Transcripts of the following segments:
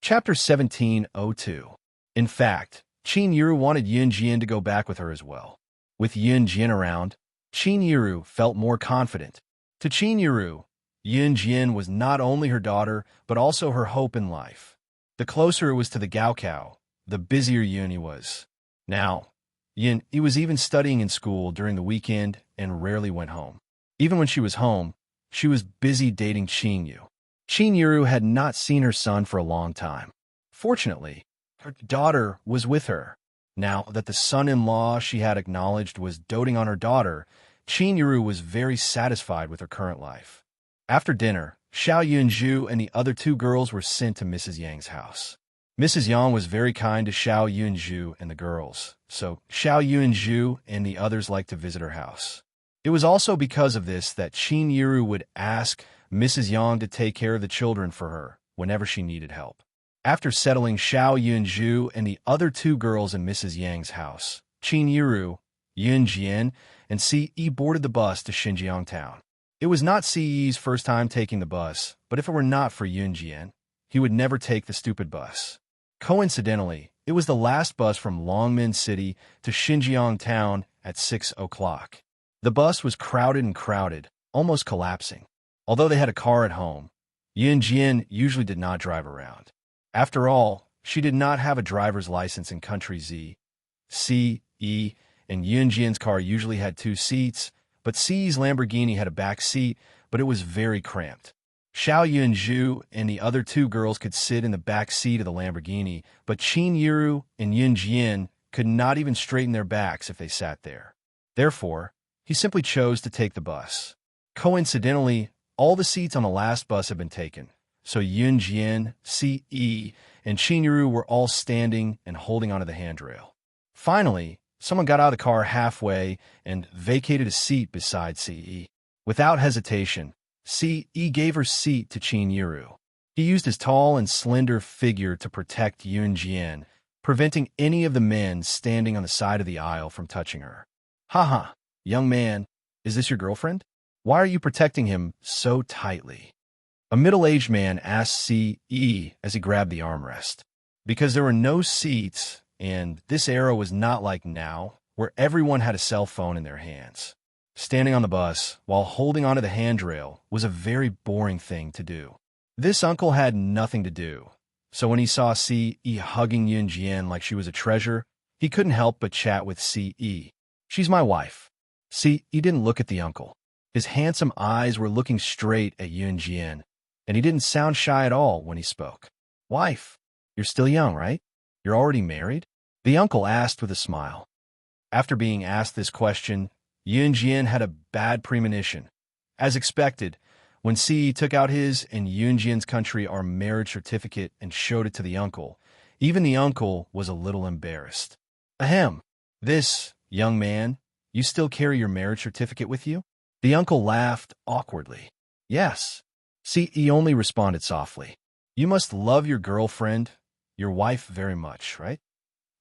Chapter 1702. In fact, Qin Yiru wanted Yun Jian to go back with her as well. With Yun Jian around, Qin Yiru felt more confident. To Qin Yiru, Yun Jian was not only her daughter, but also her hope in life. The closer it was to the Gaokao, the busier Yun he was. Now, Yun he was even studying in school during the weekend and rarely went home. Even when she was home, she was busy dating Qin Yu. Qin Yiru had not seen her son for a long time. Fortunately, her daughter was with her. Now that the son-in-law she had acknowledged was doting on her daughter, Qin Yiru was very satisfied with her current life. After dinner, Xiao Yunzhu and the other two girls were sent to Mrs. Yang's house. Mrs. Yang was very kind to Xiao Yunzhu and the girls, so Xiao Yunzhu and the others liked to visit her house. It was also because of this that Qin Yiru would ask Mrs. Yang to take care of the children for her whenever she needed help. After settling Xiao Yunzhu and the other two girls in Mrs. Yang's house, Qin Yiru, Yun Jian, and Ce boarded the bus to Xinjiang town. It was not Ce's first time taking the bus, but if it were not for Yun Jian, he would never take the stupid bus. Coincidentally, it was the last bus from Longmen City to Xinjiang town at 6 o'clock. The bus was crowded, almost collapsing. Although they had a car at home, Yun Jian usually did not drive around. After all, she did not have a driver's license in Country Z. Ce and Yun Jian's car usually had 2 seats, but Ce's Lamborghini had a back seat, but it was very cramped. Xiao Yunzhu and the other two girls could sit in the back seat of the Lamborghini, but Qin Yiru and Yun Jian could not even straighten their backs if they sat there. Therefore, he simply chose to take the bus. Coincidentally, all the seats on the last bus had been taken, so Yun Jian, Ce, and Qin Yiru were all standing and holding onto the handrail. Finally, someone got out of the car halfway and vacated a seat beside Ce. Without hesitation, Ce gave her seat to Qin Yiru. He used his tall and slender figure to protect Yun Jian, preventing any of the men standing on the side of the aisle from touching her. "Haha, young man, is this your girlfriend? Why are you protecting him so tightly?" A middle-aged man asked Ce as he grabbed the armrest. Because there were no seats, and this era was not like now, where everyone had a cell phone in their hands. Standing on the bus while holding onto the handrail was a very boring thing to do. This uncle had nothing to do, so when he saw Ce hugging Yun Jian like she was a treasure, he couldn't help but chat with Ce. "She's my wife." Ce didn't look at the uncle. His handsome eyes were looking straight at Yun Jian, and he didn't sound shy at all when he spoke. "Wife, you're still young, right? You're already married?" the uncle asked with a smile. After being asked this question, Yun Jian had a bad premonition. As expected, when Ce took out his and Yun Jian's country our marriage certificate and showed it to the uncle, even the uncle was a little embarrassed. "Ahem, this, young man, you still carry your marriage certificate with you?" The uncle laughed awkwardly. "Yes." Ce only responded softly. "You must love your girlfriend, your wife, very much, right?"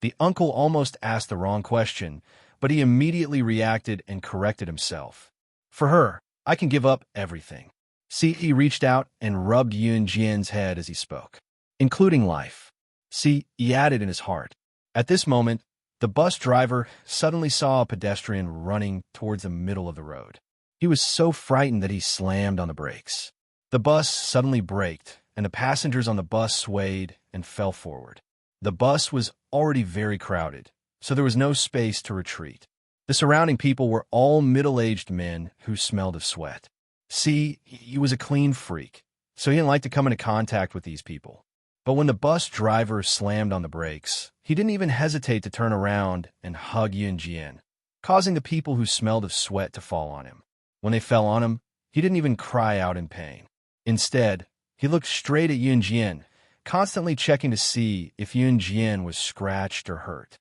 The uncle almost asked the wrong question, but he immediately reacted and corrected himself. "For her, I can give up everything." Ce reached out and rubbed Yun Jian's head as he spoke, "including life." Ce added in his heart. At this moment, the bus driver suddenly saw a pedestrian running towards the middle of the road. He was so frightened that he slammed on the brakes. The bus suddenly braked, and the passengers on the bus swayed and fell forward. The bus was already very crowded, so there was no space to retreat. The surrounding people were all middle-aged men who smelled of sweat. See, he was a clean freak, so he didn't like to come into contact with these people. But when the bus driver slammed on the brakes, he didn't even hesitate to turn around and hug Yun Jian, causing the people who smelled of sweat to fall on him. When they fell on him, he didn't even cry out in pain. Instead, he looked straight at Yun Jian, constantly checking to see if Yun Jian was scratched or hurt.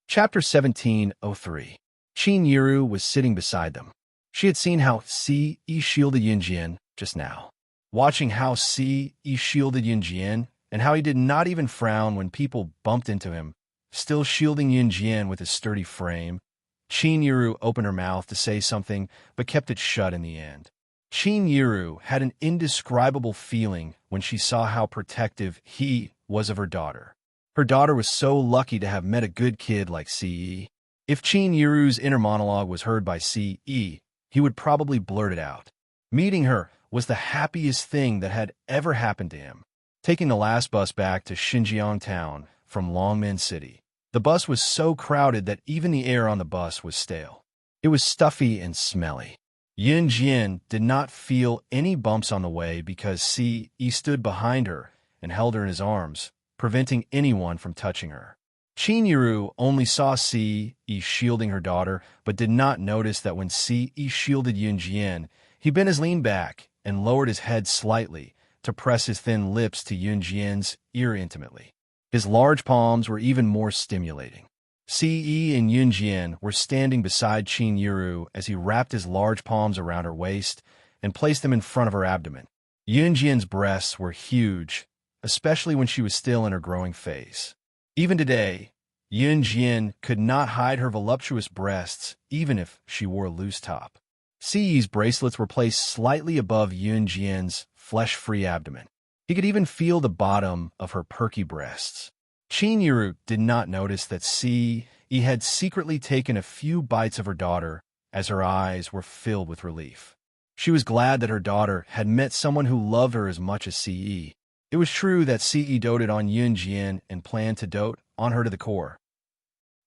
Chapter 1703. Qin Yiru was sitting beside them. She had seen how Ce shielded Yun Jian just now. Watching how Ce shielded Yun Jian and how he did not even frown when people bumped into him, still shielding Yun Jian with his sturdy frame, Qin Yiru opened her mouth to say something but kept it shut in the end. Qin Yiru had an indescribable feeling when she saw how protective he was of her daughter. Her daughter was so lucky to have met a good kid like Ce. If Qin Yiru's inner monologue was heard by Ce, he would probably blurt it out. Meeting her was the happiest thing that had ever happened to him. Taking the last bus back to Xinjiang town from Longmen City, the bus was so crowded that even the air on the bus was stale. It was stuffy and smelly. Yun Jian did not feel any bumps on the way because Ce stood behind her and held her in his arms, preventing anyone from touching her. Qin Yiru only saw Ce shielding her daughter, but did not notice that when Ce shielded Yun Jian, he bent his lean back and lowered his head slightly to press his thin lips to Yun Jian's ear intimately. His large palms were even more stimulating. Ce and Yun Jian were standing beside Qin Yiru as he wrapped his large palms around her waist and placed them in front of her abdomen. Yun Jian's breasts were huge, especially when she was still in her growing phase. Even today, Yun Jian could not hide her voluptuous breasts even if she wore a loose top. Ce's bracelets were placed slightly above Yun Jian's flesh-free abdomen. He could even feel the bottom of her perky breasts. Qin Yiru did not notice that Ce had secretly taken a few bites of her daughter as her eyes were filled with relief. She was glad that her daughter had met someone who loved her as much as Ce. It was true that Ce doted on Yun Jian and planned to dote on her to the core.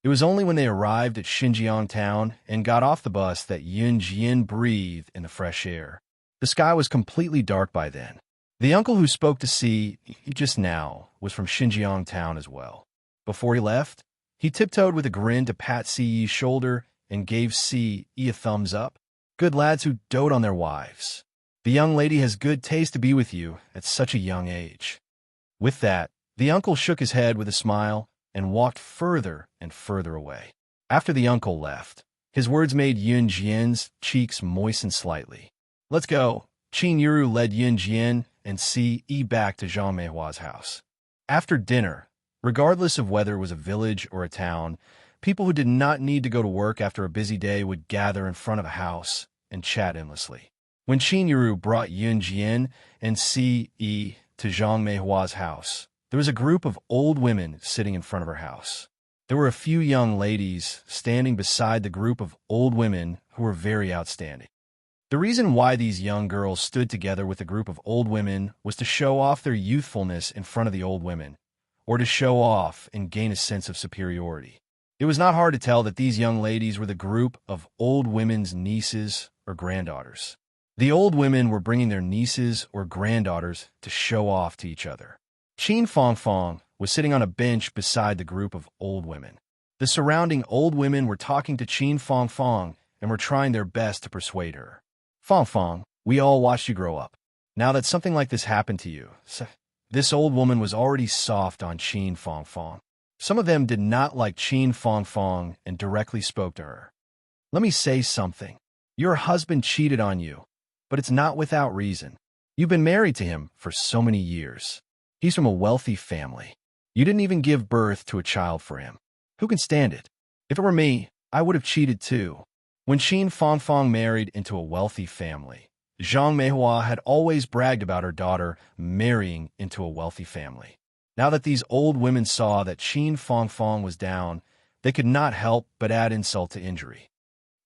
It was only when they arrived at Xinjiang town and got off the bus that Yun Jian breathed in the fresh air. The sky was completely dark by then. The uncle who spoke to Ce just now was from Xinjiang town as well. Before he left, he tiptoed with a grin to pat Ce's shoulder and gave Ce a thumbs up. Good lads who dote on their wives. The young lady has good taste to be with you at such a young age. With that, the uncle shook his head with a smile and walked further and further away. After the uncle left, his words made Yun Jian's cheeks moisten slightly. Let's go. Qin Yiru led Yun Jian and Ce back to Zhang Meihua's house. After dinner, regardless of whether it was a village or a town, people who did not need to go to work after a busy day would gather in front of a house and chat endlessly. When Qin Yiru brought Yun Jian and Ce to Zhang Meihua's house, there was a group of old women sitting in front of her house. There were a few young ladies standing beside the group of old women who were very outstanding. The reason why these young girls stood together with a group of old women was to show off their youthfulness in front of the old women, or to show off and gain a sense of superiority. It was not hard to tell that these young ladies were the group of old women's nieces or granddaughters. The old women were bringing their nieces or granddaughters to show off to each other. Qin Fangfang was sitting on a bench beside the group of old women. The surrounding old women were talking to Qin Fangfang and were trying their best to persuade her. Fangfang, we all watched you grow up. Now that something like this happened to you, this old woman was already soft on Qin Fangfang. Some of them did not like Qin Fangfang and directly spoke to her. Let me say something. Your husband cheated on you, but it's not without reason. You've been married to him for so many years. He's from a wealthy family. You didn't even give birth to a child for him. Who can stand it? If it were me, I would have cheated too. When Qin Fangfang married into a wealthy family, Zhang Meihua had always bragged about her daughter marrying into a wealthy family. Now that these old women saw that Qin Fangfang was down, they could not help but add insult to injury.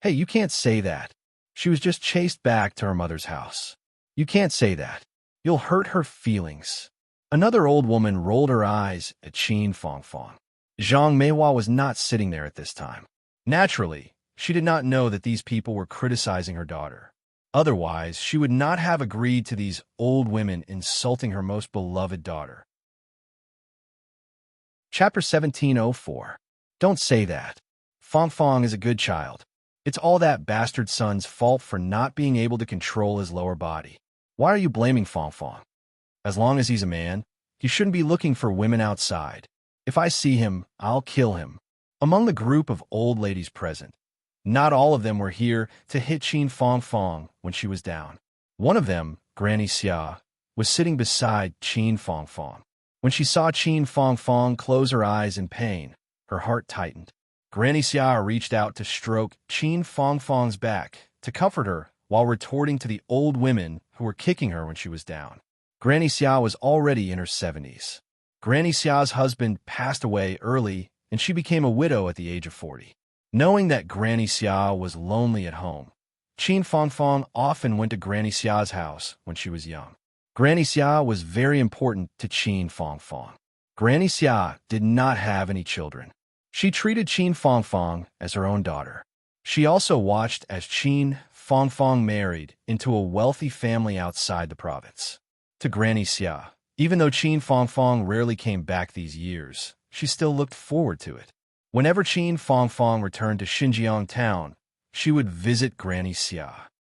Hey, you can't say that. She was just chased back to her mother's house. You can't say that. You'll hurt her feelings. Another old woman rolled her eyes at Qin Fangfang. Zhang Meihua was not sitting there at this time. Naturally, she did not know that these people were criticizing her daughter. Otherwise, she would not have agreed to these old women insulting her most beloved daughter. Chapter 1704. Don't say that. Fangfang is a good child. It's all that bastard son's fault for not being able to control his lower body. Why are you blaming Fangfang? As long as he's a man, he shouldn't be looking for women outside. If I see him, I'll kill him. Among the group of old ladies present, not all of them were here to hit Qin Fangfang when she was down. One of them, Granny Xia, was sitting beside Qin Fangfang. When she saw Qin Fangfang close her eyes in pain, her heart tightened. Granny Xia reached out to stroke Qin Fangfang's back to comfort her while retorting to the old women who were kicking her when she was down. Granny Xia was already in her 70s. Granny Xia's husband passed away early, and she became a widow at the age of 40. Knowing that Granny Xia was lonely at home, Qin Fangfang often went to Granny Xia's house when she was young. Granny Xia was very important to Qin Fangfang. Granny Xia did not have any children. She treated Qin Fangfang as her own daughter. She also watched as Qin Fangfang married into a wealthy family outside the province. To Granny Xia, even though Qin Fangfang rarely came back these years, she still looked forward to it. Whenever Qin Fangfang returned to Xinjiang town, she would visit Granny Xia.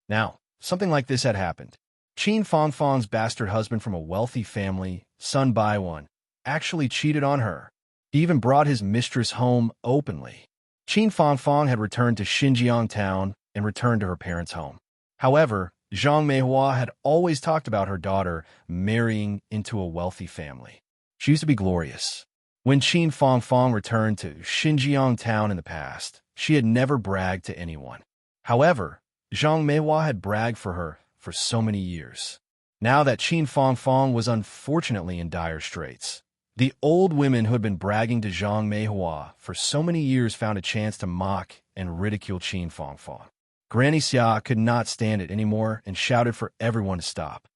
Now, something like this had happened. Qin Fangfang's bastard husband from a wealthy family, Sun Baiwan, actually cheated on her. He even brought his mistress home openly. Qin Fangfang had returned to Xinjiang town and returned to her parents' home. However, Zhang Meihua had always talked about her daughter marrying into a wealthy family. She used to be glorious. When Qin Fangfang returned to Xinjiang town in the past, she had never bragged to anyone. However, Zhang Meihua had bragged for her for so many years. Now that Qin Fangfang was unfortunately in dire straits, the old women who had been bragging to Zhang Meihua for so many years found a chance to mock and ridicule Qin Fangfang. Granny Xia could not stand it anymore and shouted for everyone to stop.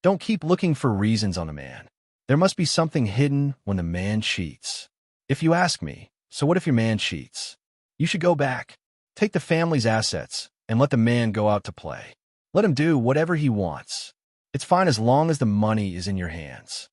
Don't keep looking for reasons on the man. There must be something hidden when the man cheats. If you ask me, so what if your man cheats? You should go back, take the family's assets, and let the man go out to play. Let him do whatever he wants. It's fine as long as the money is in your hands.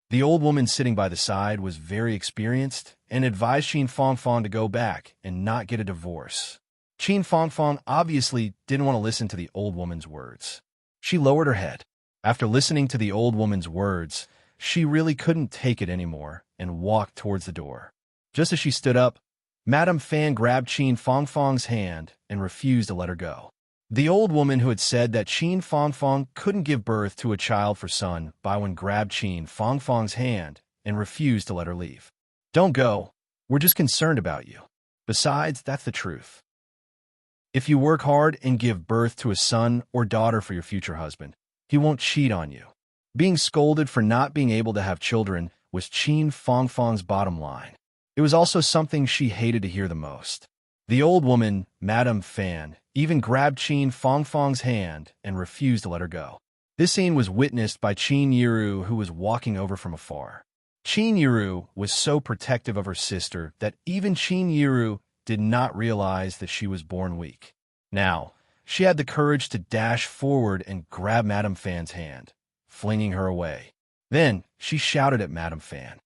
The old woman sitting by the side was very experienced and advised Qin Fangfang to go back and not get a divorce. Qin Fangfang obviously didn't want to listen to the old woman's words. She lowered her head. After listening to the old woman's words, she really couldn't take it anymore and walked towards the door. Just as she stood up, Madame Fan grabbed Qin Fangfang's hand and refused to let her go. The old woman who had said that Qin Fangfang couldn't give birth to a child for Sun Baiwan grabbed Qin Fangfang's hand and refused to let her leave. Don't go. We're just concerned about you. Besides, that's the truth. If you work hard and give birth to a son or daughter for your future husband, he won't cheat on you. Being scolded for not being able to have children was Qin Fangfang's bottom line. It was also something she hated to hear the most. The old woman, Madame Fan, even grabbed Qin Fangfang's hand and refused to let her go. This scene was witnessed by Qin Yiru, who was walking over from afar. Qin Yiru was so protective of her sister that even Qin Yiru did not realize that she was born weak. Now, she had the courage to dash forward and grab Madame Fan's hand, flinging her away. Then, she shouted at Madame Fan,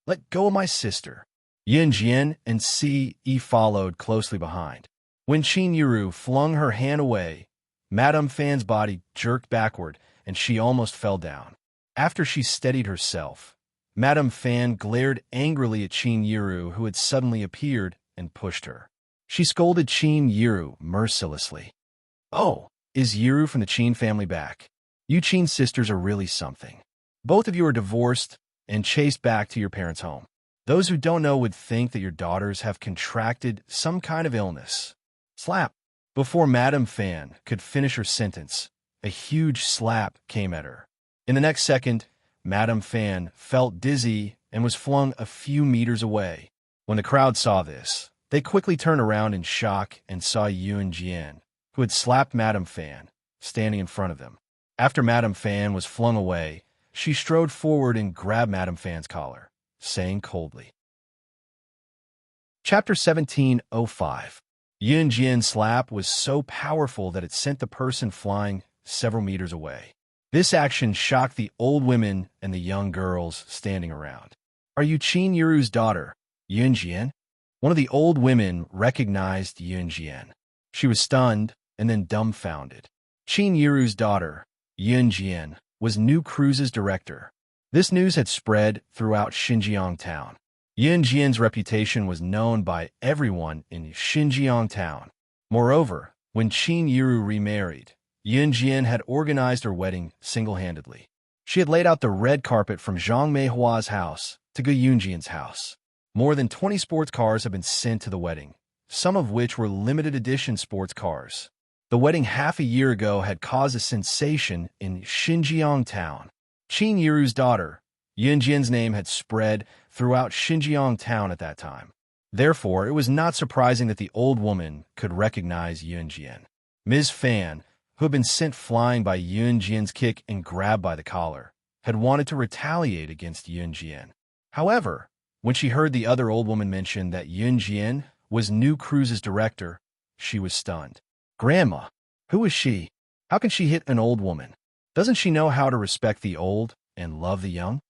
"Let go of my sister." Yin Jian and Si Yi followed closely behind. When Qin Yiru flung her hand away, Madame Fan's body jerked backward and she almost fell down. After she steadied herself, Madame Fan glared angrily at Qin Yiru, who had suddenly appeared, and pushed her. She scolded Qin Yiru mercilessly. "Oh, is Yiru from the Qin family back? You Qin sisters are really something. Both of you are divorced and chased back to your parents' home. Those who don't know would think that your daughters have contracted some kind of illness." Slap! Before Madame Fan could finish her sentence, a huge slap came at her. In the next second, Madame Fan felt dizzy and was flung a few meters away. When the crowd saw this, they quickly turned around in shock and saw Yun Jian, who had slapped Madame Fan, standing in front of them. After Madame Fan was flung away, she strode forward and grabbed Madame Fan's collar, saying coldly. Chapter 17:05. Yun Jian's slap was so powerful that it sent the person flying several meters away. This action shocked the old women and the young girls standing around. "Are you Qin Yiru's daughter, Yun Jian?" One of the old women recognized Yun Jian. She was stunned and then dumbfounded. Qin Yiru's daughter, Yun Jian, was New Cruise's director. This news had spread throughout Xinjiang town. Yun Jian's reputation was known by everyone in Xinjiang town. Moreover, when Qin Yiru remarried, Yun Jian had organized her wedding single-handedly. She had laid out the red carpet from Zhang Meihua's house to Gu Yunjian's house. More than 20 sports cars have been sent to the wedding, some of which were limited edition sports cars. The wedding half a year ago had caused a sensation in Xinjiang town. Qin Yiru's daughter, Yunjian's name had spread throughout Xinjiang town at that time. Therefore, it was not surprising that the old woman could recognize Yunjian. Ms. Fan, who had been sent flying by Yunjian's kick and grabbed by the collar, had wanted to retaliate against Yunjian. However, when she heard the other old woman mention that Yunjian was new cruise's director, she was stunned. Grandma, who is she? How can she hit an old woman? Doesn't she know how to respect the old and love the young?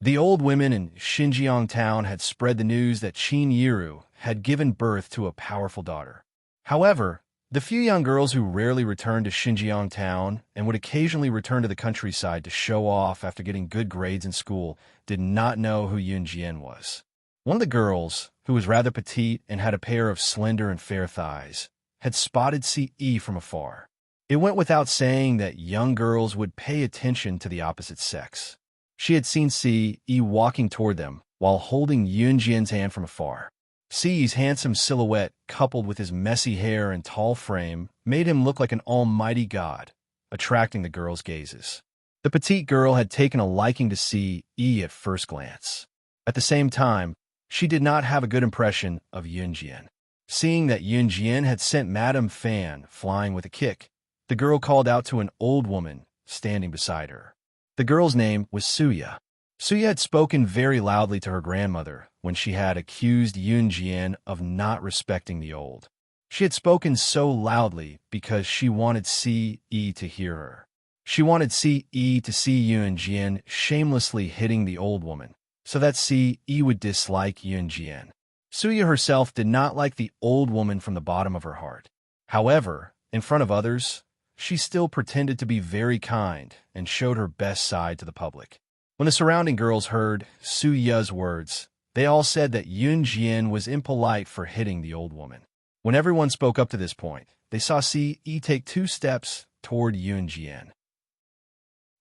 The old women in Xinjiang town had spread the news that Qin Yiru had given birth to a powerful daughter. However, the few young girls who rarely returned to Xinjiang town and would occasionally return to the countryside to show off after getting good grades in school did not know who Yunjian was. One of the girls, who was rather petite and had a pair of slender and fair thighs, had spotted Ce from afar. It went without saying that young girls would pay attention to the opposite sex. She had seen Ce walking toward them while holding Yunjian's hand from afar. Ce's handsome silhouette, coupled with his messy hair and tall frame, made him look like an almighty god, attracting the girls' gazes. The petite girl had taken a liking to Ce at first glance. At the same time, she did not have a good impression of Yunjian. Seeing that Yunjian had sent Madame Fan flying with a kick, the girl called out to an old woman standing beside her. The girl's name was Suya. Suya had spoken very loudly to her grandmother when she had accused Yunjian of not respecting the old. She had spoken so loudly because she wanted Ce to hear her. She wanted Ce to see Yunjian shamelessly hitting the old woman, so that Ce would dislike Yunjian. Suya herself did not like the old woman from the bottom of her heart. However, in front of others, she still pretended to be very kind and showed her best side to the public. When the surrounding girls heard Suya's words, they all said that Yunjian was impolite for hitting the old woman. When everyone spoke up to this point, they saw Ce take 2 steps toward Yunjian.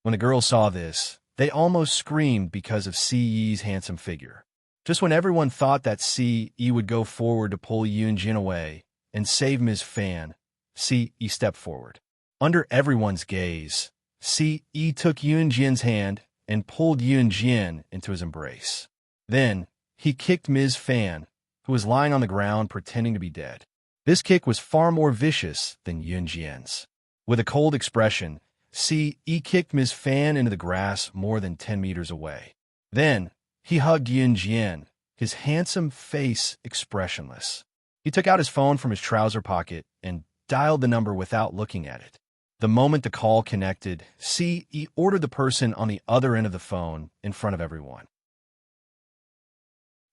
When the girls saw this, they almost screamed because of Ce's handsome figure. Just when everyone thought that Ce would go forward to pull Yunjian away and save Ms. Fan, Ce stepped forward. Under everyone's gaze, Ce took Yunjian's hand and pulled Yunjian into his embrace. Then, he kicked Ms. Fan, who was lying on the ground pretending to be dead. This kick was far more vicious than Yunjian's. With a cold expression, Ce kicked Ms. Fan into the grass more than 10 meters away. Then, he hugged Yunjian, his handsome face expressionless. He took out his phone from his trouser pocket and dialed the number without looking at it. The moment the call connected, Ce ordered the person on the other end of the phone in front of everyone.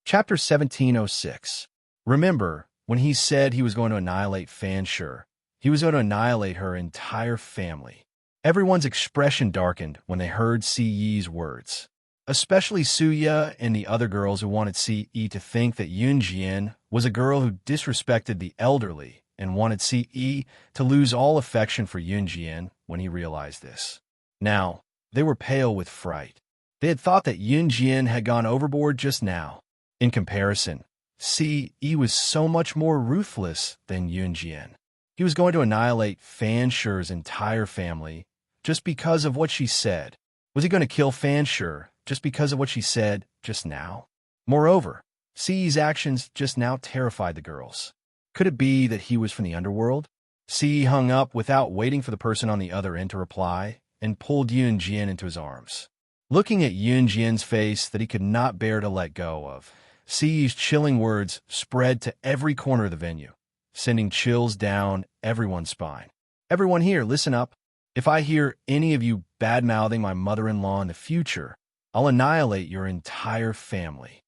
Chapter 1706. Remember, when he said he was going to annihilate Fanshur, he was going to annihilate her entire family. Everyone's expression darkened when they heard Ce's words, especially Suya and the other girls who wanted Ce to think that Yunjian was a girl who disrespected the elderly and wanted Ce to lose all affection for Yunjian when he realized this. Now, they were pale with fright. They had thought that Yunjian had gone overboard just now. In comparison, Ce was so much more ruthless than Yunjian. He was going to annihilate Fanshur's entire family just because of what she said. Was he going to kill Fanshur just because of what she said just now? Moreover, Ce's actions just now terrified the girls. Could it be that he was from the underworld? Ce hung up without waiting for the person on the other end to reply and pulled Yunjian into his arms. Looking at Yunjian's face that he could not bear to let go of, Ce's chilling words spread to every corner of the venue, sending chills down everyone's spine. Everyone here, listen up. If I hear any of you bad-mouthing my mother-in-law in the future, I'll annihilate your entire family.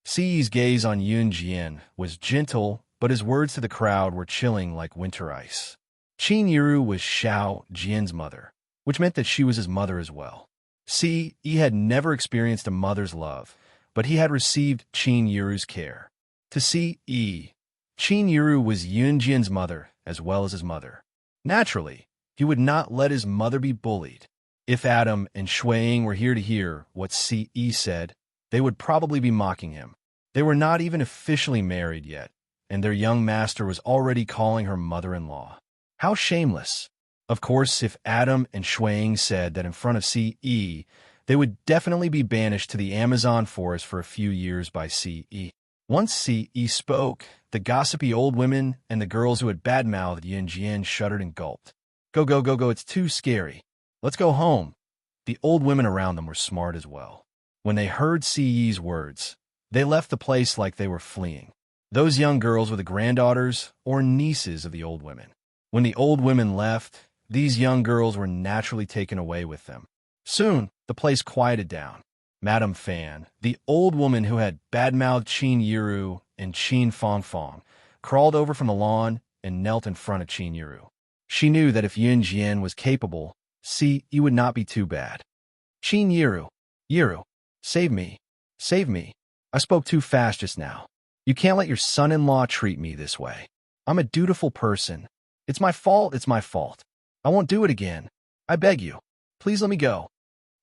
Ce's gaze on Yunjian was gentle, but his words to the crowd were chilling like winter ice. Qin Yiru was Xiao Jian's mother, which meant that she was his mother as well. Ce had never experienced a mother's love, but he had received Qin Yiru's care. To Ce, Qin Yiru was Yunjian's mother as well as his mother. Naturally, he would not let his mother be bullied. If Adam and Shuiying were here to hear what Ce said, they would probably be mocking him. They were not even officially married yet, and their young master was already calling her mother-in-law. How shameless. Of course, if Adam and Shuang said that in front of CE, they would definitely be banished to the Amazon forest for a few years by CE. Once CE spoke, the gossipy old women and the girls who had badmouthed Yunjian shuddered and gulped. Go, go, go, go, it's too scary. Let's go home. The old women around them were smart as well. When they heard CE's words, they left the place like they were fleeing. Those young girls were the granddaughters or nieces of the old women. When the old women left, these young girls were naturally taken away with them. Soon, the place quieted down. Madame Fan, the old woman who had badmouthed Qin Yiru and Qin Fongfong, crawled over from the lawn and knelt in front of Qin Yiru. She knew that if Yun Jian was capable, CE would not be too bad. Qin Yiru, Yiru, save me, save me. I spoke too fast just now. You can't let your son-in-law treat me this way. I'm a dutiful person. It's my fault, it's my fault. I won't do it again. I beg you. Please let me go.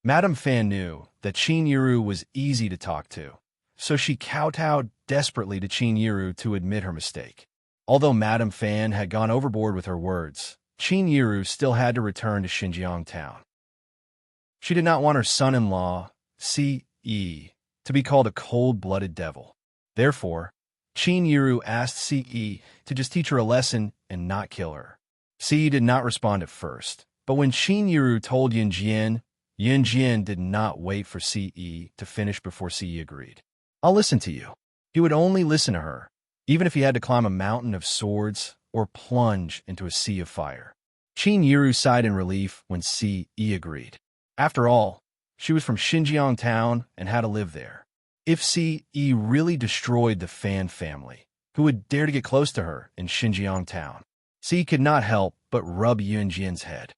Madame Fan knew that Qin Yiru was easy to talk to, so she kowtowed desperately to Qin Yiru to admit her mistake. Although Madame Fan had gone overboard with her words, Qin Yiru still had to return to Xinjiang town. She did not want her son-in-law, CE, to be called a cold-blooded devil. Therefore, Qin Yiru asked CE to just teach her a lesson and not kill her. CE did not respond at first, but when Qin Yiru told Yunjian did not wait for CE to finish before CE agreed. I'll listen to you. He would only listen to her, even if he had to climb a mountain of swords or plunge into a sea of fire. Qin Yiru sighed in relief when CE agreed. After all, she was from Xinjiang town and had to live there. If CE really destroyed the Fan family, who would dare to get close to her in Xinjiang town? CE could not help but rub Yunjian's head.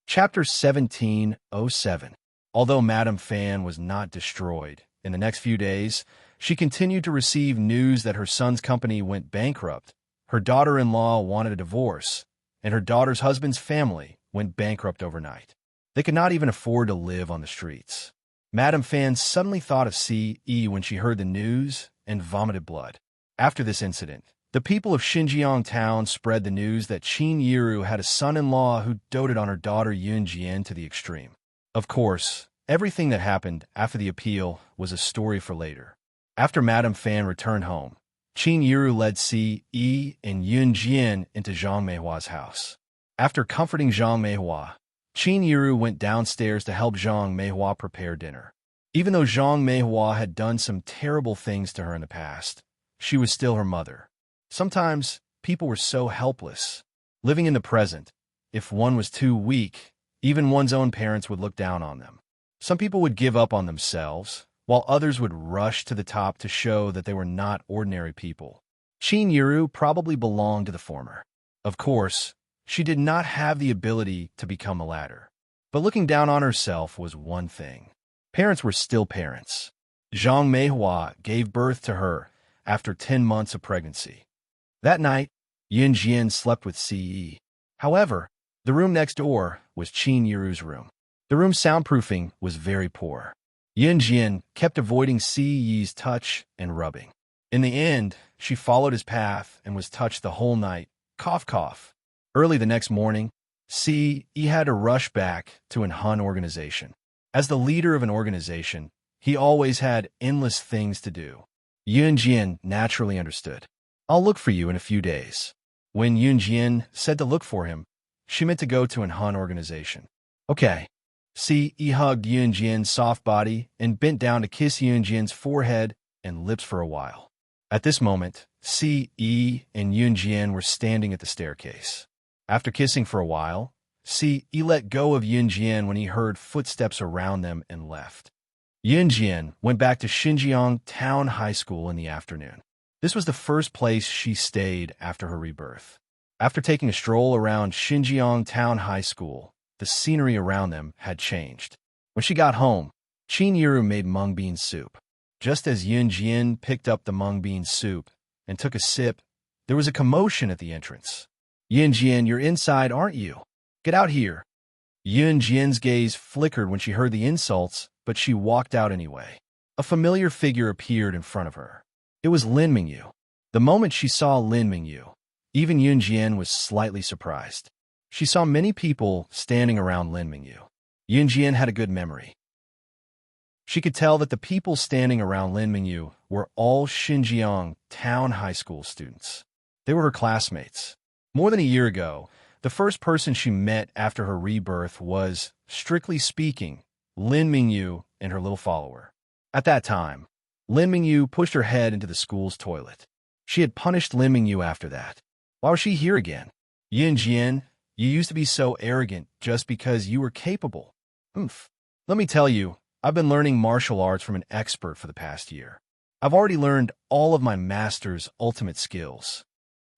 Chapter 1707. Although Madame Fan was not destroyed, in the next few days, she continued to receive news that her son's company went bankrupt, her daughter-in-law wanted a divorce, and her daughter's husband's family went bankrupt overnight. They could not even afford to live on the streets. Madame Fan suddenly thought of CE when she heard the news and vomited blood. After this incident, the people of Xinjiang town spread the news that Qin Yiru had a son-in-law who doted on her daughter Yunjian to the extreme. Of course, everything that happened after the appeal was a story for later. After Madame Fan returned home, Qin Yiru led CE and Yunjian into Zhang Meihua's house. After comforting Zhang Meihua, Qin Yiru went downstairs to help Zhang Meihua prepare dinner. Even though Zhang Meihua had done some terrible things to her in the past, she was still her mother. Sometimes, people were so helpless. Living in the present, if one was too weak, even one's own parents would look down on them. Some people would give up on themselves, while others would rush to the top to show that they were not ordinary people. Qin Yiru probably belonged to the former. Of course, she did not have the ability to become a ladder. But looking down on herself was one thing. Parents were still parents. Zhang Meihua gave birth to her after 10 months of pregnancy. That night, Yunjian slept with CE. However, the room next door was Qin Yiru's room. The room's soundproofing was very poor. Yunjian kept avoiding CE's touch and rubbing. In the end, she followed his path and was touched the whole night. Cough, cough. Early the next morning, CE had to rush back to an Hun organization. As the leader of an organization, he always had endless things to do. Yunjian naturally understood. I'll look for you in a few days. When Yunjian said to look for him, she meant to go to an Han organization. Okay. CE hugged Yunjian's soft body and bent down to kiss Yunjian's forehead and lips for a while. At this moment, CE and Yunjian were standing at the staircase. After kissing for a while, CE let go of Yunjian when he heard footsteps around them and left. Yunjian went back to Xinjiang Town High School in the afternoon. This was the first place she stayed after her rebirth. After taking a stroll around Xinjiang Town High School, the scenery around them had changed. When she got home, Qin Yiru made mung bean soup. Just as Yunjian picked up the mung bean soup and took a sip, there was a commotion at the entrance. Yunjian, you're inside, aren't you? Get out here. Yunjian's gaze flickered when she heard the insults, but she walked out anyway. A familiar figure appeared in front of her. It was Lin Mingyu. The moment she saw Lin Mingyu, Even Yun Jian was slightly surprised. She saw many people standing around Lin Mingyu. Yun Jian had a good memory. She could tell that the people standing around Lin Mingyu were all Xinjiang Town High School students. They were her classmates. More than a year ago, the first person she met after her rebirth was, strictly speaking, Lin Mingyu and her little follower. At that time, Lin Mingyu pushed her head into the school's toilet. She had punished Lin Mingyu after that. Why was she here again? Yun Jian, you used to be so arrogant just because you were capable. Oomph. Let me tell you, I've been learning martial arts from an expert for the past year. I've already learned all of my master's ultimate skills.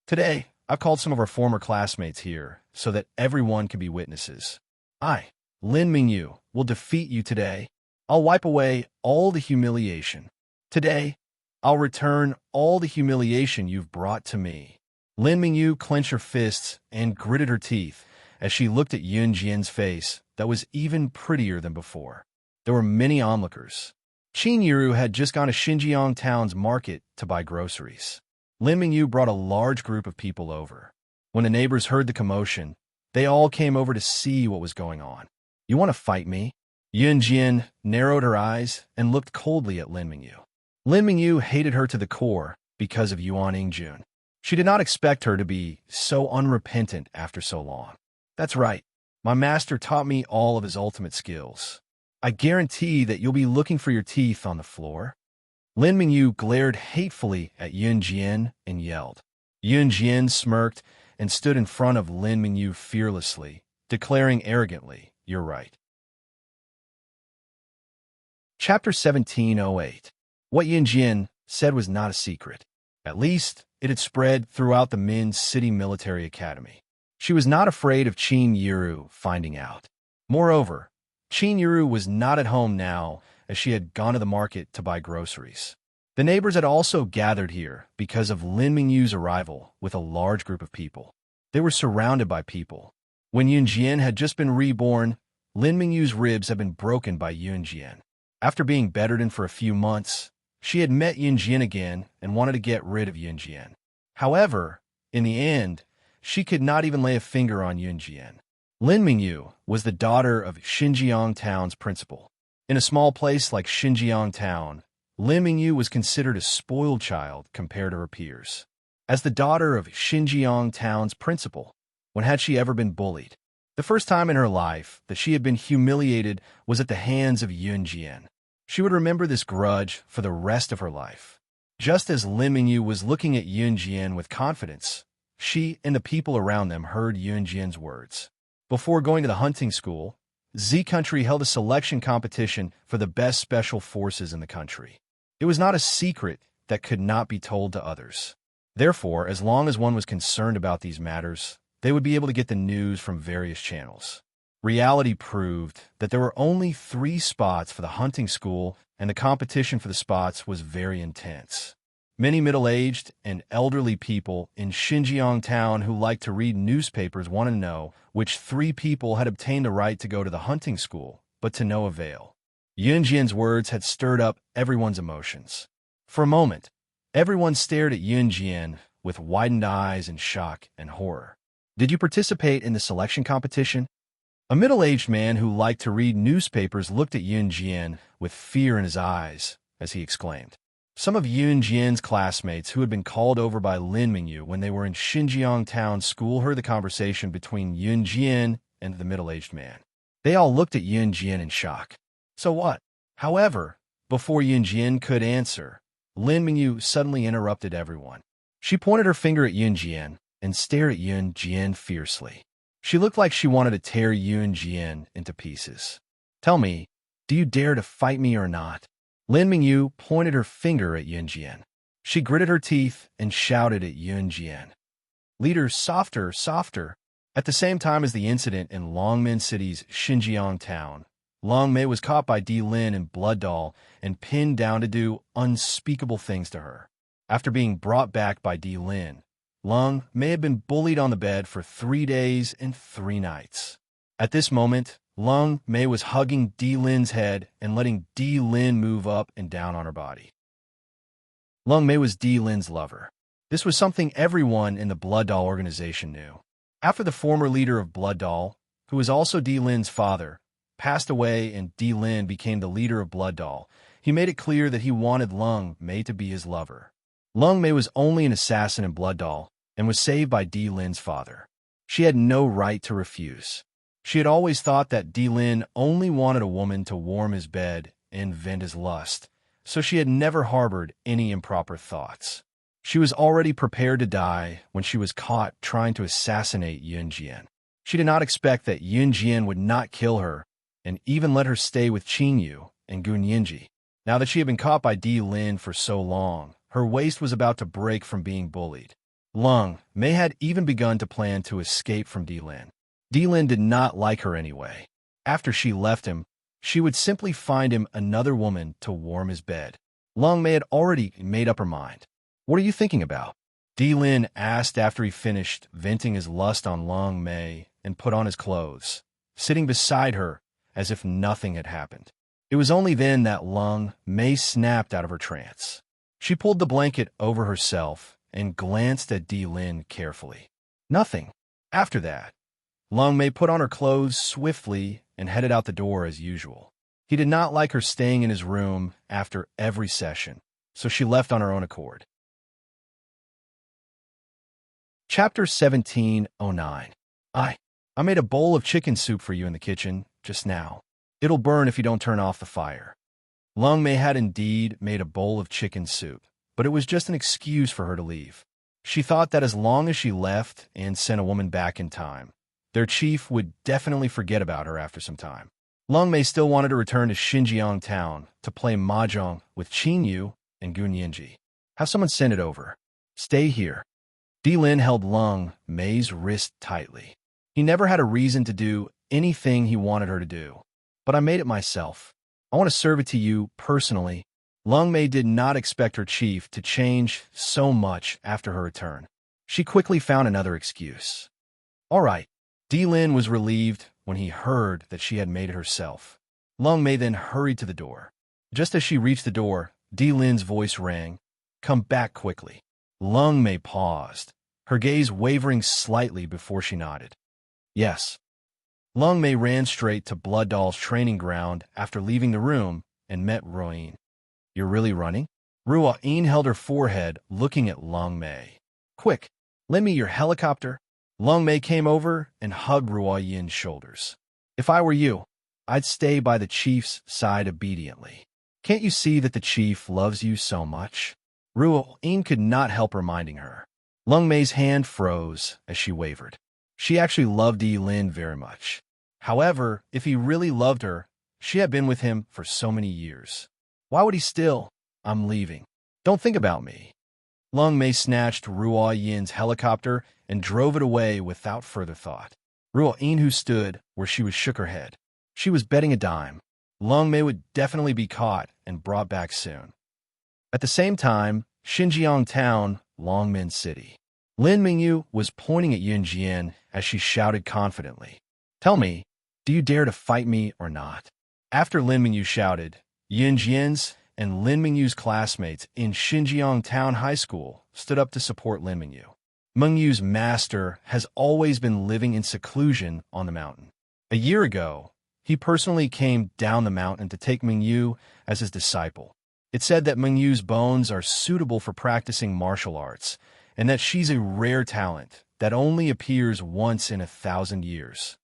Today, I've called some of our former classmates here so that everyone can be witnesses. I, Lin Mingyu, will defeat you today. I'll wipe away all the humiliation. Today, I'll return all the humiliation you've brought to me. Lin Mingyu clenched her fists and gritted her teeth as she looked at Yun Jian's face that was even prettier than before. There were many onlookers. Qin Yiru had just gone to Xinjiang Town's market to buy groceries. Lin Mingyu brought a large group of people over. When the neighbors heard the commotion, they all came over to see what was going on. You want to fight me? Yun Jian narrowed her eyes and looked coldly at Lin Mingyu. Lin Mingyu hated her to the core because of Yuan Yingjun. She did not expect her to be so unrepentant after so long. That's right. My master taught me all of his ultimate skills. I guarantee that you'll be looking for your teeth on the floor. Lin Mingyu glared hatefully at Yun Jian and yelled. Yun Jian smirked and stood in front of Lin Mingyu fearlessly, declaring arrogantly, "You're right." Chapter 1708. What Yun Jian said was not a secret. At least, it had spread throughout the Min's City Military Academy. She was not afraid of Qin Yiru finding out. Moreover, Qin Yiru was not at home now, as she had gone to the market to buy groceries. The neighbors had also gathered here because of Lin Mingyu's arrival with a large group of people. They were surrounded by people. When Yun Jian had just been reborn, Lin Mingyu's ribs had been broken by Yun Jian. After being bedridden for a few months, she had met Yun Jian again and wanted to get rid of Yun Jian. However, in the end, she could not even lay a finger on Yun Jian. Lin Mingyu was the daughter of Xinjiang Town's principal. In a small place like Xinjiang Town, Lin Mingyu was considered a spoiled child compared to her peers. As the daughter of Xinjiang Town's principal, when had she ever been bullied? The first time in her life that she had been humiliated was at the hands of Yun Jian. She would remember this grudge for the rest of her life. Just as Lin Mingyu was looking at Yun Jian with confidence, she and the people around them heard Yun Jian's words. Before going to the hunting school, Z Country held a selection competition for the best special forces in the country. It was not a secret that could not be told to others. Therefore, as long as one was concerned about these matters, they would be able to get the news from various channels. Reality proved that there were only 3 spots for the hunting school, and the competition for the spots was very intense. Many middle-aged and elderly people in Xinjiang Town who liked to read newspapers wanted to know which 3 people had obtained the right to go to the hunting school, but to no avail. Yun Jian's words had stirred up everyone's emotions. For a moment, everyone stared at Yun Jian with widened eyes in shock and horror. Did you participate in the selection competition? A middle-aged man who liked to read newspapers looked at Yun Jian with fear in his eyes as he exclaimed. Some of Yun Jian's classmates who had been called over by Lin Mingyu when they were in Xinjiang Town School heard the conversation between Yun Jian and the middle-aged man. They all looked at Yun Jian in shock. So what? However, before Yun Jian could answer, Lin Mingyu suddenly interrupted everyone. She pointed her finger at Yun Jian and stared at Yun Jian fiercely. She looked like she wanted to tear Yun Jian into pieces. Tell me, do you dare to fight me or not? Lin Mingyu pointed her finger at Yun Jian. She gritted her teeth and shouted at Yun Jian. Leader, softer, softer. At the same time as the incident in Longmen City's Xinjiang Town, Long Mei was caught by Di Lin and Blood Doll and pinned down to do unspeakable things to her. After being brought back by Di Lin, Long Mei had been bullied on the bed for 3 days and 3 nights. At this moment, Long Mei was hugging Di Lin's head and letting Di Lin move up and down on her body. Long Mei was Di Lin's lover. This was something everyone in the Blood Doll organization knew. After the former leader of Blood Doll, who was also Di Lin's father, passed away and Di Lin became the leader of Blood Doll, he made it clear that he wanted Lung Mei to be his lover. Lung Mei was only an assassin in Blood Doll and was saved by Di Lin's father. She had no right to refuse. She had always thought that Di Lin only wanted a woman to warm his bed and vent his lust, so she had never harbored any improper thoughts. She was already prepared to die when she was caught trying to assassinate Yun Jian. She did not expect that Yun Jian would not kill her and even let her stay with Qin Yu and Gun Yinji. Now that she had been caught by Di Lin for so long, her waist was about to break from being bullied. Lung Mei had even begun to plan to escape from Di Lin. Di Lin did not like her anyway. After she left him, she would simply find him another woman to warm his bed. Lung Mei had already made up her mind. "What are you thinking about?" Di Lin asked after he finished venting his lust on Lung Mei and put on his clothes, sitting beside her as if nothing had happened. It was only then that Lung Mei snapped out of her trance. She pulled the blanket over herself and glanced at Di Lin carefully. Nothing. After that, Lung Mei put on her clothes swiftly and headed out the door as usual. He did not like her staying in his room after every session, so she left on her own accord. Chapter 1709. I made a bowl of chicken soup for you in the kitchen just now. It'll burn if you don't turn off the fire. Lung Mei had indeed made a bowl of chicken soup, but it was just an excuse for her to leave. She thought that as long as she left and sent a woman back in time, their chief would definitely forget about her after some time. Lung Mei still wanted to return to Xinjiang town to play mahjong with Qin Yu and Gun Yinji. Have someone send it over. Stay here. Di Lin held Lung Mei's wrist tightly. He never had a reason to do anything he wanted her to do. But I made it myself. I want to serve it to you personally. Lung Mei did not expect her chief to change so much after her return. She quickly found another excuse. All right. Di Lin was relieved when he heard that she had made it herself. Lung Mei then hurried to the door. Just as she reached the door, Di Lin's voice rang. Come back quickly. Lung Mei paused, her gaze wavering slightly before she nodded. Yes. Lung Mei ran straight to Blood Doll's training ground after leaving the room and met Ruoyin. You're really running? Ruoyin held her forehead, looking at Lung Mei. Quick, lend me your helicopter. Lung Mei came over and hugged Ruoyin's shoulders. If I were you, I'd stay by the chief's side obediently. Can't you see that the chief loves you so much? Ruoyin could not help reminding her. Lung Mei's hand froze as she wavered. She actually loved Di Lin very much. However, if he really loved her, she had been with him for so many years. Why would he still? I'm leaving. Don't think about me. Lung Mei snatched Ruoyin's helicopter and drove it away without further thought. Ruoyin, who stood where she was, shook her head. She was betting a dime. Lung Mei would definitely be caught and brought back soon. At the same time, Xinjiang town, Longmen City. Lin Mingyu was pointing at Yun Jian as she shouted confidently. Tell me, do you dare to fight me or not? After Lin Mingyu shouted, Yun Jian's and Lin Mingyu's classmates in Xinjiang Town High School stood up to support Lin Mingyu. Mingyu's master has always been living in seclusion on the mountain. A year ago, he personally came down the mountain to take Mingyu as his disciple. It said that Mingyu's bones are suitable for practicing martial arts, and that she's a rare talent that only appears once in 1,000 years.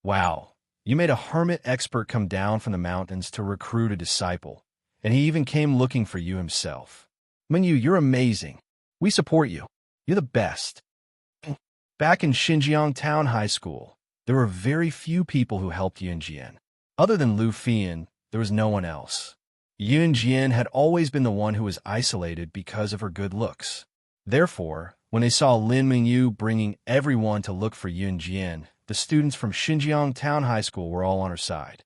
Wow, you made a hermit expert come down from the mountains to recruit a disciple, and he even came looking for you himself. Mingyu, you're amazing. We support you. You're the best. Back in Xinjiang Town High School, there were very few people who helped Yun Jian. Other than Lu Fian, there was no one else. Yun Jian had always been the one who was isolated because of her good looks. Therefore, when they saw Lin Mingyu bringing everyone to look for Yun Jian, the students from Xinjiang Town High School were all on her side.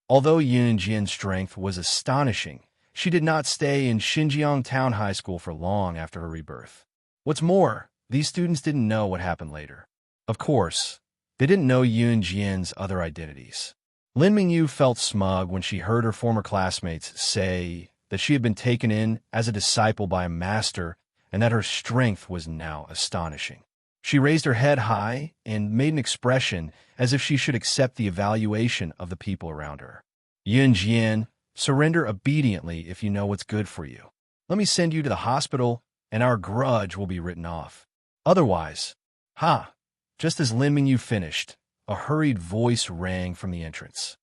Although Yun Jian's strength was astonishing, she did not stay in Xinjiang Town High School for long after her rebirth. What's more, these students didn't know what happened later. Of course, they didn't know Yun Jian's other identities. Lin Mingyu felt smug when she heard her former classmates say that she had been taken in as a disciple by a master and that her strength was now astonishing. She raised her head high and made an expression as if she should accept the evaluation of the people around her. Yunjian, surrender obediently if you know what's good for you. Let me send you to the hospital, and our grudge will be written off. Otherwise, just as Lin Mingyu finished, a hurried voice rang from the entrance.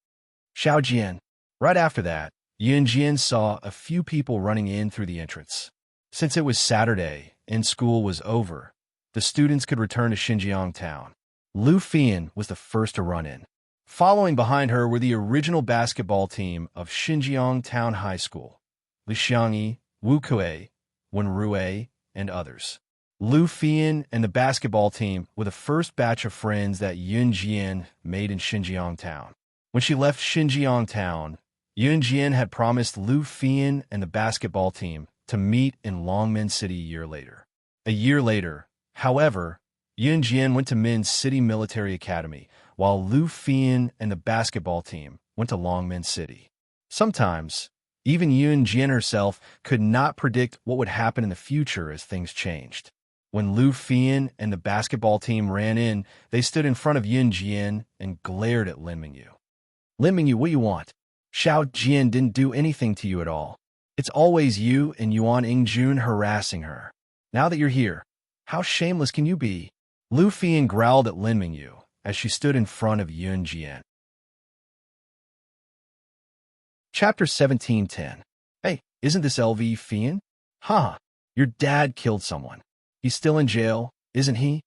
Xiao Jian. Right after that, Yunjian saw a few people running in through the entrance. Since it was Saturday and school was over, the students could return to Xinjiang town. Lu Fian was the first to run in. Following behind her were the original basketball team of Xinjiang Town High School, Li Xiangyi, Wu Kuei, Wen Rui, and others. Lu Fian and the basketball team were the first batch of friends that Yunjian made in Xinjiang town. When she left Xinjiang town, Yunjian had promised Lu Fian and the basketball team to meet in Longmen City a year later. A year later, however, Yunjian went to Min City Military Academy, while Lu Fian and the basketball team went to Longmen City. Sometimes, even Yunjian herself could not predict what would happen in the future as things changed. When Lu Fian and the basketball team ran in, they stood in front of Yunjian and glared at Lin Mingyu. Lin Mingyu, what do you want? Xiao Jian didn't do anything to you at all. It's always you and Yuan Ingjun harassing her. Now that you're here, how shameless can you be? Lu Fian growled at Lin Mingyu as she stood in front of Yunjian. Chapter 17:10. Hey, isn't this LV Fian? Your dad killed someone. He's still in jail, isn't he?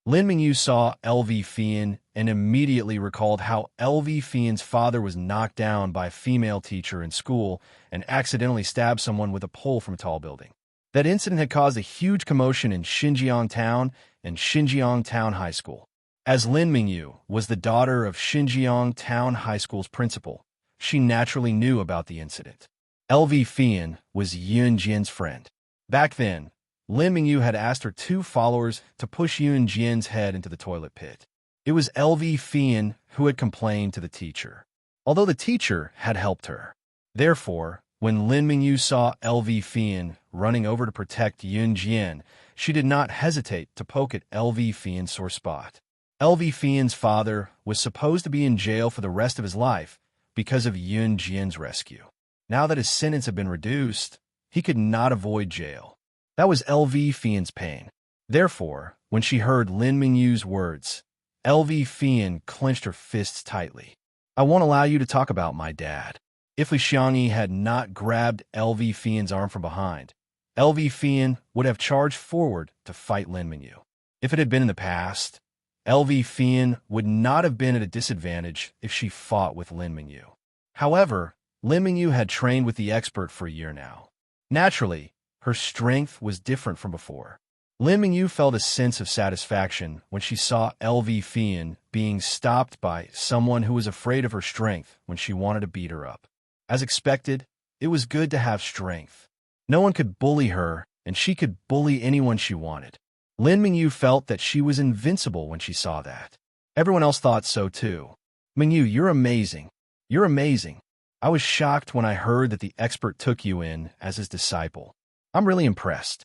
Lin Mingyu saw LV Fian and immediately recalled how LV Fian's father was knocked down by a female teacher in school and accidentally stabbed someone with a pole from a tall building. That incident had caused a huge commotion in Xinjiang Town and Xinjiang Town High School. As Lin Mingyu was the daughter of Xinjiang Town High School's principal, she naturally knew about the incident. LV Fian was Yunjian's friend. Back then, Lin Mingyu had asked her two followers to push Yunjian's head into the toilet pit. It was LV Fian who had complained to the teacher, although the teacher had helped her. Therefore, when Lin Mingyu saw LV Fian running over to protect Yunjian, she did not hesitate to poke at LV Fian's sore spot. LV Fian's father was supposed to be in jail for the rest of his life because of Yunjian's rescue. Now that his sentence had been reduced, he could not avoid jail. That was LV Fian's pain. Therefore, when she heard Lin Mingyu's words, LV Fian clenched her fists tightly. I won't allow you to talk about my dad. If Li Xiangyi had not grabbed LV Fian's arm from behind, LV Fian would have charged forward to fight Lin Mingyu. If it had been in the past, LV Fian would not have been at a disadvantage if she fought with Lin Mingyu. However, Lin Mingyu had trained with the expert for a year now. Naturally, her strength was different from before. Lin Mingyu felt a sense of satisfaction when she saw LV Fian being stopped by someone who was afraid of her strength when she wanted to beat her up. As expected, it was good to have strength. No one could bully her, and she could bully anyone she wanted. Lin Mingyu felt that she was invincible when she saw that. Everyone else thought so too. Mingyu, you're amazing. You're amazing. I was shocked when I heard that the expert took you in as his disciple. I'm really impressed.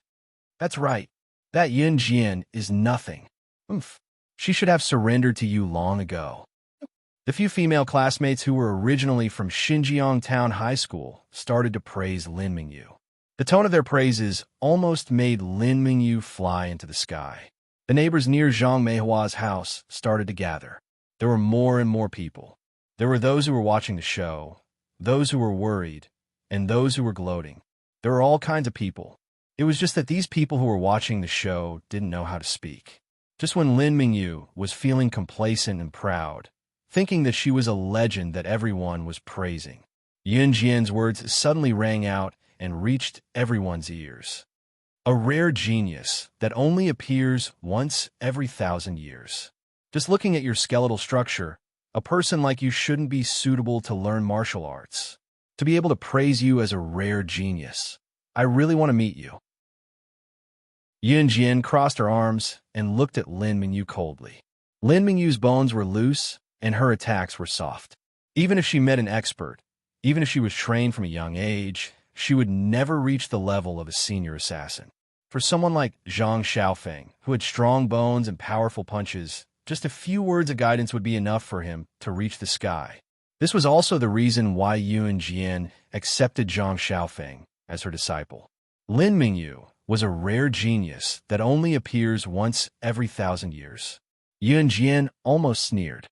That's right. That Yunjian is nothing. She should have surrendered to you long ago. The few female classmates who were originally from Xinjiang Town High School started to praise Lin Mingyu. The tone of their praises almost made Lin Mingyu fly into the sky. The neighbors near Zhang Meihua's house started to gather. There were more and more people. There were those who were watching the show, those who were worried, and those who were gloating. There were all kinds of people. It was just that these people who were watching the show didn't know how to speak. Just when Lin Mingyu was feeling complacent and proud, thinking that she was a legend that everyone was praising, Yunjian's words suddenly rang out and reached everyone's ears. A rare genius that only appears once every 1,000 years. Just looking at your skeletal structure, a person like you shouldn't be suitable to learn martial arts. To be able to praise you as a rare genius. I really want to meet you. Yunjian crossed her arms and looked at Lin Mingyu coldly. Lin Mingyu's bones were loose and her attacks were soft. Even if she met an expert, even if she was trained from a young age, she would never reach the level of a senior assassin. For someone like Zhang Xiaofeng, who had strong bones and powerful punches, just a few words of guidance would be enough for him to reach the sky. This was also the reason why Yuan Jian accepted Zhang Xiaofeng as her disciple. Lin Mingyu was a rare genius that only appears once every 1,000 years. Yuan Jian almost sneered.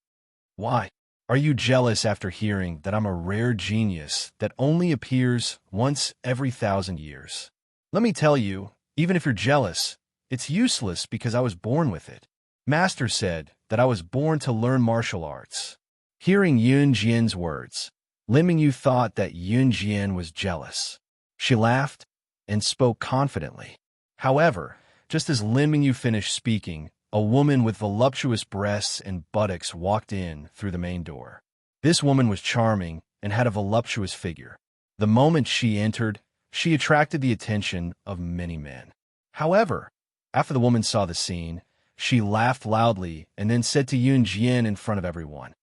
Why? Are you jealous after hearing that I'm a rare genius that only appears once every 1,000 years? Let me tell you, even if you're jealous, it's useless because I was born with it. Master said that I was born to learn martial arts. Hearing Yuan Jian's words, Lin Mingyu thought that Yuan Jian was jealous. She laughed and spoke confidently. However, just as Lin Mingyu finished speaking, a woman with voluptuous breasts and buttocks walked in through the main door. This woman was charming and had a voluptuous figure. The moment she entered, she attracted the attention of many men. However, after the woman saw the scene, she laughed loudly and then said to Yuan Jian in front of everyone.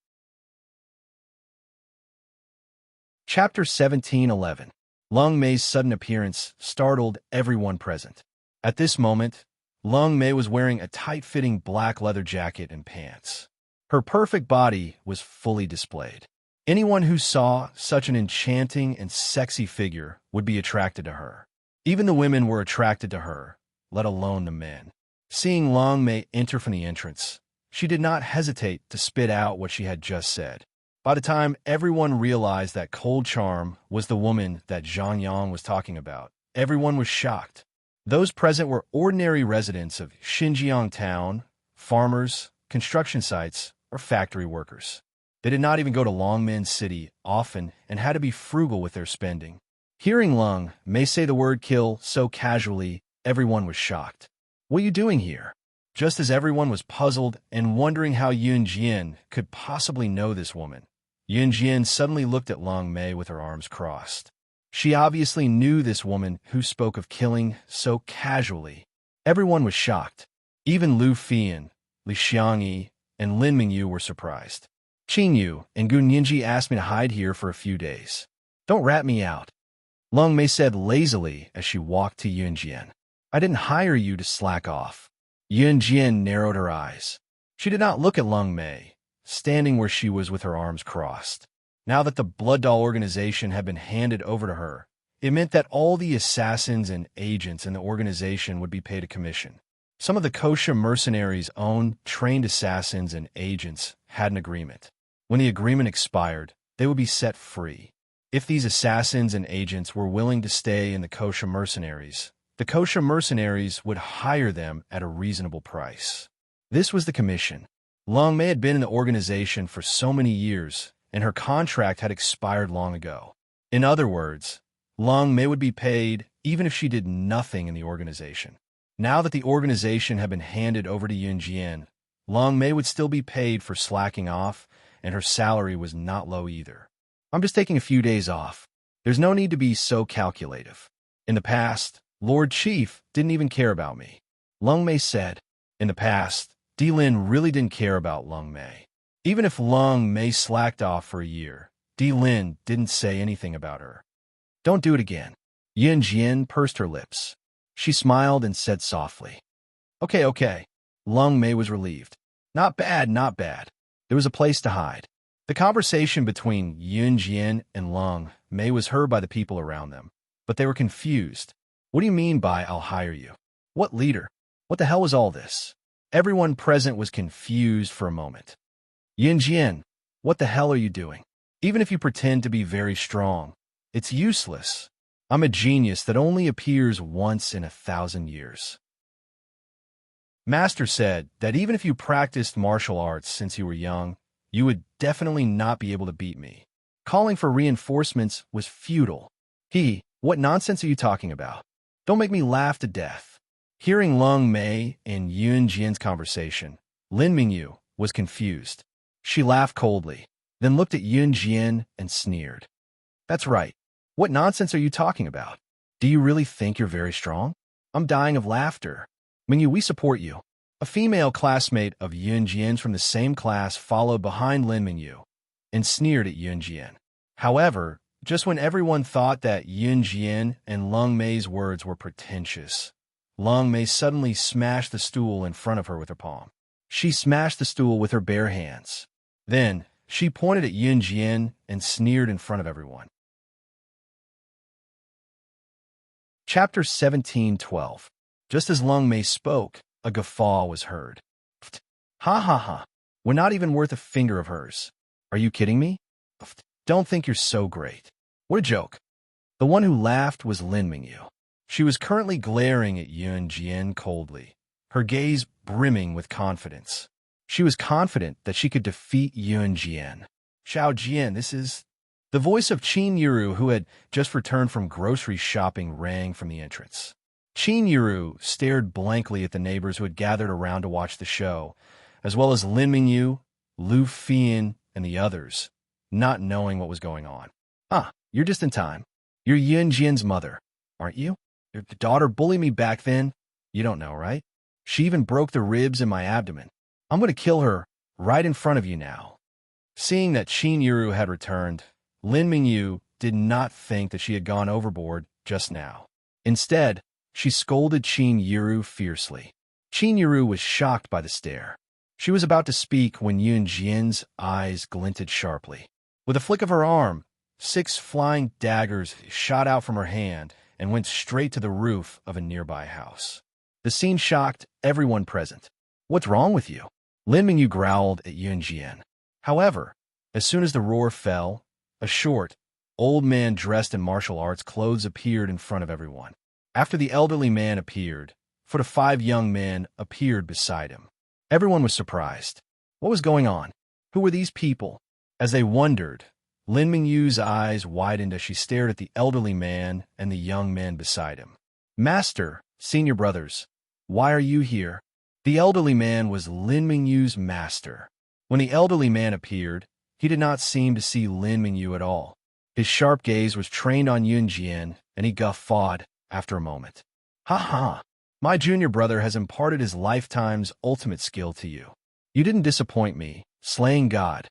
Chapter 17:11. Lung Mei's sudden appearance startled everyone present. At this moment, Lung Mei was wearing a tight-fitting black leather jacket and pants. Her perfect body was fully displayed. Anyone who saw such an enchanting and sexy figure would be attracted to her. Even the women were attracted to her, let alone the men. Seeing Lung Mei enter from the entrance, she did not hesitate to spit out what she had just said. By the time everyone realized that cold charm was the woman that Zhang Yang was talking about, everyone was shocked. Those present were ordinary residents of Xinjiang town, farmers, construction sites, or factory workers. They did not even go to Longmen City often and had to be frugal with their spending. Hearing Lung Mei say the word kill so casually, everyone was shocked. What are you doing here? Just as everyone was puzzled and wondering how Yuan Jian could possibly know this woman, Yuan Jian suddenly looked at Lung Mei with her arms crossed. She obviously knew this woman who spoke of killing so casually. Everyone was shocked. Even Lu Fian, Li Xiangyi, and Lin Mingyu were surprised. Qin Yu and Gun Yinji asked me to hide here for a few days. Don't rat me out, Lung Mei said lazily as she walked to Yuan Jian. I didn't hire you to slack off. Yuan Jian narrowed her eyes. She did not look at Lung Mei, standing where she was with her arms crossed. Now that the Blood Doll organization had been handed over to her, it meant that all the assassins and agents in the organization would be paid a commission. Some of the kosher mercenaries' own trained assassins and agents had an agreement. When the agreement expired, they would be set free. If these assassins and agents were willing to stay in the kosher mercenaries, the kosher mercenaries would hire them at a reasonable price. This was the commission. Lung Mei had been in the organization for so many years, and her contract had expired long ago. In other words, Lung Mei would be paid even if she did nothing in the organization. Now that the organization had been handed over to Yuan Jian, Lung Mei would still be paid for slacking off, and her salary was not low either. I'm just taking a few days off. There's no need to be so calculative. In the past, Lord Chief didn't even care about me. Lung Mei said. In the past, Di Lin really didn't care about Lung Mei. Even if Lung Mei slacked off for a year, Di Lin didn't say anything about her. Don't do it again. Yuan Jian pursed her lips. She smiled and said softly. Okay. Lung Mei was relieved. Not bad. There was a place to hide. The conversation between Yuan Jian and Lung Mei was heard by the people around them, but they were confused. What do you mean by I'll hire you? What leader? What the hell was all this? Everyone present was confused for a moment. Yuan Jian, what the hell are you doing? Even if you pretend to be very strong, it's useless. I'm a genius that only appears once in 1,000 years. Master said that even if you practiced martial arts since you were young, you would definitely not be able to beat me. Calling for reinforcements was futile. What nonsense are you talking about? Don't make me laugh to death. Hearing Lung Mei and Yuan Jian's conversation, Lin Mingyu was confused. She laughed coldly, then looked at Yuan Jian and sneered. That's right. What nonsense are you talking about? Do you really think you're very strong? I'm dying of laughter. Mingyu, we support you. A female classmate of Yuan Jian's from the same class followed behind Lin Mingyu and sneered at Yuan Jian. However, just when everyone thought that Yuan Jian and Lung Mei's words were pretentious, Long Mei suddenly smashed the stool in front of her with her palm. She smashed the stool with her bare hands. Then, she pointed at Yun Jian and sneered in front of everyone. Chapter 17:12. Just as Long Mei spoke, a guffaw was heard. Pft. Ha ha ha. We're not even worth a finger of hers. Are you kidding me? Pft. Don't think you're so great. What a joke. The one who laughed was Lin Mingyu. She was currently glaring at Yun Jian coldly, her gaze brimming with confidence. She was confident that she could defeat Yun Jian. Xiao Jian, this is... The voice of Qin Yiru, who had just returned from grocery shopping, rang from the entrance. Qin Yiru stared blankly at the neighbors who had gathered around to watch the show, as well as Lin Mingyu, Lu Fian, and the others, not knowing what was going on. Ah, you're just in time. You're Yun Jian's mother, aren't you? Your daughter bullied me back then. You don't know, right? She even broke the ribs in my abdomen. I'm going to kill her right in front of you now. Seeing that Qin Yiru had returned, Lin Mingyu did not think that she had gone overboard just now. Instead, she scolded Qin Yiru fiercely. Qin Yiru was shocked by the stare. She was about to speak when Yun Jian's eyes glinted sharply. With a flick of her arm, 6 flying daggers shot out from her hand and went straight to the roof of a nearby house. The scene shocked everyone present. What's wrong with you? Lin Mingyu growled at Yun Jian. However, as soon as the roar fell, a short, old man dressed in martial arts clothes appeared in front of everyone. After the elderly man appeared, 4 to 5 young men appeared beside him. Everyone was surprised. What was going on? Who were these people? As they wondered, Lin Mingyu's eyes widened as she stared at the elderly man and the young men beside him. Master, senior brothers, why are you here? The elderly man was Lin Mingyu's master. When the elderly man appeared, he did not seem to see Lin Mingyu at all. His sharp gaze was trained on Yun Jian, and he guffawed after a moment. Ha ha! My junior brother has imparted his lifetime's ultimate skill to you. You didn't disappoint me, slaying God.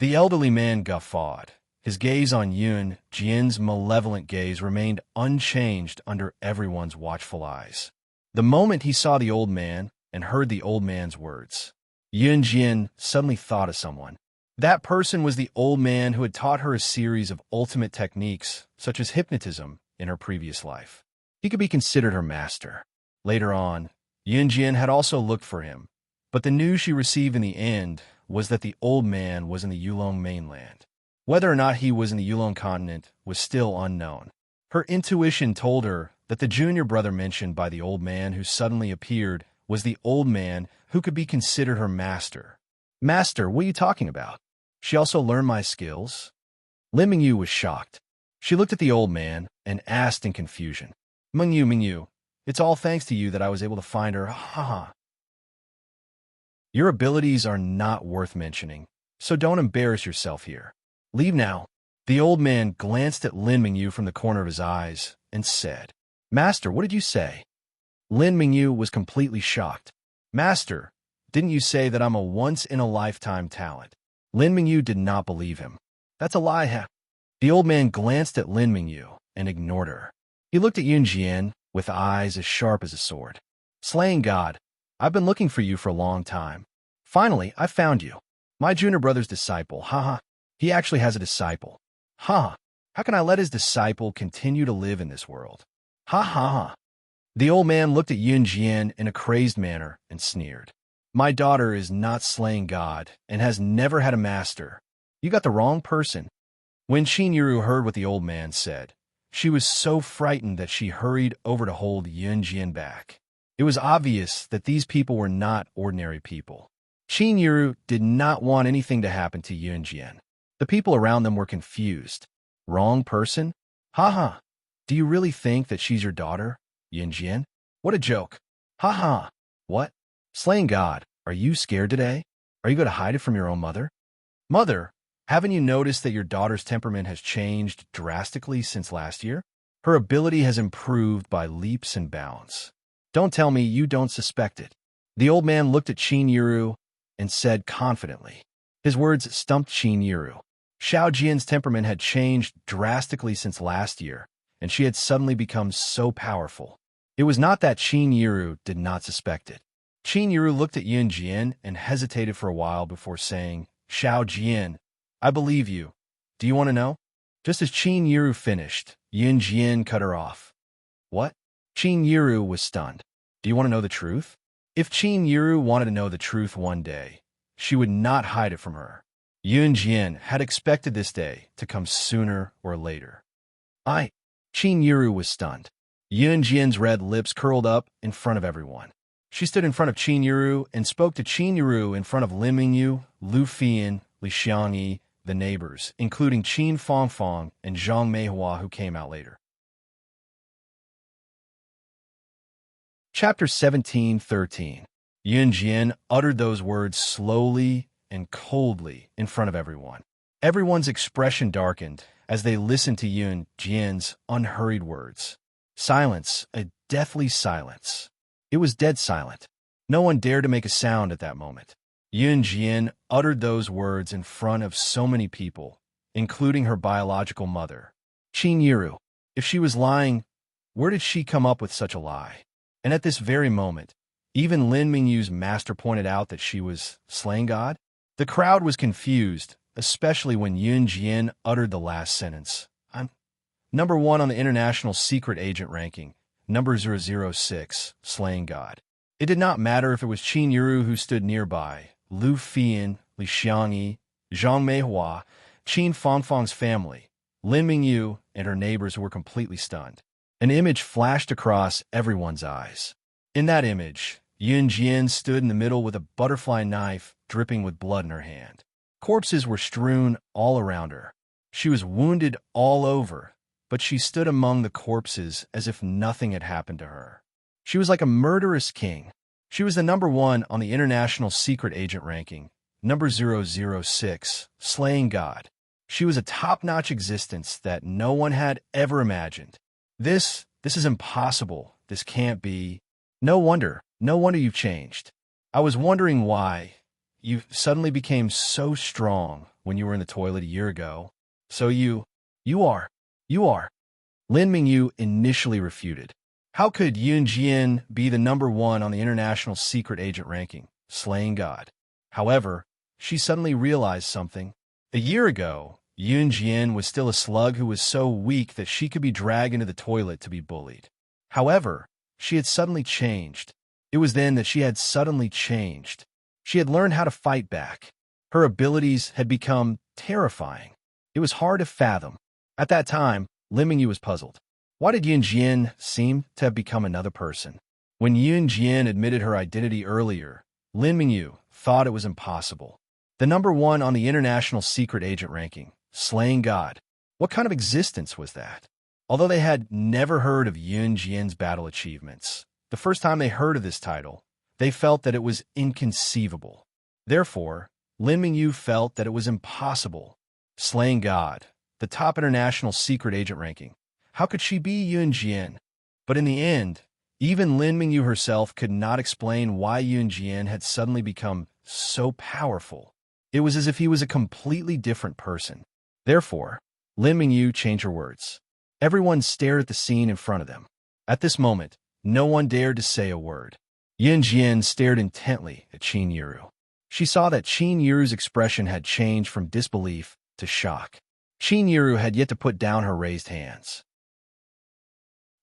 The elderly man guffawed. His gaze on Yun Jian's malevolent gaze remained unchanged under everyone's watchful eyes. The moment he saw the old man and heard the old man's words, Yun Jian suddenly thought of someone. That person was the old man who had taught her a series of ultimate techniques, such as hypnotism, in her previous life. He could be considered her master. Later on, Yun Jian had also looked for him, but the news she received in the end was that the old man was in the Yulong mainland. Whether or not he was in the Yulong continent was still unknown. Her intuition told her that the junior brother mentioned by the old man who suddenly appeared was the old man who could be considered her master. Master, what are you talking about? She also learned my skills? Lin Mingyu was shocked. She looked at the old man and asked in confusion. Mingyu, it's all thanks to you that I was able to find her. Ha ha. Your abilities are not worth mentioning, so don't embarrass yourself here. Leave now. The old man glanced at Lin Mingyu from the corner of his eyes and said, Master, what did you say? Lin Mingyu was completely shocked. Master, didn't you say that I'm a once-in-a-lifetime talent? Lin Mingyu did not believe him. That's a lie, huh? The old man glanced at Lin Mingyu and ignored her. He looked at Yun Jian with eyes as sharp as a sword. Slaying God, I've been looking for you for a long time. Finally, I found you. My junior brother's disciple, haha. He actually has a disciple. Ha! How can I let his disciple continue to live in this world? Ha ha ha. The old man looked at Yun Jian in a crazed manner and sneered. My daughter is not slaying God and has never had a master. You got the wrong person. When Qin Yiru heard what the old man said, she was so frightened that she hurried over to hold Yun Jian back. It was obvious that these people were not ordinary people. Qin Yiru did not want anything to happen to Yun Jian. The people around them were confused. Wrong person? Ha ha. Do you really think that she's your daughter, Yun Jian? What a joke. Ha ha. What? Slaying God, are you scared today? Are you going to hide it from your own mother? Mother, haven't you noticed that your daughter's temperament has changed drastically since last year? Her ability has improved by leaps and bounds. Don't tell me you don't suspect it. The old man looked at Qin Yiru and said confidently. His words stumped Qin Yiru. Xiao Jian's temperament had changed drastically since last year, and she had suddenly become so powerful. It was not that Qin Yiru did not suspect it. Qin Yiru looked at Yun Jian and hesitated for a while before saying, "Xiao Jian, I believe you. Do you want to know?" Just as Qin Yiru finished, Yun Jian cut her off. "What?" Qin Yiru was stunned. "Do you want to know the truth?" If Qin Yiru wanted to know the truth one day, she would not hide it from her. Yun Jian had expected this day to come sooner or later. Qin Yiru was stunned. Yun Jian's red lips curled up in front of everyone. She stood in front of Qin Yiru and spoke to Qin Yiru in front of Lin Mingyu, Lu Fian, Li Xiangyi, the neighbors, including Qin Fangfang and Zhang Meihua, who came out later. Chapter 17:13. Yun Jian uttered those words slowly and coldly in front of everyone. Everyone's expression darkened as they listened to Yun Jian's unhurried words. Silence, a deathly silence. It was dead silent. No one dared to make a sound at that moment. Yun Jian uttered those words in front of so many people, including her biological mother. Qin Yiru. If she was lying, where did she come up with such a lie? And at this very moment, even Lin Mingyu's master pointed out that she was slaying God. The crowd was confused, especially when Yun Jian uttered the last sentence. "I'm number 1 on the international secret agent ranking, number 006, slaying God." It did not matter if it was Qin Yiru who stood nearby, Lu Fian, Li Xiangyi, Zhang Meihua, Qin Fangfang's family, Lin Mingyu, and her neighbors who were completely stunned. An image flashed across everyone's eyes. In that image, Yun Jian stood in the middle with a butterfly knife dripping with blood in her hand. Corpses were strewn all around her. She was wounded all over, but she stood among the corpses as if nothing had happened to her. She was like a murderous king. She was the number 1 on the international secret agent ranking, number 006, slaying God. She was a top-notch existence that no one had ever imagined. This is impossible. This can't be. No wonder you've changed. I was wondering why you suddenly became so strong when you were in the toilet a year ago. So you are. Lin Mingyu initially refuted. How could Yun Jian be the number 1 on the international secret agent ranking, slaying God? However, she suddenly realized something. A year ago, Yun Jian was still a slug who was so weak that she could be dragged into the toilet to be bullied. However, she had suddenly changed. It was then that she had suddenly changed. She had learned how to fight back. Her abilities had become terrifying. It was hard to fathom. At that time, Lin Mingyu was puzzled. Why did Yun Jian seem to have become another person? When Yun Jian admitted her identity earlier, Lin Mingyu thought it was impossible. The number 1 on the international secret agent ranking, slaying God. What kind of existence was that? Although they had never heard of Yun Jian's battle achievements, the first time they heard of this title, they felt that it was inconceivable. Therefore, Lin Mingyu felt that it was impossible. Slaying God, the top international secret agent ranking. How could she be Yun Jian? But in the end, even Lin Mingyu herself could not explain why Yun Jian had suddenly become so powerful. It was as if he was a completely different person. Therefore, Lin Mingyu changed her words. Everyone stared at the scene in front of them. At this moment, no one dared to say a word. Yun Jian stared intently at Qin Yiru. She saw that Qin Yiru's expression had changed from disbelief to shock. Qin Yiru had yet to put down her raised hands.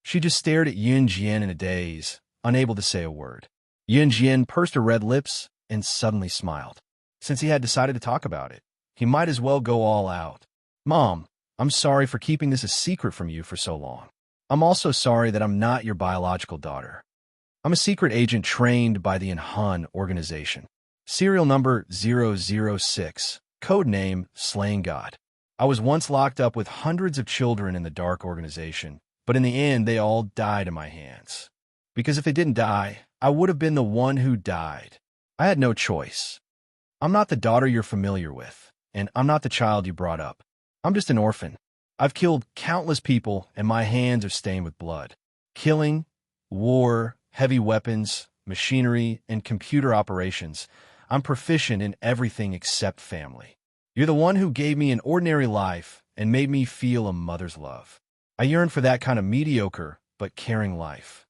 She just stared at Yun Jian in a daze, unable to say a word. Yun Jian pursed her red lips and suddenly smiled. Since he had decided to talk about it, he might as well go all out. "Mom, I'm sorry for keeping this a secret from you for so long. I'm also sorry that I'm not your biological daughter. I'm a secret agent trained by the Enhan organization. Serial number 006, code name Slaying God. I was once locked up with hundreds of children in the dark organization, but in the end they all died in my hands. Because if they didn't die, I would have been the one who died. I had no choice. I'm not the daughter you're familiar with, and I'm not the child you brought up. I'm just an orphan. I've killed countless people, and my hands are stained with blood. Killing, war, heavy weapons, machinery, and computer operations. I'm proficient in everything except family. You're the one who gave me an ordinary life and made me feel a mother's love. I yearn for that kind of mediocre but caring life.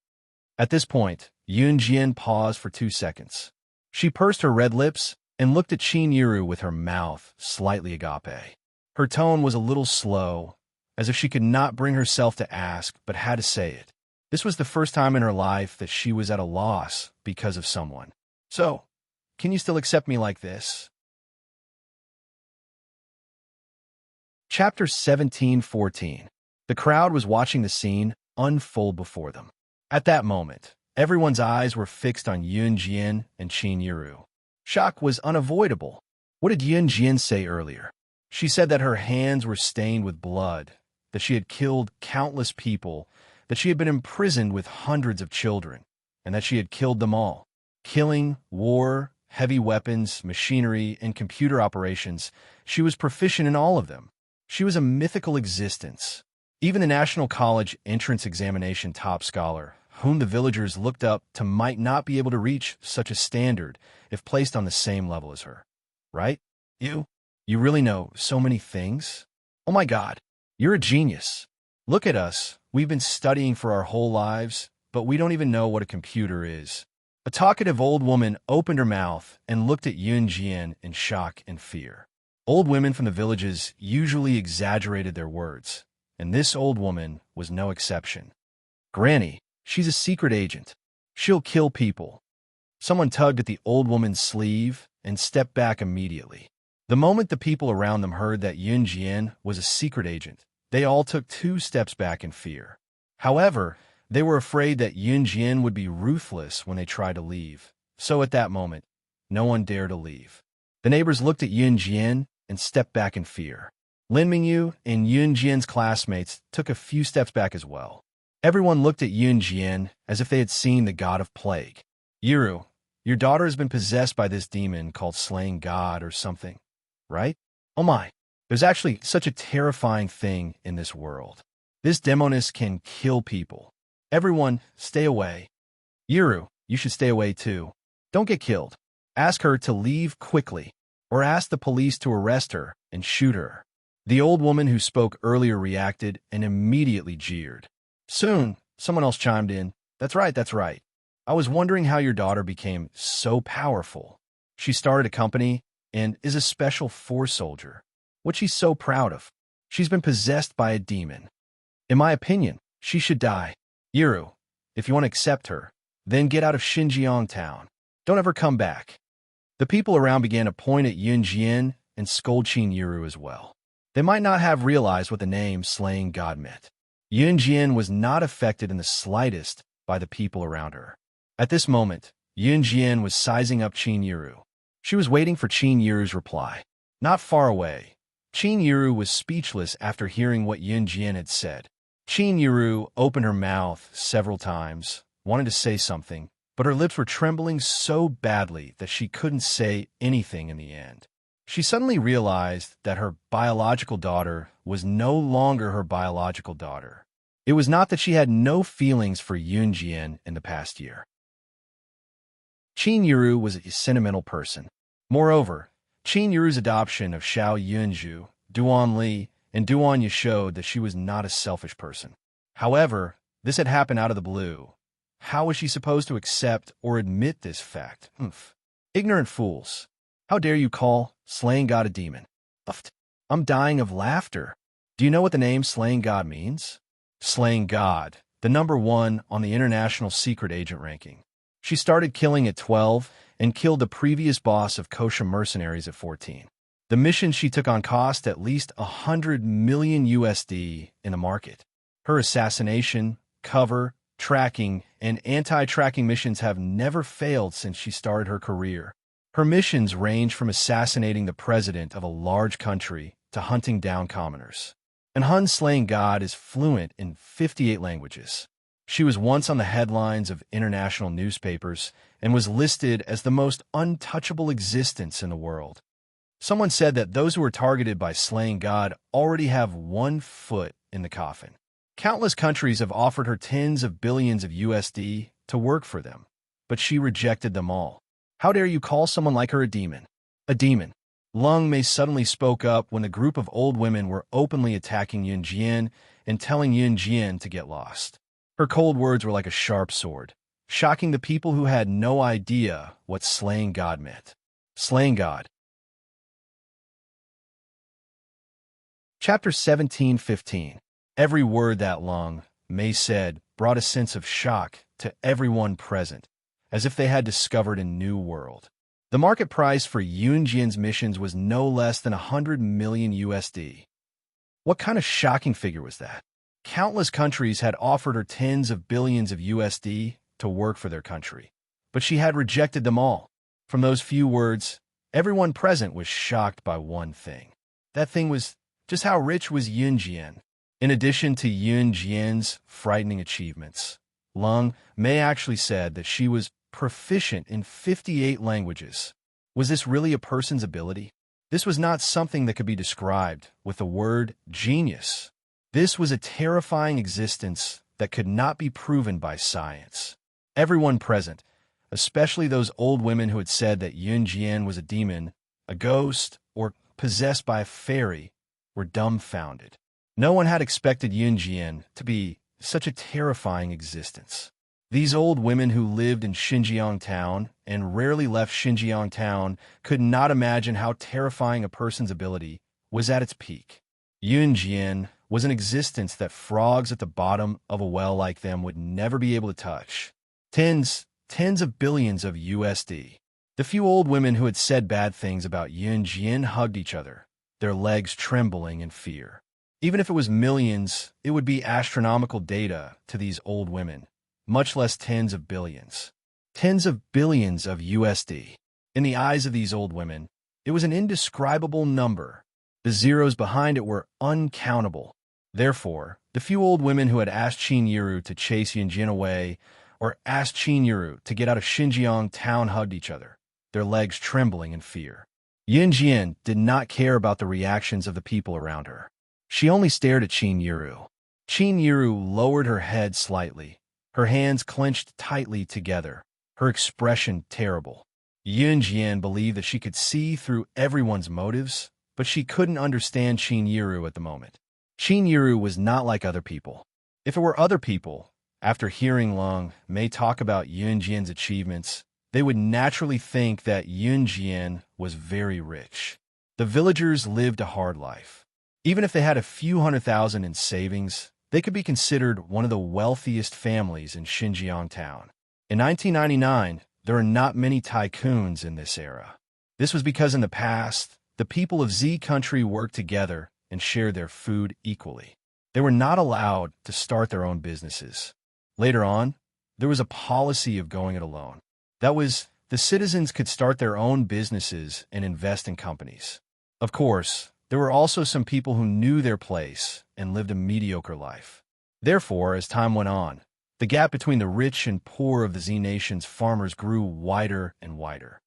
At this point, Yunjian paused for 2 seconds. She pursed her red lips and looked at Qin Yiru with her mouth slightly agape. Her tone was a little slow, as if she could not bring herself to ask but had to say it. This was the first time in her life that she was at a loss because of someone. So, can you still accept me like this? Chapter 17:14. The crowd was watching the scene unfold before them. At that moment, everyone's eyes were fixed on Yunjian and Qin Yiru. Shock was unavoidable. What did Yunjian say earlier? She said that her hands were stained with blood, that she had killed countless people, that she had been imprisoned with hundreds of children, and that she had killed them all. Killing, war, heavy weapons, machinery, and computer operations, she was proficient in all of them. She was a mythical existence. Even the National College entrance examination top scholar, whom the villagers looked up to, might not be able to reach such a standard if placed on the same level as her. Right? You really know so many things? Oh my God, you're a genius. Look at us. We've been studying for our whole lives, but we don't even know what a computer is. A talkative old woman opened her mouth and looked at Yunjian in shock and fear. Old women from the villages usually exaggerated their words, and this old woman was no exception. Granny, she's a secret agent. She'll kill people. Someone tugged at the old woman's sleeve and stepped back immediately. The moment the people around them heard that Yunjian was a secret agent, they all took 2 steps back in fear. However, they were afraid that Yunjian would be ruthless when they tried to leave, so at that moment, no one dared to leave. The neighbors looked at Yunjian and stepped back in fear. Lin Mingyu and Yunjian's classmates took a few steps back as well. Everyone looked at Yunjian as if they had seen the god of plague. Yiru, your daughter has been possessed by this demon called Slaying God or something, right? Oh my, there's actually such a terrifying thing in this world. This demoness can kill people. Everyone, stay away. Yiru, you should stay away too. Don't get killed. Ask her to leave quickly, or ask the police to arrest her and shoot her. The old woman who spoke earlier reacted and immediately jeered. Soon, someone else chimed in. That's right, that's right. I was wondering how your daughter became so powerful. She started a company and is a special force soldier. What she's so proud of. She's been possessed by a demon. In my opinion, she should die. Yiru, if you want to accept her, then get out of Xinjiang town. Don't ever come back. The people around began to point at Yunjian and scold Qin Yiru as well. They might not have realized what the name Slaying God meant. Yunjian was not affected in the slightest by the people around her. At this moment, Yunjian was sizing up Qin Yiru. She was waiting for Qin Yiru's reply. Not far away, Qin Yiru was speechless after hearing what Yunjian had said. Qin Yiru opened her mouth several times, wanted to say something, but her lips were trembling so badly that she couldn't say anything in the end. She suddenly realized that her biological daughter was no longer her biological daughter. It was not that she had no feelings for Yunjian in the past year. Qin Yiru was a sentimental person. Moreover, Qin Yiru's adoption of Xiao Yunju, Duan Li, and Duan Yu showed that she was not a selfish person. However, this had happened out of the blue. How was she supposed to accept or admit this fact? Ignorant fools. How dare you call Slaying God a demon? I'm dying of laughter. Do you know what the name Slaying God means? Slaying God, the number 1 on the International Secret Agent ranking. She started killing at 12 and killed the previous boss of kosher mercenaries at 14. The missions she took on cost at least 100 million USD in the market. Her assassination, cover, tracking, and anti-tracking missions have never failed since she started her career. Her missions range from assassinating the president of a large country to hunting down commoners. And Hun Slaying God is fluent in 58 languages. She was once on the headlines of international newspapers and was listed as the most untouchable existence in the world. Someone said that those who are targeted by Slaying God already have 1 foot in the coffin. Countless countries have offered her tens of billions of USD to work for them, but she rejected them all. How dare you call someone like her a demon? A demon. Lung Mei suddenly spoke up when a group of old women were openly attacking Yunjian and telling Yunjian to get lost. Her cold words were like a sharp sword. shocking the people who had no idea what slaying God meant. Slaying God. Chapter 17:15. Every word that Long Mei said brought a sense of shock to everyone present, as if they had discovered a new world. The market price for Yunjian's missions was no less than 100 million USD. What kind of shocking figure was that? Countless countries had offered her tens of billions of USD to work for their country, but she had rejected them all. From those few words, everyone present was shocked by one thing. That thing was just how rich was Yunjian. In addition to Yunjian's frightening achievements, Long Mei actually said that she was proficient in 58 languages. Was this really a person's ability? This was not something that could be described with the word genius. This was a terrifying existence that could not be proven by science. Everyone present, especially those old women who had said that Yunjian was a demon, a ghost, or possessed by a fairy, were dumbfounded. No one had expected Yunjian to be such a terrifying existence. These old women who lived in Xinjiang town and rarely left Xinjiang town could not imagine how terrifying a person's ability was at its peak. Yunjian was an existence that frogs at the bottom of a well like them would never be able to touch. Tens of billions of USD. The few old women who had said bad things about Yunjian hugged each other, their legs trembling in fear. Even if it was millions, it would be astronomical data to these old women, much less tens of billions. Tens of billions of USD. In the eyes of these old women, it was an indescribable number. The zeros behind it were uncountable. Therefore, the few old women who had asked Qin Yiru to chase Yunjian away or asked Qin Yiru to get out of Xinjiang town hugged each other, their legs trembling in fear. Yunjian did not care about the reactions of the people around her. She only stared at Qin Yiru. Qin Yiru lowered her head slightly, her hands clenched tightly together, her expression terrible. Yunjian believed that she could see through everyone's motives, but she couldn't understand Qin Yiru at the moment. Qin Yiru was not like other people. If it were other people, after hearing Long Mei talk about Yunjian's achievements, they would naturally think that Yunjian was very rich. The villagers lived a hard life. Even if they had a few 100,000 in savings, they could be considered one of the wealthiest families in Xinjiang town. In 1999, there are not many tycoons in this era. This was because in the past, the people of Z country worked together and shared their food equally. They were not allowed to start their own businesses. Later on, there was a policy of going it alone. That was, the citizens could start their own businesses and invest in companies. Of course, there were also some people who knew their place and lived a mediocre life. Therefore, as time went on, the gap between the rich and poor of the Z nation's farmers grew wider and wider.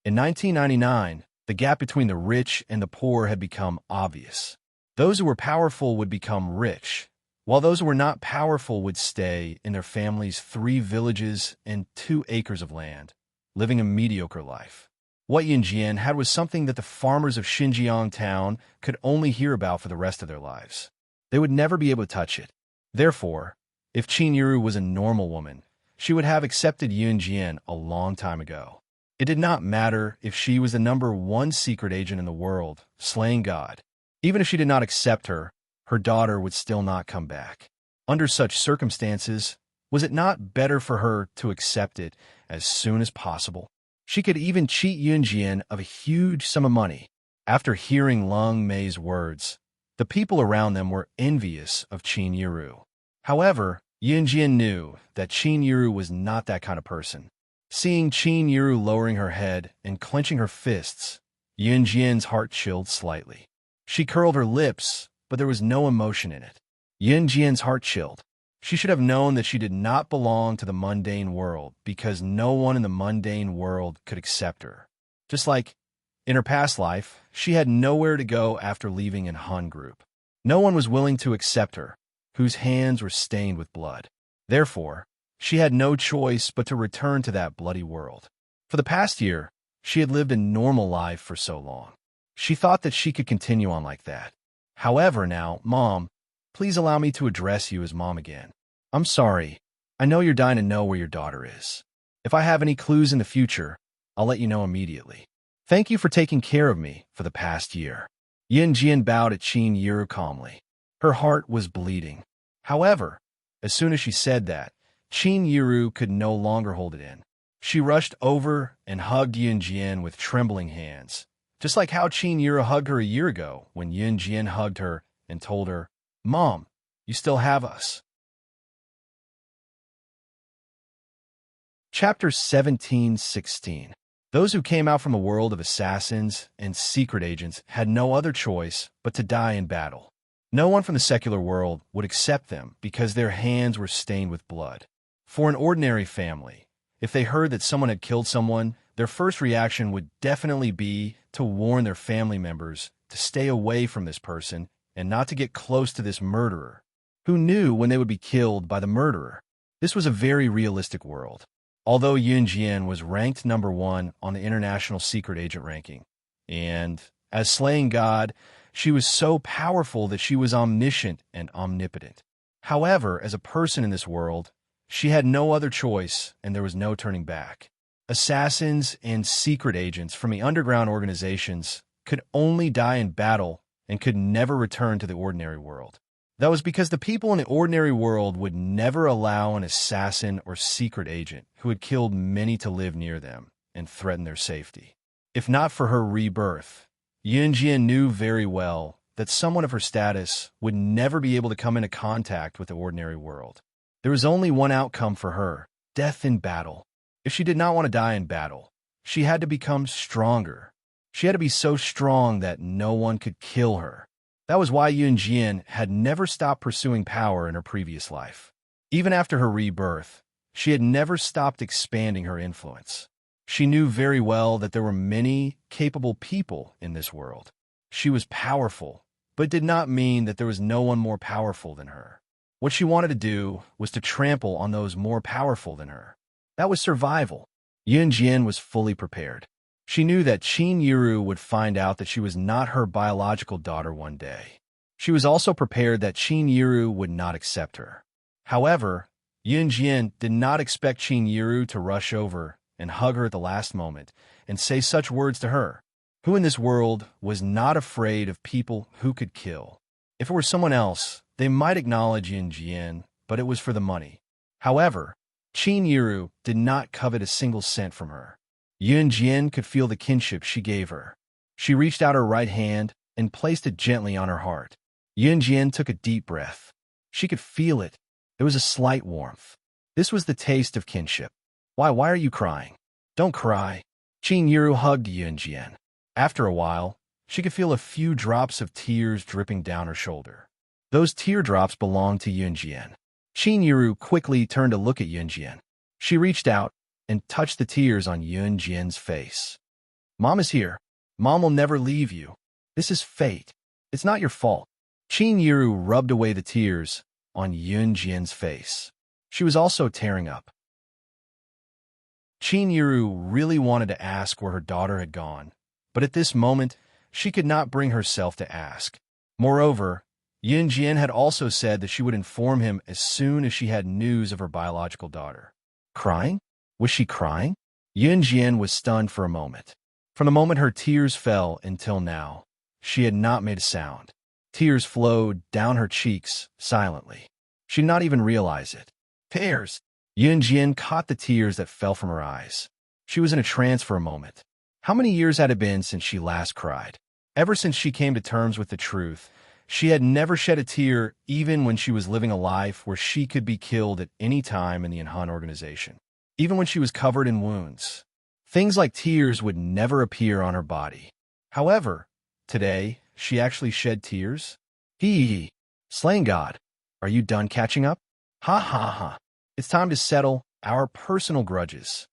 In 1999, the gap between the rich and the poor had become obvious. Those who were powerful would become rich, while those who were not powerful would stay in their families' 3 villages and 2 acres of land, living a mediocre life. What Yunjian had was something that the farmers of Xinjiang town could only hear about for the rest of their lives. They would never be able to touch it. Therefore, if Qin Yiru was a normal woman, she would have accepted Yunjian a long time ago. It did not matter if she was the #1 secret agent in the world, slaying God. Even if she did not accept her, her daughter would still not come back. Under such circumstances, was it not better for her to accept it as soon as possible? She could even cheat Yunjian of a huge sum of money. After hearing Long Mei's words, the people around them were envious of Qin Yiru. However, Yunjian knew that Qin Yiru was not that kind of person. Seeing Qin Yiru lowering her head and clenching her fists, Yunjian's heart chilled slightly. She curled her lips, but there was no emotion in it. Yunjian's heart chilled. She should have known that she did not belong to the mundane world because no one in the mundane world could accept her. Just like, in her past life, she had nowhere to go after leaving in Han Group. No one was willing to accept her, whose hands were stained with blood. Therefore, she had no choice but to return to that bloody world. For the past year, she had lived a normal life for so long. She thought that she could continue on like that. However now, Mom, please allow me to address you as Mom again. I'm sorry. I know you're dying to know where your daughter is. If I have any clues in the future, I'll let you know immediately. Thank you for taking care of me for the past year. Yin Jian bowed at Qin Yiru calmly. Her heart was bleeding. However, as soon as she said that, Qin Yiru could no longer hold it in. She rushed over and hugged Yin Jian with trembling hands, just like how Qin Yiru hugged her a year ago when Yin Jian hugged her and told her, "Mom, you still have us." Chapter 17:16. Those who came out from a world of assassins and secret agents had no other choice but to die in battle. No one from the secular world would accept them because their hands were stained with blood. For an ordinary family, if they heard that someone had killed someone, their first reaction would definitely be to warn their family members to stay away from this person and not to get close to this murderer. Who knew when they would be killed by the murderer? This was a very realistic world. Although Yun Jian was ranked number 1 on the International Secret Agent ranking, and as slaying God, she was so powerful that she was omniscient and omnipotent. However, as a person in this world, she had no other choice and there was no turning back. Assassins and secret agents from the underground organizations could only die in battle and could never return to the ordinary world. That was because the people in the ordinary world would never allow an assassin or secret agent who had killed many to live near them and threaten their safety. If not for her rebirth, Yun Jian knew very well that someone of her status would never be able to come into contact with the ordinary world. There was only one outcome for her: death in battle. If she did not want to die in battle, she had to become stronger. She had to be so strong that no one could kill her. That was why Yun Jian had never stopped pursuing power in her previous life. Even after her rebirth, she had never stopped expanding her influence. She knew very well that there were many capable people in this world. She was powerful, but it did not mean that there was no one more powerful than her. What she wanted to do was to trample on those more powerful than her. That was survival. Yun Jian was fully prepared. She knew that Qin Yiru would find out that she was not her biological daughter one day. She was also prepared that Qin Yiru would not accept her. However, Yun Jian did not expect Qin Yiru to rush over and hug her at the last moment and say such words to her. Who in this world was not afraid of people who could kill? If it were someone else, they might acknowledge Yun Jian, but it was for the money. However, Qin Yiru did not covet a single cent from her. Yun Jian could feel the kinship she gave her. She reached out her right hand and placed it gently on her heart. Yun Jian took a deep breath. She could feel it. There was a slight warmth. This was the taste of kinship. Why are you crying? Don't cry. Qin Yiru hugged Yun Jian. After a while, she could feel a few drops of tears dripping down her shoulder. Those teardrops belonged to Yun Jian. Qin Yiru quickly turned to look at Yun Jian. She reached out and touched the tears on Yun Jian's face. Mom is here. Mom will never leave you. This is fate. It's not your fault. Qin Yiru rubbed away the tears on Yun Jian's face. She was also tearing up. Qin Yiru really wanted to ask where her daughter had gone, but at this moment, she could not bring herself to ask. Moreover, Yun Jian had also said that she would inform him as soon as she had news of her biological daughter. Crying? Was she crying? Yun Jian was stunned for a moment. From the moment her tears fell until now, she had not made a sound. Tears flowed down her cheeks silently. She did not even realize it. Tears! Yun Jian caught the tears that fell from her eyes. She was in a trance for a moment. How many years had it been since she last cried? Ever since she came to terms with the truth, she had never shed a tear even when she was living a life where she could be killed at any time in the Enhan organization. Even when she was covered in wounds, things like tears would never appear on her body. However, today, she actually shed tears. Hee. Slaying God, are you done catching up? Ha ha ha. It's time to settle our personal grudges.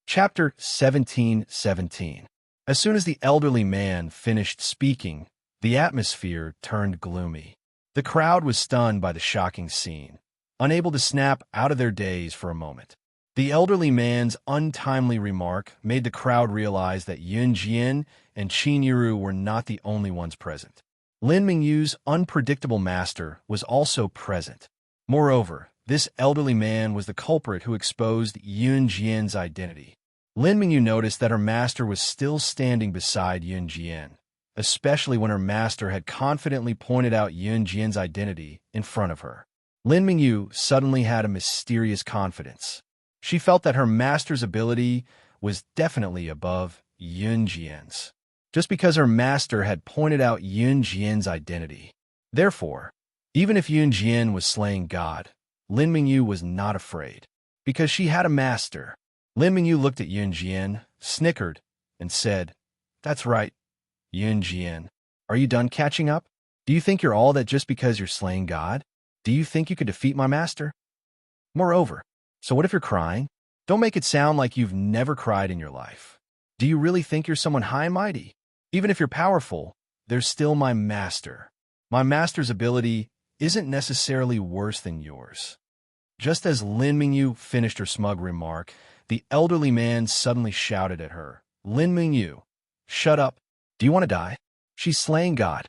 Chapter 17:17. As soon as the elderly man finished speaking, the atmosphere turned gloomy. The crowd was stunned by the shocking scene, unable to snap out of their daze for a moment. The elderly man's untimely remark made the crowd realize that Yun Jian and Qin Yiru were not the only ones present. Lin Mingyu's unpredictable master was also present. Moreover, this elderly man was the culprit who exposed Yun Jian's identity. Lin Mingyu noticed that her master was still standing beside Yun Jian, especially when her master had confidently pointed out Yun Jian's identity in front of her. Lin Mingyu suddenly had a mysterious confidence. She felt that her master's ability was definitely above Yun Jian's, just because her master had pointed out Yun Jian's identity. Therefore, even if Yun Jian was slaying God, Lin Mingyu was not afraid, because she had a master. Lin Mingyu looked at Yun Jian, snickered, and said, "That's right, Yun Jian. Are you done catching up? Do you think you're all that just because you're slaying God? Do you think you could defeat my master? Moreover, so what if you're crying? Don't make it sound like you've never cried in your life. Do you really think you're someone high and mighty? Even if you're powerful, there's still my master. My master's ability isn't necessarily worse than yours." Just as Lin Mingyu finished her smug remark, the elderly man suddenly shouted at her, "Lin Mingyu, shut up. Do you want to die? She's slaying God."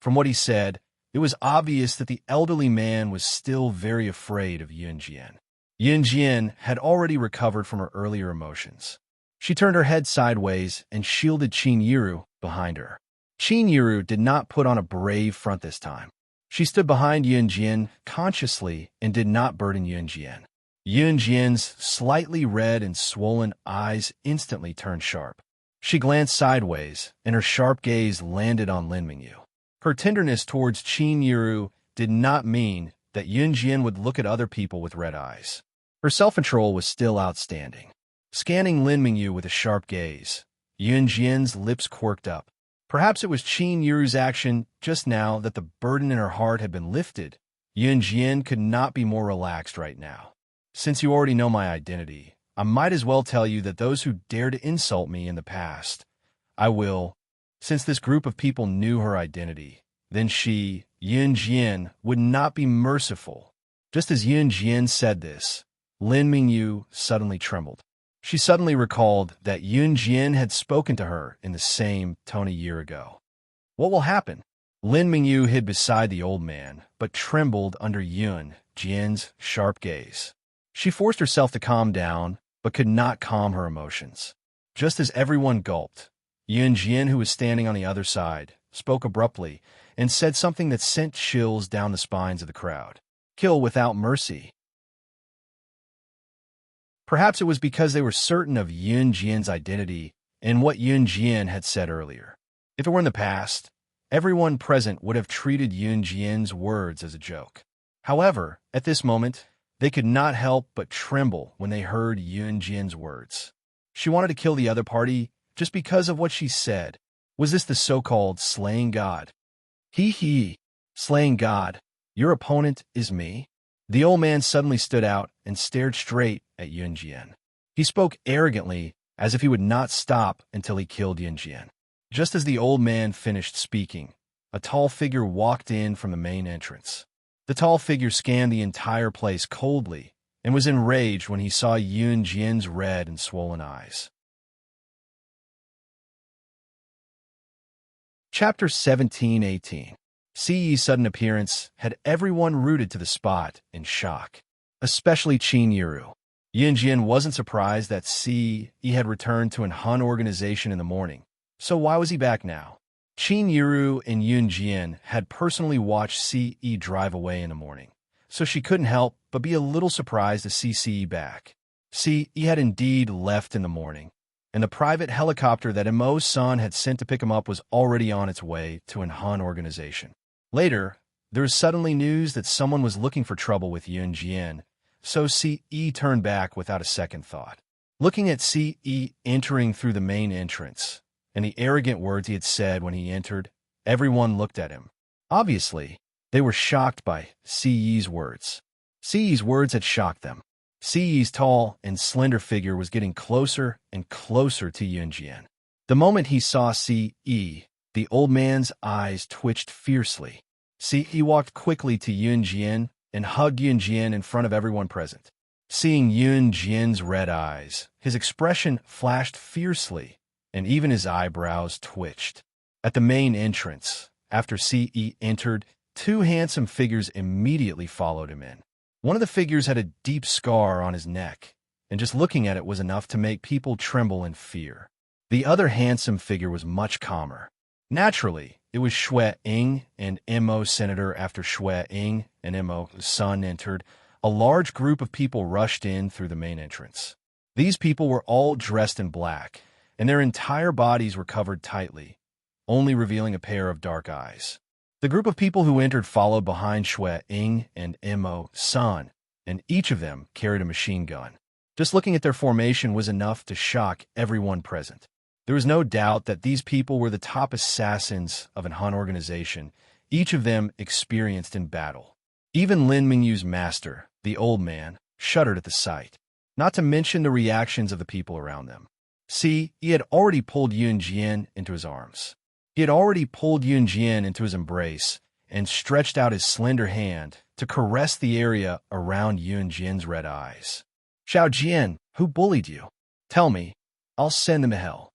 From what he said, it was obvious that the elderly man was still very afraid of Yun Jian. Yun Jian had already recovered from her earlier emotions. She turned her head sideways and shielded Qin Yiru behind her. Qin Yiru did not put on a brave front this time. She stood behind Yun Jian consciously and did not burden Yun Jian. Yun Jian's slightly red and swollen eyes instantly turned sharp. She glanced sideways, and her sharp gaze landed on Lin Mingyu. Her tenderness towards Qin Yiru did not mean that Yun Jian would look at other people with red eyes. Her self-control was still outstanding. Scanning Lin Mingyu with a sharp gaze, Yun Jian's lips quirked up. Perhaps it was Qin Yiru's action just now that the burden in her heart had been lifted. Yun Jian could not be more relaxed right now. "Since you already know my identity, I might as well tell you that those who dared to insult me in the past, I will. Since this group of people knew her identity, then she, Yun Jian, would not be merciful." Just as Yun Jian said this, Lin Mingyu suddenly trembled. She suddenly recalled that Yun Jian had spoken to her in the same tone a year ago. What will happen? Lin Mingyu hid beside the old man, but trembled under Yun Jian's sharp gaze. She forced herself to calm down, but could not calm her emotions. Just as everyone gulped, Yun Jian, who was standing on the other side, spoke abruptly and said something that sent chills down the spines of the crowd. "Kill without mercy." Perhaps it was because they were certain of Yun Jian's identity and what Yun Jian had said earlier. If it were in the past, everyone present would have treated Yun Jian's words as a joke. However, at this moment, they could not help but tremble when they heard Yun Jian's words. She wanted to kill the other party just because of what she said. Was this the so-called slaying God? He, slaying God, your opponent is me? The old man suddenly stood out and stared straight at Yun Jian. He spoke arrogantly, as if he would not stop until he killed Yun Jian. Just as the old man finished speaking, a tall figure walked in from the main entrance. The tall figure scanned the entire place coldly and was enraged when he saw Yun Jian's red and swollen eyes. Chapter 17-18. Siyi's sudden appearance had everyone rooted to the spot in shock, especially Qin Yiru. Yun Jian wasn't surprised that Siyi had returned to an Han organization in the morning, so why was he back now? Qin Yiru and Yun Jian had personally watched Siyi drive away in the morning, so she couldn't help but be a little surprised to see Siyi back. Siyi had indeed left in the morning, and the private helicopter that Immerse San had sent to pick him up was already on its way to an Han organization. Later, there was suddenly news that someone was looking for trouble with Yun Jian, so Siyi turned back without a second thought. Looking at Siyi entering through the main entrance, and the arrogant words he had said when he entered, everyone looked at him. Obviously, they were shocked by Siyi's words. Siyi's words had shocked them. Siyi's tall and slender figure was getting closer and closer to Yun Jian. The moment he saw Siyi, the old man's eyes twitched fiercely. Siyi walked quickly to Yun Jian and hugged Yun Jian in front of everyone present. Seeing Yun Jian's red eyes, his expression flashed fiercely, and even his eyebrows twitched. At the main entrance, After Ce entered, two handsome figures immediately followed him in. One of the figures had a deep scar on his neck, and just looking at it was enough to make people tremble in fear. The other handsome figure was much calmer. Naturally, it was Shui Ing and Mo Senator. After Shui Ing and Mo Sun entered, a large group of people rushed in through the main entrance. These people were all dressed in black, and their entire bodies were covered tightly, only revealing a pair of dark eyes. The group of people who entered followed behind Shui Ing and Mo Sun, and each of them carried a machine gun. Just looking at their formation was enough to shock everyone present. There was no doubt that these people were the top assassins of an Han organization, each of them experienced in battle. Even Lin Mingyu's master, the old man, shuddered at the sight, not to mention the reactions of the people around them. See, he had already pulled Yun Jian into his arms. He had already pulled Yun Jian into his embrace and stretched out his slender hand to caress the area around Yun Jian's red eyes. Xiao Jian, who bullied you? Tell me, I'll send them to hell.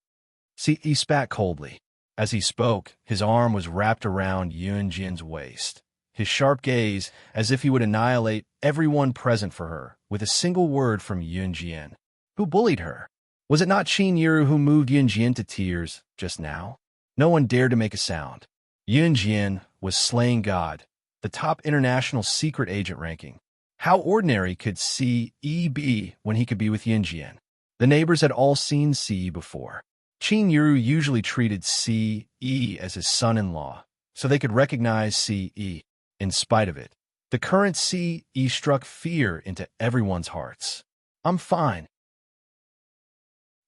See, he spat coldly. As he spoke, his arm was wrapped around Yun Jian's waist, his sharp gaze as if he would annihilate everyone present for her with a single word from Yun Jian. Who bullied her? Was it not Qin Yiru who moved Yun Jian to tears just now? No one dared to make a sound. Yun Jian was slaying God, the top international secret agent ranking. How ordinary could Ce be when he could be with Yun Jian? The neighbors had all seen Ce before. Qin Yiru usually treated Ce as his son-in-law, so they could recognize Ce. In spite of it, the current Ce struck fear into everyone's hearts. I'm fine.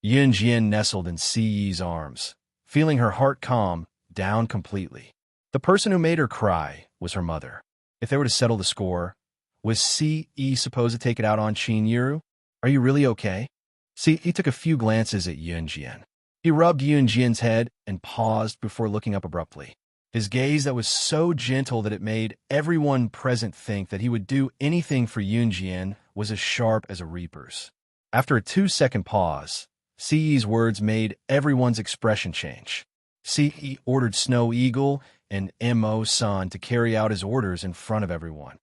Yun Jian nestled in Ce's arms, feeling her heart calm down completely. The person who made her cry was her mother. If they were to settle the score, was Ce supposed to take it out on Qin Yiru? Are you really okay? Ce took a few glances at Yun Jian. He rubbed Yun Jian's head and paused before looking up abruptly. His gaze that was so gentle that it made everyone present think that he would do anything for Yun Jian was as sharp as a reaper's. After a 2-second pause, Ce's words made everyone's expression change. Ce ordered Snow Eagle and Mo Sun to carry out his orders in front of everyone.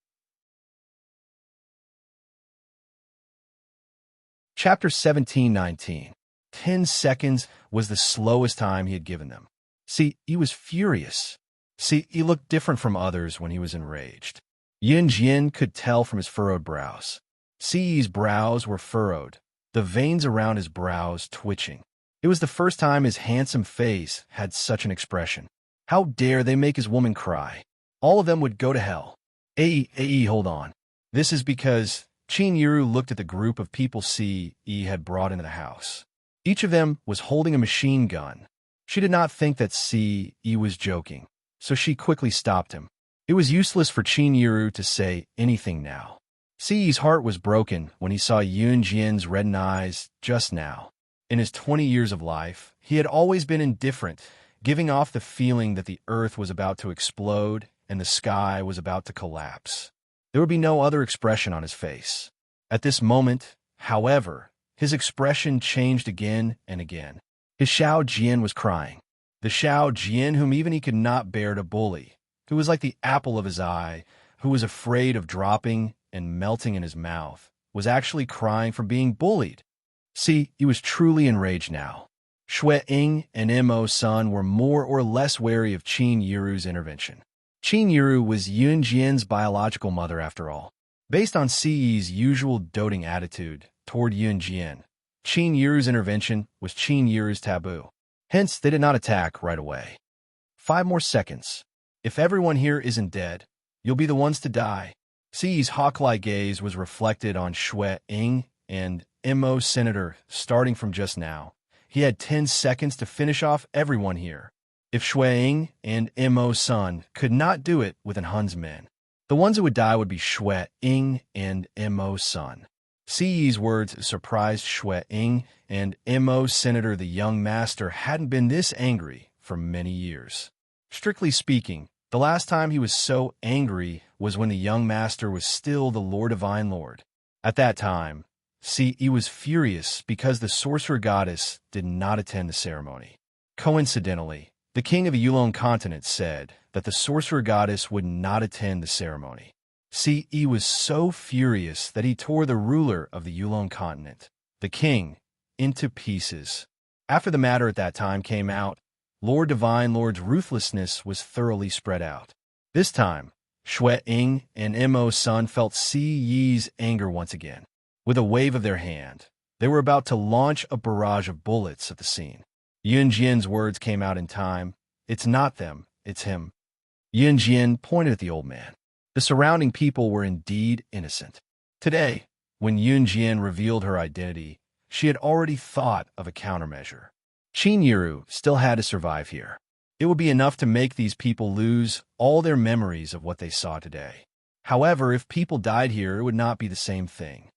Chapter 17:19. 10 seconds was the slowest time he had given them. Ce was furious. Ce looked different from others when he was enraged. Yun Jian could tell from his furrowed brows. Ce's brows were furrowed, the veins around his brows twitching. It was the first time his handsome face had such an expression. How dare they make his woman cry? All of them would go to hell. Hold on. This is because Qin Yiru looked at the group of people Ce had brought into the house. Each of them was holding a machine gun. She did not think that Ce was joking, so she quickly stopped him. It was useless for Qin Yiru to say anything now. Ce's heart was broken when he saw Yun Jian's reddened eyes just now. In his 20 years of life, he had always been indifferent, giving off the feeling that the earth was about to explode and the sky was about to collapse. There would be no other expression on his face. At this moment, however, his expression changed again and again. His Xiao Jian was crying. The Xiao Jian whom even he could not bear to bully, who was like the apple of his eye, who was afraid of dropping and melting in his mouth, was actually crying from being bullied. See, he was truly enraged now. Shui Ing and Mo Sun were more or less wary of Qin Yiru's intervention. Qin Yiru was Yun Jian's biological mother after all. Based on Ce's usual doting attitude toward Yun Jian, Qin Yiru's intervention was Qin Yiru's taboo. Hence, they did not attack right away. 5 more seconds. If everyone here isn't dead, you'll be the ones to die. Ce's hawk-like gaze was reflected on Shui Ing and Mo Senator starting from just now. He had 10 seconds to finish off everyone here. If Shui Ing and Mo Sun could not do it with an Hun's men, the ones who would die would be Shui Ing and Mo Sun. Ce's words surprised Shui Ing, and Mo Senator, the young master, hadn't been this angry for many years. Strictly speaking, the last time he was so angry was when the young master was still the Lord Divine Lord. At that time, Ce was furious because the sorcerer goddess did not attend the ceremony. Coincidentally, the king of the Yulon continent said that the sorcerer goddess would not attend the ceremony. He was so furious that he tore the ruler of the Yulon continent, the king, into pieces. After the matter at that time came out, Lord Divine Lord's ruthlessness was thoroughly spread out. This time, Shui Ying and Imo Sun felt Si Yi's anger once again. With a wave of their hand, they were about to launch a barrage of bullets at the scene. Yun Jian's words came out in time. It's not them, it's him. Yun Jian pointed at the old man. The surrounding people were indeed innocent. Today, when Yun Jian revealed her identity, she had already thought of a countermeasure. Qin Yiru still had to survive here. It would be enough to make these people lose all their memories of what they saw today. However, if people died here, it would not be the same thing.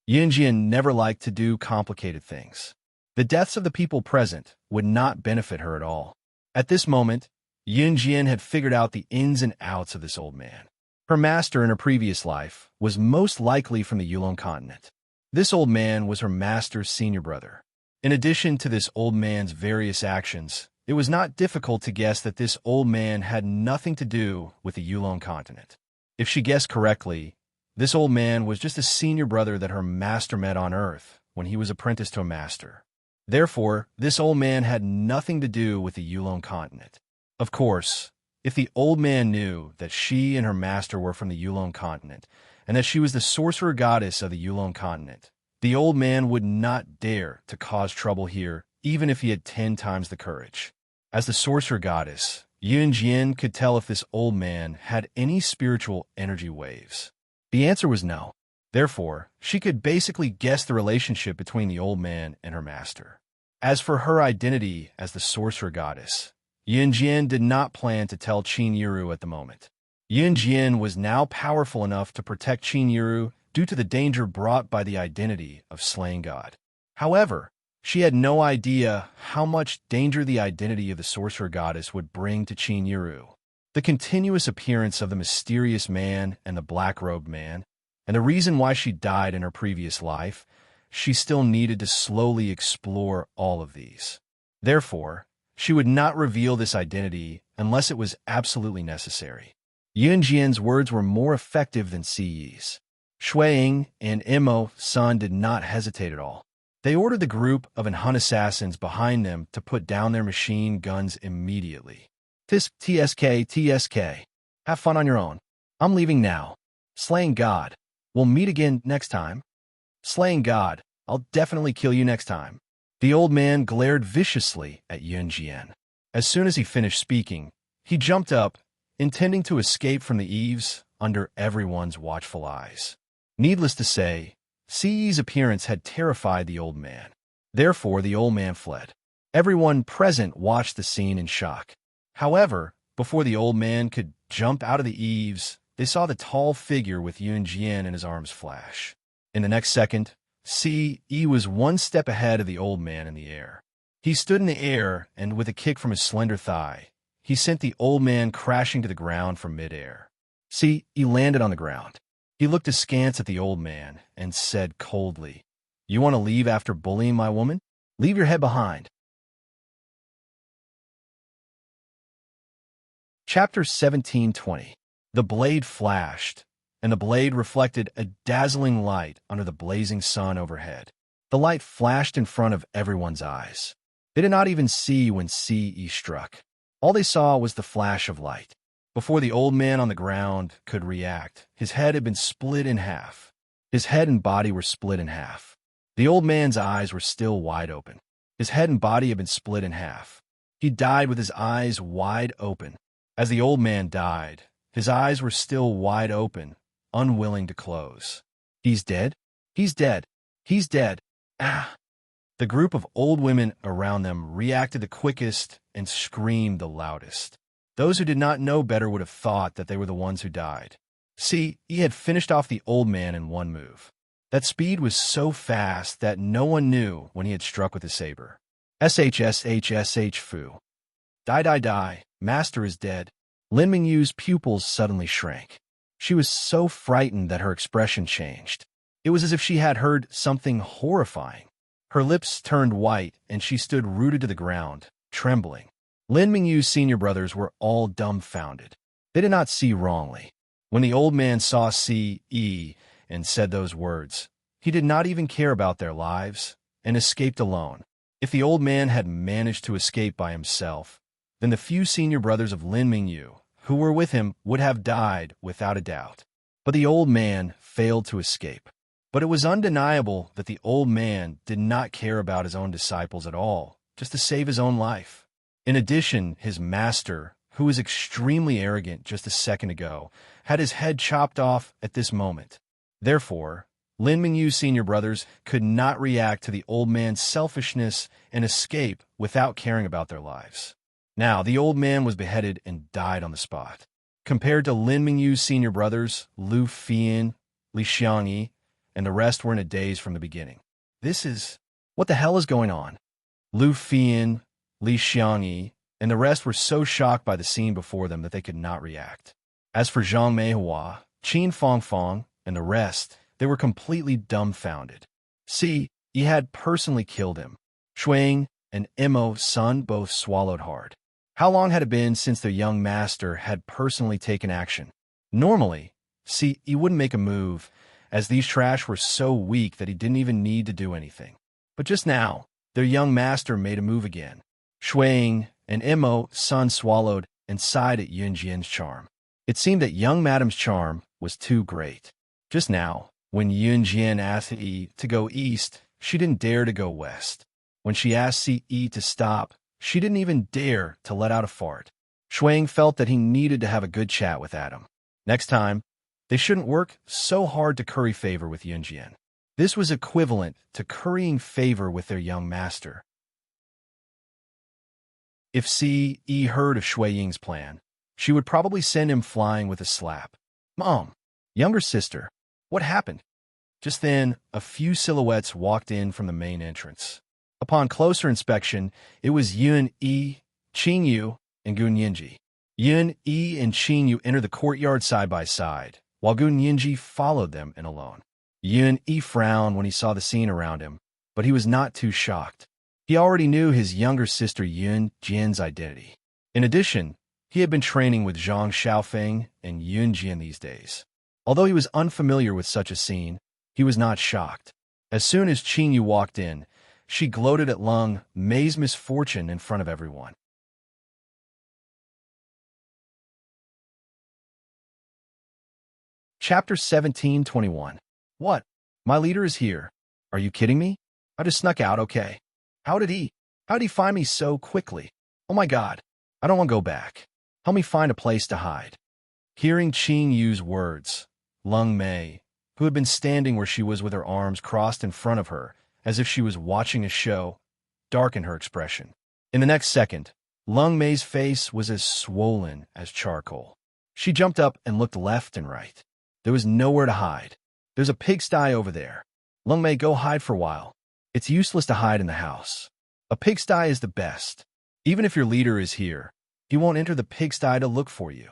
Yun Jian never liked to do complicated things. The deaths of the people present would not benefit her at all. At this moment, Yun Jian had figured out the ins and outs of this old man. Her master in her previous life was most likely from the Yulon continent. This old man was her master's senior brother. In addition to this old man's various actions, it was not difficult to guess that this old man had nothing to do with the Yulon continent. If she guessed correctly, this old man was just a senior brother that her master met on Earth when he was apprenticed to a master. Therefore, this old man had nothing to do with the Yulon continent. Of course, if the old man knew that she and her master were from the Yulon continent, and that she was the sorcerer goddess of the Yulon continent, the old man would not dare to cause trouble here, even if he had 10 times the courage. As the sorcerer goddess, Yun Jian could tell if this old man had any spiritual energy waves. The answer was no. Therefore, she could basically guess the relationship between the old man and her master. As for her identity as the sorcerer goddess, Yun Jian did not plan to tell Qin Yiru at the moment. Yun Jian was now powerful enough to protect Qin Yiru due to the danger brought by the identity of slaying God. However, she had no idea how much danger the identity of the sorcerer goddess would bring to Qin Yiru. The continuous appearance of the mysterious man and the black-robed man, and the reason why she died in her previous life, she still needed to slowly explore all of these. Therefore, she would not reveal this identity unless it was absolutely necessary. Yun Jian's words were more effective than Si Yi's. Shui Ying and Imo Sun did not hesitate at all. They ordered the group of Hun assassins behind them to put down their machine guns immediately. TSK. Have fun on your own. I'm leaving now. Slaying God. We'll meet again next time. Slaying God. I'll definitely kill you next time. The old man glared viciously at Yun Jian. As soon as he finished speaking, he jumped up, intending to escape from the eaves under everyone's watchful eyes. Needless to say, Si Yi's appearance had terrified the old man. Therefore, the old man fled. Everyone present watched the scene in shock. However, before the old man could jump out of the eaves, they saw the tall figure with Yun Jian in his arms flash. In the next second, Si Yi was one step ahead of the old man in the air. He stood in the air, and with a kick from his slender thigh, he sent the old man crashing to the ground from midair. Si Yi landed on the ground. He looked askance at the old man and said coldly, "You want to leave after bullying my woman? Leave your head behind." Chapter 17:20. The blade flashed, and the blade reflected a dazzling light under the blazing sun overhead. The light flashed in front of everyone's eyes. They did not even see when Si Yi struck. All they saw was the flash of light. Before the old man on the ground could react, his head had been split in half. His head and body were split in half. The old man's eyes were still wide open. His head and body had been split in half. He died with his eyes wide open. As the old man died, his eyes were still wide open, unwilling to close. "He's dead? He's dead. He's dead. Ah!" The group of old women around them reacted the quickest and screamed the loudest. Those who did not know better would have thought that they were the ones who died. See, he had finished off the old man in one move. That speed was so fast that no one knew when he had struck with his saber. SH Fu. Die. Master is dead. Lin Mingyu's pupils suddenly shrank. She was so frightened that her expression changed. It was as if she had heard something horrifying. Her lips turned white, and she stood rooted to the ground, trembling. Lin Mingyu's senior brothers were all dumbfounded. They did not see wrongly. When the old man saw C.E. and said those words, he did not even care about their lives and escaped alone. If the old man had managed to escape by himself, then the few senior brothers of Lin Mingyu who were with him would have died without a doubt. But the old man failed to escape. But it was undeniable that the old man did not care about his own disciples at all, just to save his own life. In addition, his master, who was extremely arrogant just a second ago, had his head chopped off at this moment. Therefore, Lin Mingyu's senior brothers could not react to the old man's selfishness and escape without caring about their lives. Now, the old man was beheaded and died on the spot. Compared to Lin Mingyu's senior brothers, Lu Fian, Li Xiangyi, and the rest were in a daze from the beginning. What the hell is going on? Lu Fian, Li Xiangyi, and the rest were so shocked by the scene before them that they could not react. As for Zhang Meihua, Qin Fangfang, and the rest, they were completely dumbfounded. See, he had personally killed him. Shuang and Imo's son both swallowed hard. How long had it been since their young master had personally taken action? Normally, see, he wouldn't make a move, as these trash were so weak that he didn't even need to do anything. But just now, their young master made a move again. Shuang and Imo's son swallowed and sighed at Yunjian's charm. It seemed that young madam's charm was too great. Just now, when Yunjian asked E to go east, she didn't dare to go west. When she asked C.E. to stop, she didn't even dare to let out a fart. Shuang felt that he needed to have a good chat with Adam. Next time, they shouldn't work so hard to curry favor with Yunjian. This was equivalent to currying favor with their young master. If C.E. heard of Shui Ying's plan, she would probably send him flying with a slap. Mom, younger sister, what happened? Just then, a few silhouettes walked in from the main entrance. Upon closer inspection, it was Yun Yi, Qin Yu, and Gun Yinji. Yun Yi and Qin Yu entered the courtyard side by side, while Gun Yinji followed them in alone. Yun Yi frowned when he saw the scene around him, but he was not too shocked. He already knew his younger sister Yun Jin's identity. In addition, he had been training with Zhang Xiaofeng and Yun Jin these days. Although he was unfamiliar with such a scene, he was not shocked. As soon as Qin Yu walked in, she gloated at Lung Mei's misfortune in front of everyone. Chapter 17:21. What? My leader is here. Are you kidding me? I just snuck out, okay. How'd he find me so quickly? Oh my god. I don't want to go back. Help me find a place to hide. Hearing Qin Yu's words, Lung Mei, who had been standing where she was with her arms crossed in front of her, as if she was watching a show, darkened her expression. In the next second, Lung Mei's face was as swollen as charcoal. She jumped up and looked left and right. There was nowhere to hide. There's a pigsty over there. Lung Mei, go hide for a while. It's useless to hide in the house. A pigsty is the best. Even if your leader is here, he won't enter the pigsty to look for you.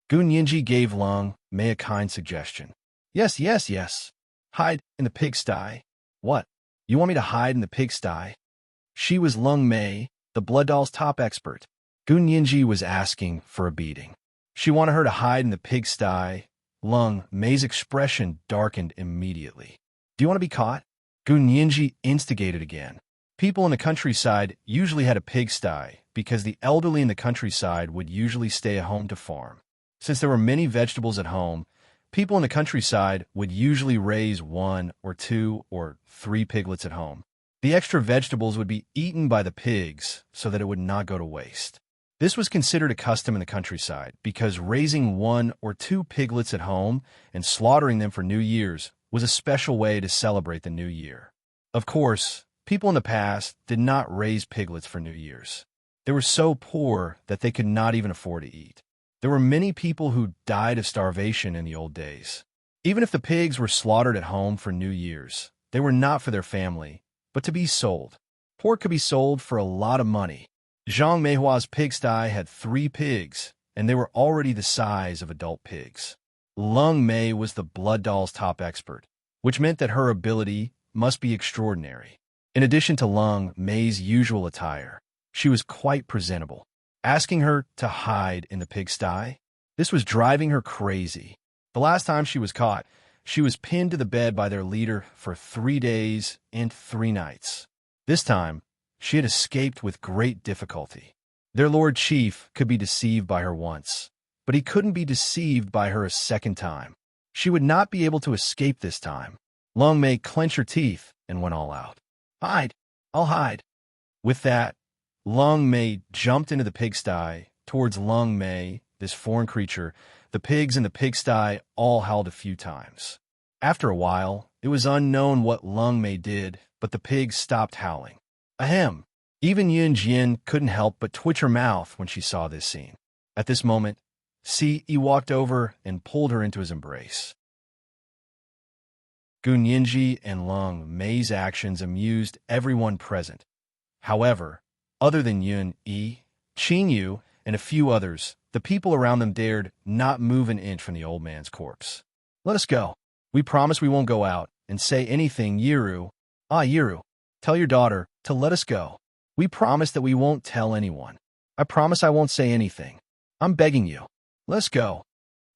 Gun Yinji gave Lung Mei a kind suggestion. Yes. Hide in the pigsty. What? You want me to hide in the pigsty? She was Lung Mei, the blood doll's top expert. Gun Yinji was asking for a beating. She wanted her to hide in the pigsty. Lung Mei's expression darkened immediately. Do you want to be caught? Gun Yinji instigated again. People in the countryside usually had a pigsty because the elderly in the countryside would usually stay at home to farm. Since there were many vegetables at home, people in the countryside would usually raise 1 or 2 or 3 piglets at home. The extra vegetables would be eaten by the pigs so that it would not go to waste. This was considered a custom in the countryside because raising 1 or 2 piglets at home and slaughtering them for New Year's was a special way to celebrate the new year. Of course, people in the past did not raise piglets for New Year's. They were so poor that they could not even afford to eat. There were many people who died of starvation in the old days. Even if the pigs were slaughtered at home for New Year's, they were not for their family, but to be sold. Pork could be sold for a lot of money. Zhang Meihua's pigsty had 3 pigs, and they were already the size of adult pigs. Lung Mei was the blood doll's top expert, which meant that her ability must be extraordinary. In addition to Lung Mei's usual attire, She was quite presentable, asking her to hide in the pigsty. This was driving her crazy. The last time she was caught, she was pinned to the bed by their leader for 3 days and 3 nights. This time, she had escaped with great difficulty. Their Lord Chief could be deceived by her once, but he couldn't be deceived by her a second time. She would not be able to escape this time. Long Mei clenched her teeth and went all out. "Hide! I'll hide!" With that, Long Mei jumped into the pigsty. Towards Long Mei, this foreign creature, the pigs in the pigsty all howled a few times. After a while, it was unknown what Long Mei did, but the pigs stopped howling. Ahem! Even Yun Jian couldn't help but twitch her mouth when she saw this scene. At this moment, Si walked over and pulled her into his embrace. Gun Yinji and Long Mei's actions amused everyone present. However, other than Yun Yi, Qin Yu, and a few others, the people around them dared not move an inch from the old man's corpse. "Let us go. We promise we won't go out and say anything, Yiru. Ah, Yiru, tell your daughter to let us go. We promise that we won't tell anyone. I promise I won't say anything. I'm begging you. Let's go."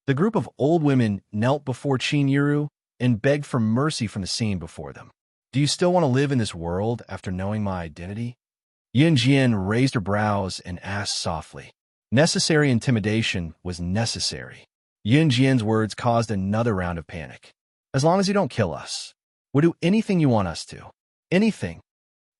The group of old women knelt before Qin Yiru and begged for mercy from the scene before them. "Do you still want to live in this world after knowing my identity?" Yun Jian raised her brows and asked softly. Necessary intimidation was necessary. Yun Jian's words caused another round of panic. "As long as you don't kill us, we'll do anything you want us to. Anything."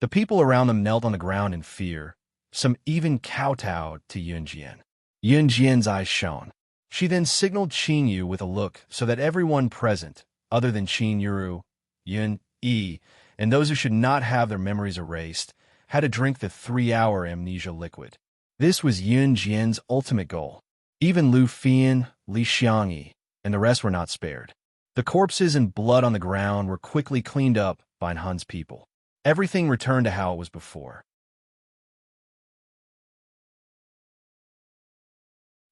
The people around them knelt on the ground in fear. Some even kowtowed to Yun Jian. Yun Jian's eyes shone. She then signaled Qin Yu with a look so that everyone present, other than Qin Yiru, Yun Yi, and those who should not have their memories erased, had to drink the 3-hour amnesia liquid. This was Yun Jian's ultimate goal. Even Lu Fian, Li Xiangyi, and the rest were not spared. The corpses and blood on the ground were quickly cleaned up by Han's people. Everything returned to how it was before.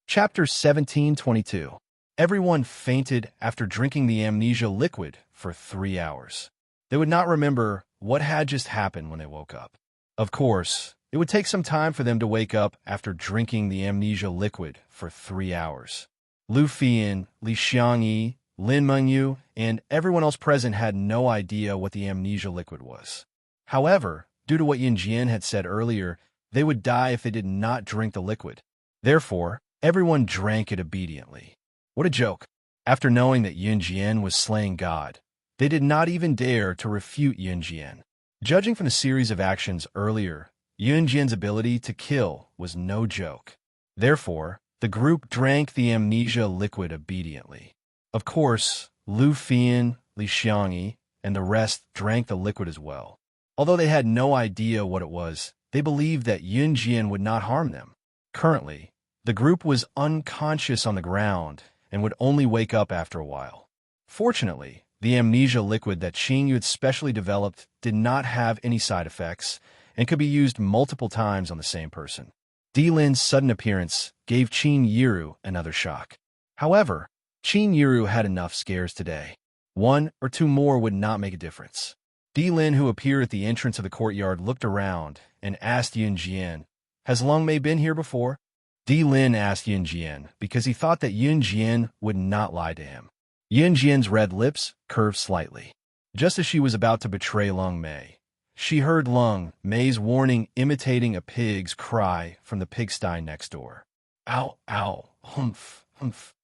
Chapter 1722. Everyone fainted after drinking the amnesia liquid for 3 hours. They would not remember what had just happened when they woke up. Of course, it would take some time for them to wake up after drinking the amnesia liquid for 3 hours. Lu Fian, Li Xiangyi, Lin Mengyu, and everyone else present had no idea what the amnesia liquid was. However, due to what Yun Jian had said earlier, they would die if they did not drink the liquid. Therefore, everyone drank it obediently. What a joke. After knowing that Yun Jian was slaying God, they did not even dare to refute Yun Jian. Judging from the series of actions earlier, Yun Jian's ability to kill was no joke. Therefore, the group drank the amnesia liquid obediently. Of course, Lu Fian, Li Xiangyi, and the rest drank the liquid as well. Although they had no idea what it was, they believed that Yun Jian would not harm them. Currently, the group was unconscious on the ground and would only wake up after a while. Fortunately, the amnesia liquid that Qin Yu had specially developed did not have any side effects and could be used multiple times on the same person. Di Lin's sudden appearance gave Qin Yiru another shock. However, Qin Yiru had enough scares today. 1 or 2 more would not make a difference. Di Lin, who appeared at the entrance of the courtyard, looked around and asked Yun Jian, "Has Long Mei been here before?" Di Lin asked Yun Jian because he thought that Yun Jian would not lie to him. Yun Jian's red lips curved slightly. Just as she was about to betray Long Mei, she heard Long Mei's warning imitating a pig's cry from the pigsty next door. "Ow, ow, humph, humph."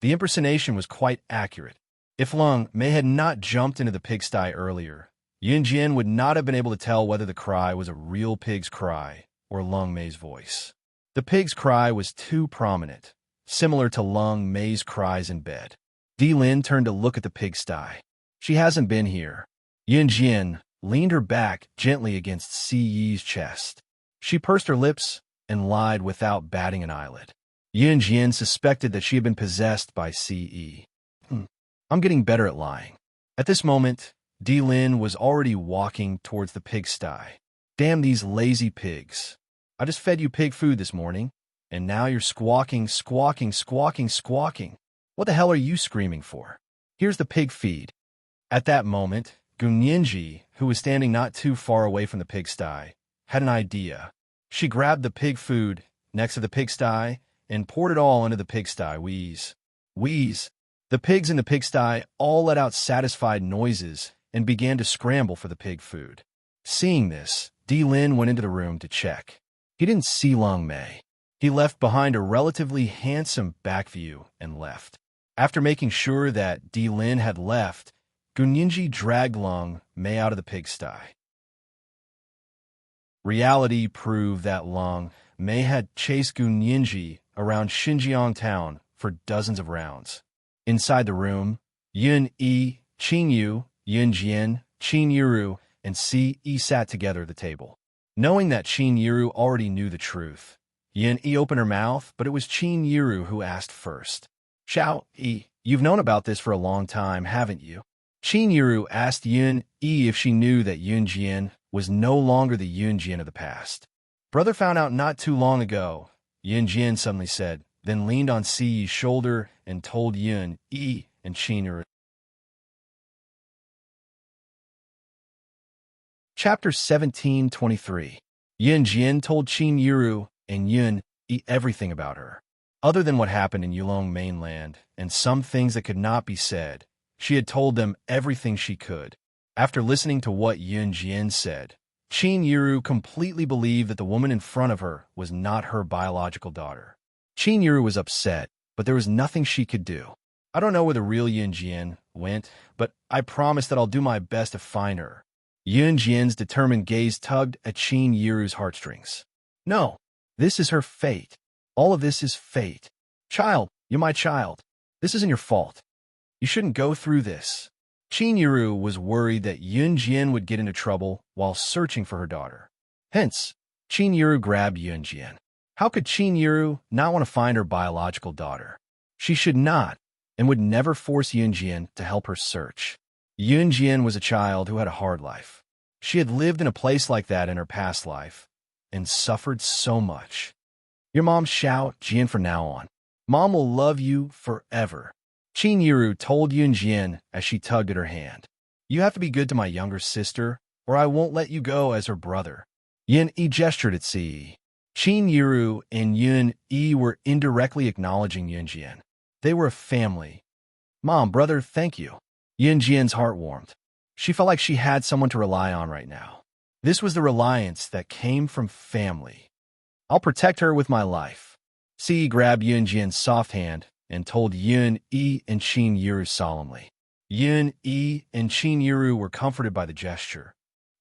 The impersonation was quite accurate. If Long Mei had not jumped into the pigsty earlier, Yun Jian would not have been able to tell whether the cry was a real pig's cry or Long Mei's voice. The pig's cry was too prominent, similar to Long Mei's cries in bed. Di Lin turned to look at the pigsty. "She hasn't been here." Yun Jian leaned her back gently against Si Yi's chest. She pursed her lips and lied without batting an eyelid. Yun Jian suspected that she had been possessed by Si Yi. I'm getting better at lying." At this moment, Di Lin was already walking towards the pigsty. "Damn these lazy pigs. I just fed you pig food this morning, and now you're squawking, squawking, squawking, squawking. What the hell are you screaming for? Here's the pig feed." At that moment, Gun Yinji, who was standing not too far away from the pigsty, had an idea. She grabbed the pig food next to the pigsty and poured it all into the pigsty. Wheeze. Wheeze. The pigs in the pigsty all let out satisfied noises and began to scramble for the pig food. Seeing this, Lin went into the room to check. He didn't see Long Mei. He left behind a relatively handsome back view and left. After making sure that Lin had left, Gunyinji dragged Long Mei out of the pigsty. Reality proved that Long Mei had chased Gunyinji around Xinjiang town for dozens of rounds. Inside the room, Yun Yi, Qin Yu, Yun Jian, Qin Yiru, and Si Yi sat together at the table. Knowing that Qin Yiru already knew the truth, Yun Yi opened her mouth, but it was Qin Yiru who asked first. Xiao Yi, you've known about this for a long time, haven't you? Qin Yiru asked Yun Yi if she knew that Yun Jian was no longer the Yun Jian of the past. Brother found out not too long ago, Yun Jian suddenly said, then leaned on Si Yi's shoulder and told Yun Yi and Qin Yiru. Chapter 17:23. Yun Jian told Qin Yiru and Yun Yi everything about her. Other than what happened in Yulong mainland and some things that could not be said, she had told them everything she could. After listening to what Yun Jian said, Qin Yiru completely believed that the woman in front of her was not her biological daughter. Qin Yiru was upset, but there was nothing she could do. I don't know where the real Yun Jian went, but I promise that I'll do my best to find her. Yun Jian's determined gaze tugged at Qin Yiru's heartstrings. No, this is her fate. All of this is fate. Child, you're my child. This isn't your fault. You shouldn't go through this. Qin Yiru was worried that Yun Jian would get into trouble while searching for her daughter. Hence, Qin Yiru grabbed Yun Jian. How could Qin Yiru not want to find her biological daughter? She should not, and would never force Yun Jian to help her search. Yun Jian was a child who had a hard life. She had lived in a place like that in her past life, and suffered so much. Your mom Xiao Jian from now on. Mom will love you forever. Qin Yiru told Yun Jian as she tugged at her hand. You have to be good to my younger sister, or I won't let you go as her brother. Yun Yi gestured at Si Yi. Qin Yiru and Yun Yi were indirectly acknowledging Yun Jian. They were a family. Mom, brother, thank you. Yun Jian's heart warmed. She felt like she had someone to rely on right now. This was the reliance that came from family. I'll protect her with my life. Si Yi grabbed Yun Jian's soft hand and told Yun Yi and Qin Yiru solemnly. Yun Yi and Qin Yiru were comforted by the gesture.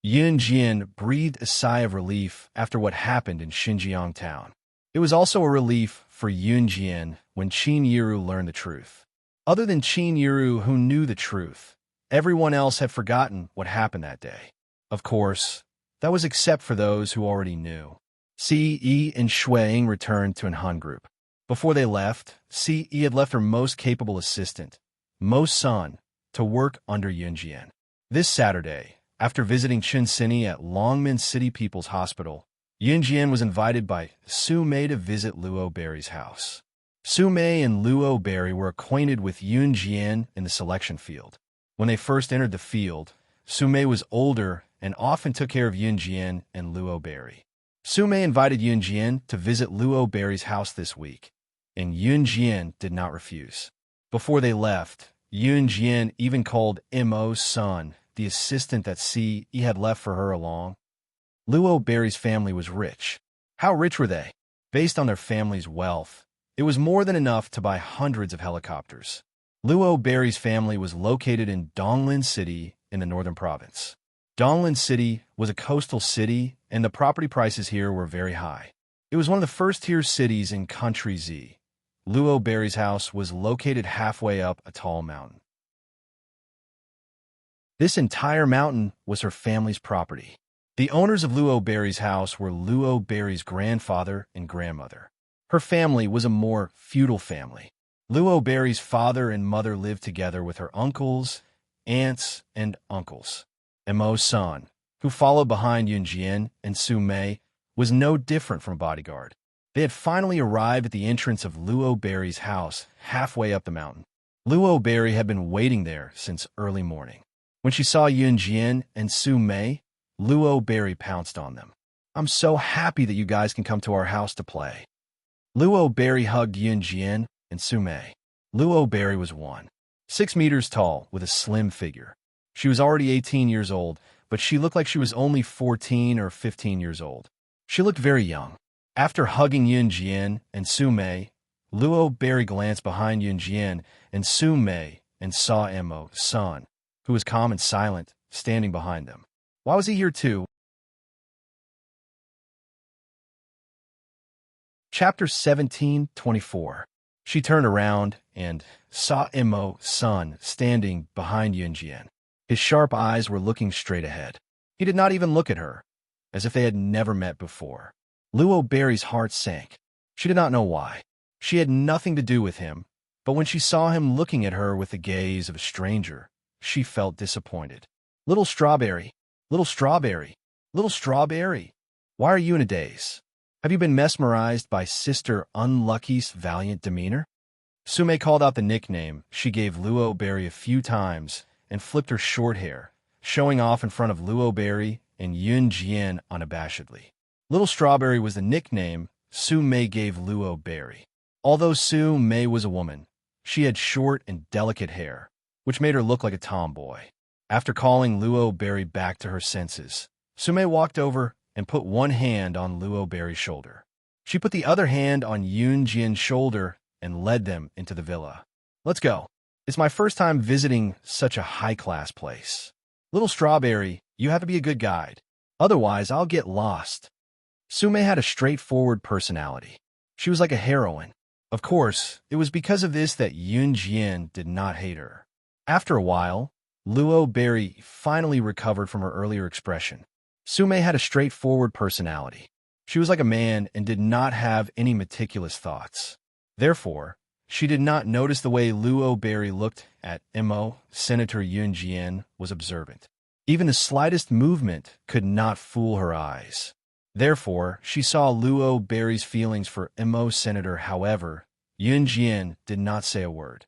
Yun Jian breathed a sigh of relief after what happened in Xinjiang town. It was also a relief for Yun Jian when Qin Yiru learned the truth. Other than Qin Yiru, who knew the truth, everyone else had forgotten what happened that day. Of course, that was except for those who already knew. Si Yi and Shuang returned to an Han group. Before they left, Si Yi had left her most capable assistant, Mo Sun, to work under Yun Jian. This Saturday, after visiting Chen Sini at Longmen City People's Hospital, Yun Jian was invited by Su Mei to visit Luo Berry's house. Su Mei and Luo Berry were acquainted with Yun Jian in the selection field. When they first entered the field, Su Mei was older and often took care of Yun Jian and Luo Berry. Su Mei invited Yun Jian to visit Luo Berry's house this week, and Yun Jian did not refuse. Before they left, Yun Jian even called Mo's son, the assistant that Si Yi had left for her along. Luo Berry's family was rich. How rich were they? Based on their family's wealth, it was more than enough to buy hundreds of helicopters. Luo Berry's family was located in Donglin City in the northern province. Donglin City was a coastal city, and the property prices here were very high. It was one of the first-tier cities in Country Z. Luo Berry's house was located halfway up a tall mountain. This entire mountain was her family's property. The owners of Luo Berry's house were Luo Berry's grandfather and grandmother. Her family was a more feudal family. Luo Berry's father and mother lived together with her uncles, aunts, and uncles. Mo's son, who followed behind Yun Jian and Su Mei, was no different from a bodyguard. They had finally arrived at the entrance of Luo Berry's house halfway up the mountain. Luo Berry had been waiting there since early morning. When she saw Yun Jian and Su Mei, Luo Berry pounced on them. I'm so happy that you guys can come to our house to play. Luo Berry hugged Yun Jian and Sumei. Luo Berry was 6 meters tall with a slim figure. She was already 18 years old, but she looked like she was only 14 or 15 years old. She looked very young. After hugging Yun Jian and Sumei, Luo Berry glanced behind Yun Jian and Sumei and saw Imo-san, who was calm and silent, standing behind them. Why was he here too? Chapter 17:24. She turned around and saw Imo-san standing behind Yun Jian. His sharp eyes were looking straight ahead. He did not even look at her, as if they had never met before. Luo Berry's heart sank. She did not know why. She had nothing to do with him, but when she saw him looking at her with the gaze of a stranger, she felt disappointed. Little Strawberry, little Strawberry, little Strawberry, why are you in a daze? Have you been mesmerized by Sister Unlucky's valiant demeanor? Sumei called out the nickname she gave Luo Berry a few times and flipped her short hair, showing off in front of Luo Berry and Yun Jian unabashedly. Little Strawberry was the nickname Sumei gave Luo Berry. Although Sumei was a woman, she had short and delicate hair, which made her look like a tomboy. After calling Luo Berry back to her senses, Sumei walked over and put one hand on Luo Berry's shoulder. She put the other hand on Yun Jian's shoulder and led them into the villa. Let's go. It's my first time visiting such a high-class place. Little Strawberry, you have to be a good guide. Otherwise, I'll get lost. Sumei had a straightforward personality. She was like a heroine. Of course, it was because of this that Yun Jian did not hate her. After a while, Luo Berry finally recovered from her earlier expression. Sumei had a straightforward personality. She was like a man and did not have any meticulous thoughts. Therefore, she did not notice the way Luo Berry looked at Imo. Senator Yun Jian was observant. Even the slightest movement could not fool her eyes. Therefore, she saw Luo Berry's feelings for Imo Senator. However, Yun Jian did not say a word.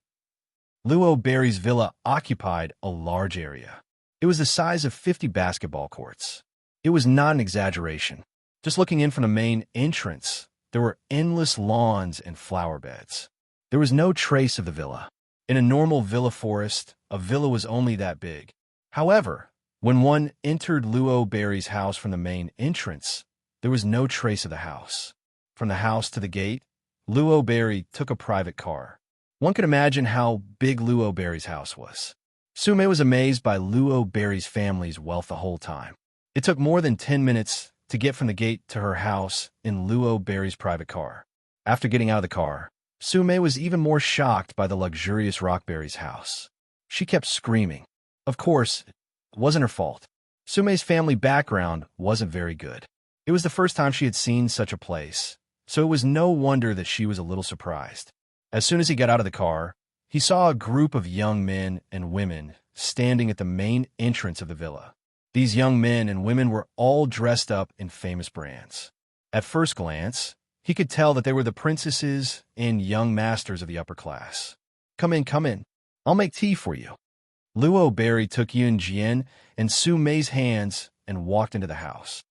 Luo Berry's villa occupied a large area. It was the size of 50 basketball courts. It was not an exaggeration. Just looking in from the main entrance, there were endless lawns and flower beds. There was no trace of the villa. In a normal villa forest, a villa was only that big. However, when one entered Luo Berry's house from the main entrance, there was no trace of the house. From the house to the gate, Luo Berry took a private car. One could imagine how big Luo Berry's house was. Sumei was amazed by Luo Berry's family's wealth the whole time. It took more than 10 minutes to get from the gate to her house in Luo Berry's private car. After getting out of the car, Sumei was even more shocked by the luxurious Rockberry's house. She kept screaming. Of course, it wasn't her fault. Sumei's family background wasn't very good. It was the first time she had seen such a place, so it was no wonder that she was a little surprised. As soon as he got out of the car, he saw a group of young men and women standing at the main entrance of the villa. These young men and women were all dressed up in famous brands. At first glance, he could tell that they were the princesses and young masters of the upper class. Come in, come in. I'll make tea for you. Luo Berry took Yun Jian and Sumei's hands and walked into the house.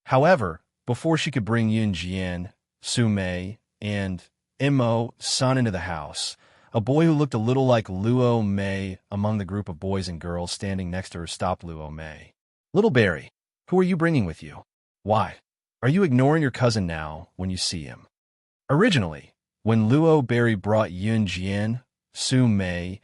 However, before she could bring Yun Jian, Sumei, and Imo-san into the house, a boy who looked a little like Luo Mei among the group of boys and girls standing next to her stopped Luo Mei. Little Berry, who are you bringing with you? Why? Are you ignoring your cousin now when you see him? Originally, when Luo Berry brought Yun Jian, Sumei,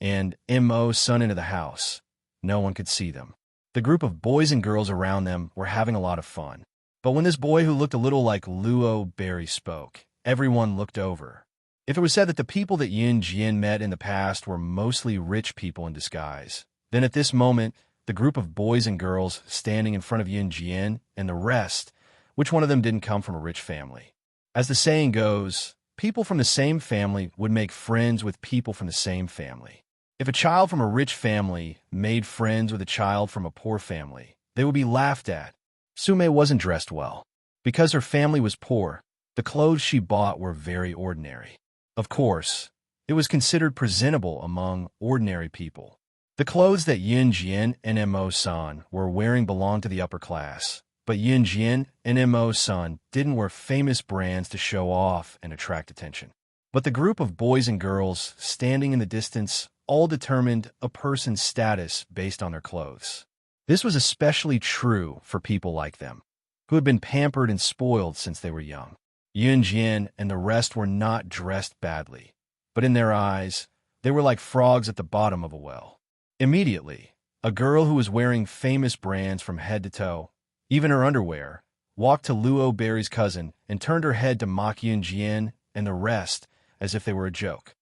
and Imo-san into the house, no one could see them. The group of boys and girls around them were having a lot of fun. But when this boy who looked a little like Luo Berry spoke, everyone looked over. If it was said that the people that Yun Jian met in the past were mostly rich people in disguise, then at this moment, the group of boys and girls standing in front of Yun Jian and the rest, which one of them didn't come from a rich family? As the saying goes, people from the same family would make friends with people from the same family. If a child from a rich family made friends with a child from a poor family, they would be laughed at. Sumei wasn't dressed well. Because her family was poor, the clothes she bought were very ordinary. Of course, it was considered presentable among ordinary people. The clothes that Yunjian and Mo-san were wearing belonged to the upper class, but Yunjian and Mo-san didn't wear famous brands to show off and attract attention. But the group of boys and girls standing in the distance all determined a person's status based on their clothes. This was especially true for people like them, who had been pampered and spoiled since they were young. Yunjian and the rest were not dressed badly, but in their eyes, they were like frogs at the bottom of a well. Immediately, a girl who was wearing famous brands from head to toe, even her underwear, walked to Luo Berry's cousin and turned her head to mock Yunjian and the rest as if they were a joke.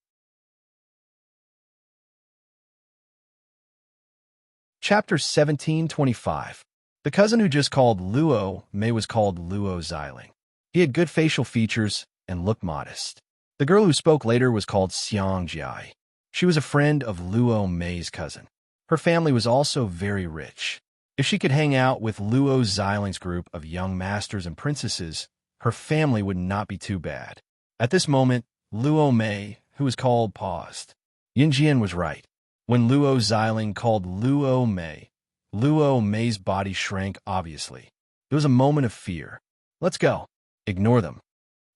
Chapter 1725. The cousin who just called Luo Mei was called Luo Xiling. He had good facial features and looked modest. The girl who spoke later was called Xiang Jiai. She was a friend of Luo Mei's cousin. Her family was also very rich. If she could hang out with Luo Xiling's group of young masters and princesses, her family would not be too bad. At this moment, Luo Mei, who was called, paused. Yunjian was right. When Luo Xiling called Luo Mei's body shrank obviously. It was a moment of fear. Let's go. Ignore them.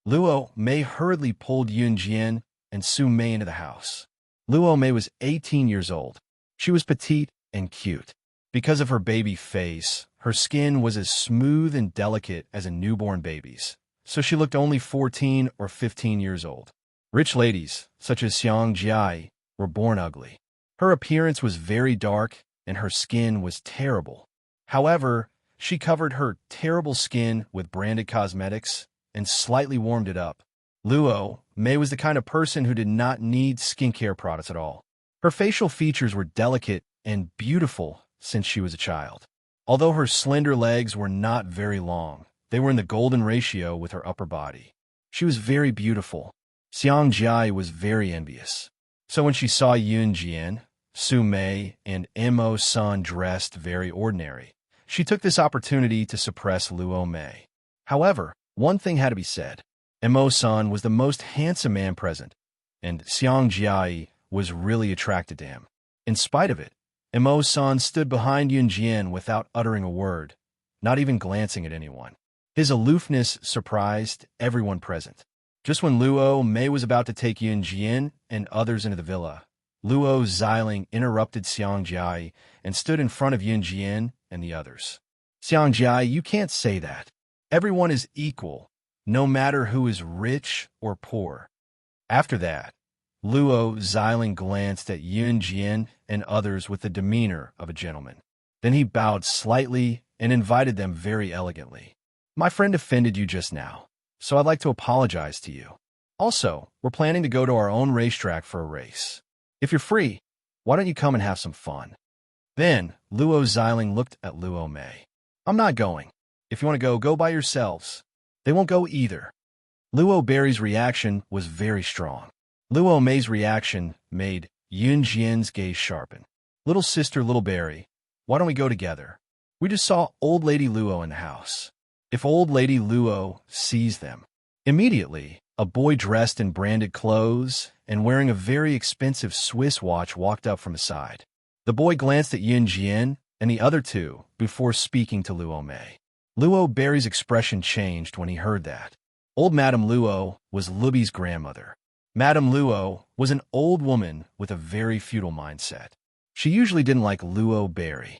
Luo Mei hurriedly pulled Yunjian and Su Mei into the house. Luo Mei was 18 years old. She was petite and cute. Because of her baby face, her skin was as smooth and delicate as a newborn baby's, so she looked only 14 or 15 years old. Rich ladies, such as Xiang Jiai, were born ugly. Her appearance was very dark, and her skin was terrible. However, she covered her terrible skin with branded cosmetics and slightly warmed it up. Luo Mei was the kind of person who did not need skincare products at all. Her facial features were delicate and beautiful since she was a child. Although her slender legs were not very long, they were in the golden ratio with her upper body. She was very beautiful. Xiang Jiai was very envious. So when she saw Yunjian, Su Mei, and Mo-san dressed very ordinary, she took this opportunity to suppress Luo Mei. However, one thing had to be said. Mo-san was the most handsome man present, and Xiang Jiai was really attracted to him. In spite of it, Mo-san stood behind Yunjian without uttering a word, not even glancing at anyone. His aloofness surprised everyone present. Just when Luo Mei was about to take Yunjian and others into the villa, Luo Xiling interrupted Xiang Jiai and stood in front of Yunjian and the others. Xiang Jiai, you can't say that. Everyone is equal, no matter who is rich or poor. After that, Luo Xiling glanced at Yunjian and others with the demeanor of a gentleman. Then he bowed slightly and invited them very elegantly. My friend offended you just now, so I'd like to apologize to you. Also, we're planning to go to our own racetrack for a race. If you're free, why don't you come and have some fun? Then, Luo Xiling looked at Luo Mei. I'm not going. If you want to go, go by yourselves. They won't go either. Luo Berry's reaction was very strong. Luo Mei's reaction made Yunjian's gaze sharpen. Little sister, little Berry, why don't we go together? We just saw Old Lady Luo in the house. If Old Lady Luo sees them. Immediately, a boy dressed in branded clothes and wearing a very expensive Swiss watch walked up from the side. The boy glanced at Yunjian and the other two before speaking to Luo Mei. Luo Berry's expression changed when he heard that. Old Madame Luo was Lubi's grandmother. Madame Luo was an old woman with a very feudal mindset. She usually didn't like Luo Berry.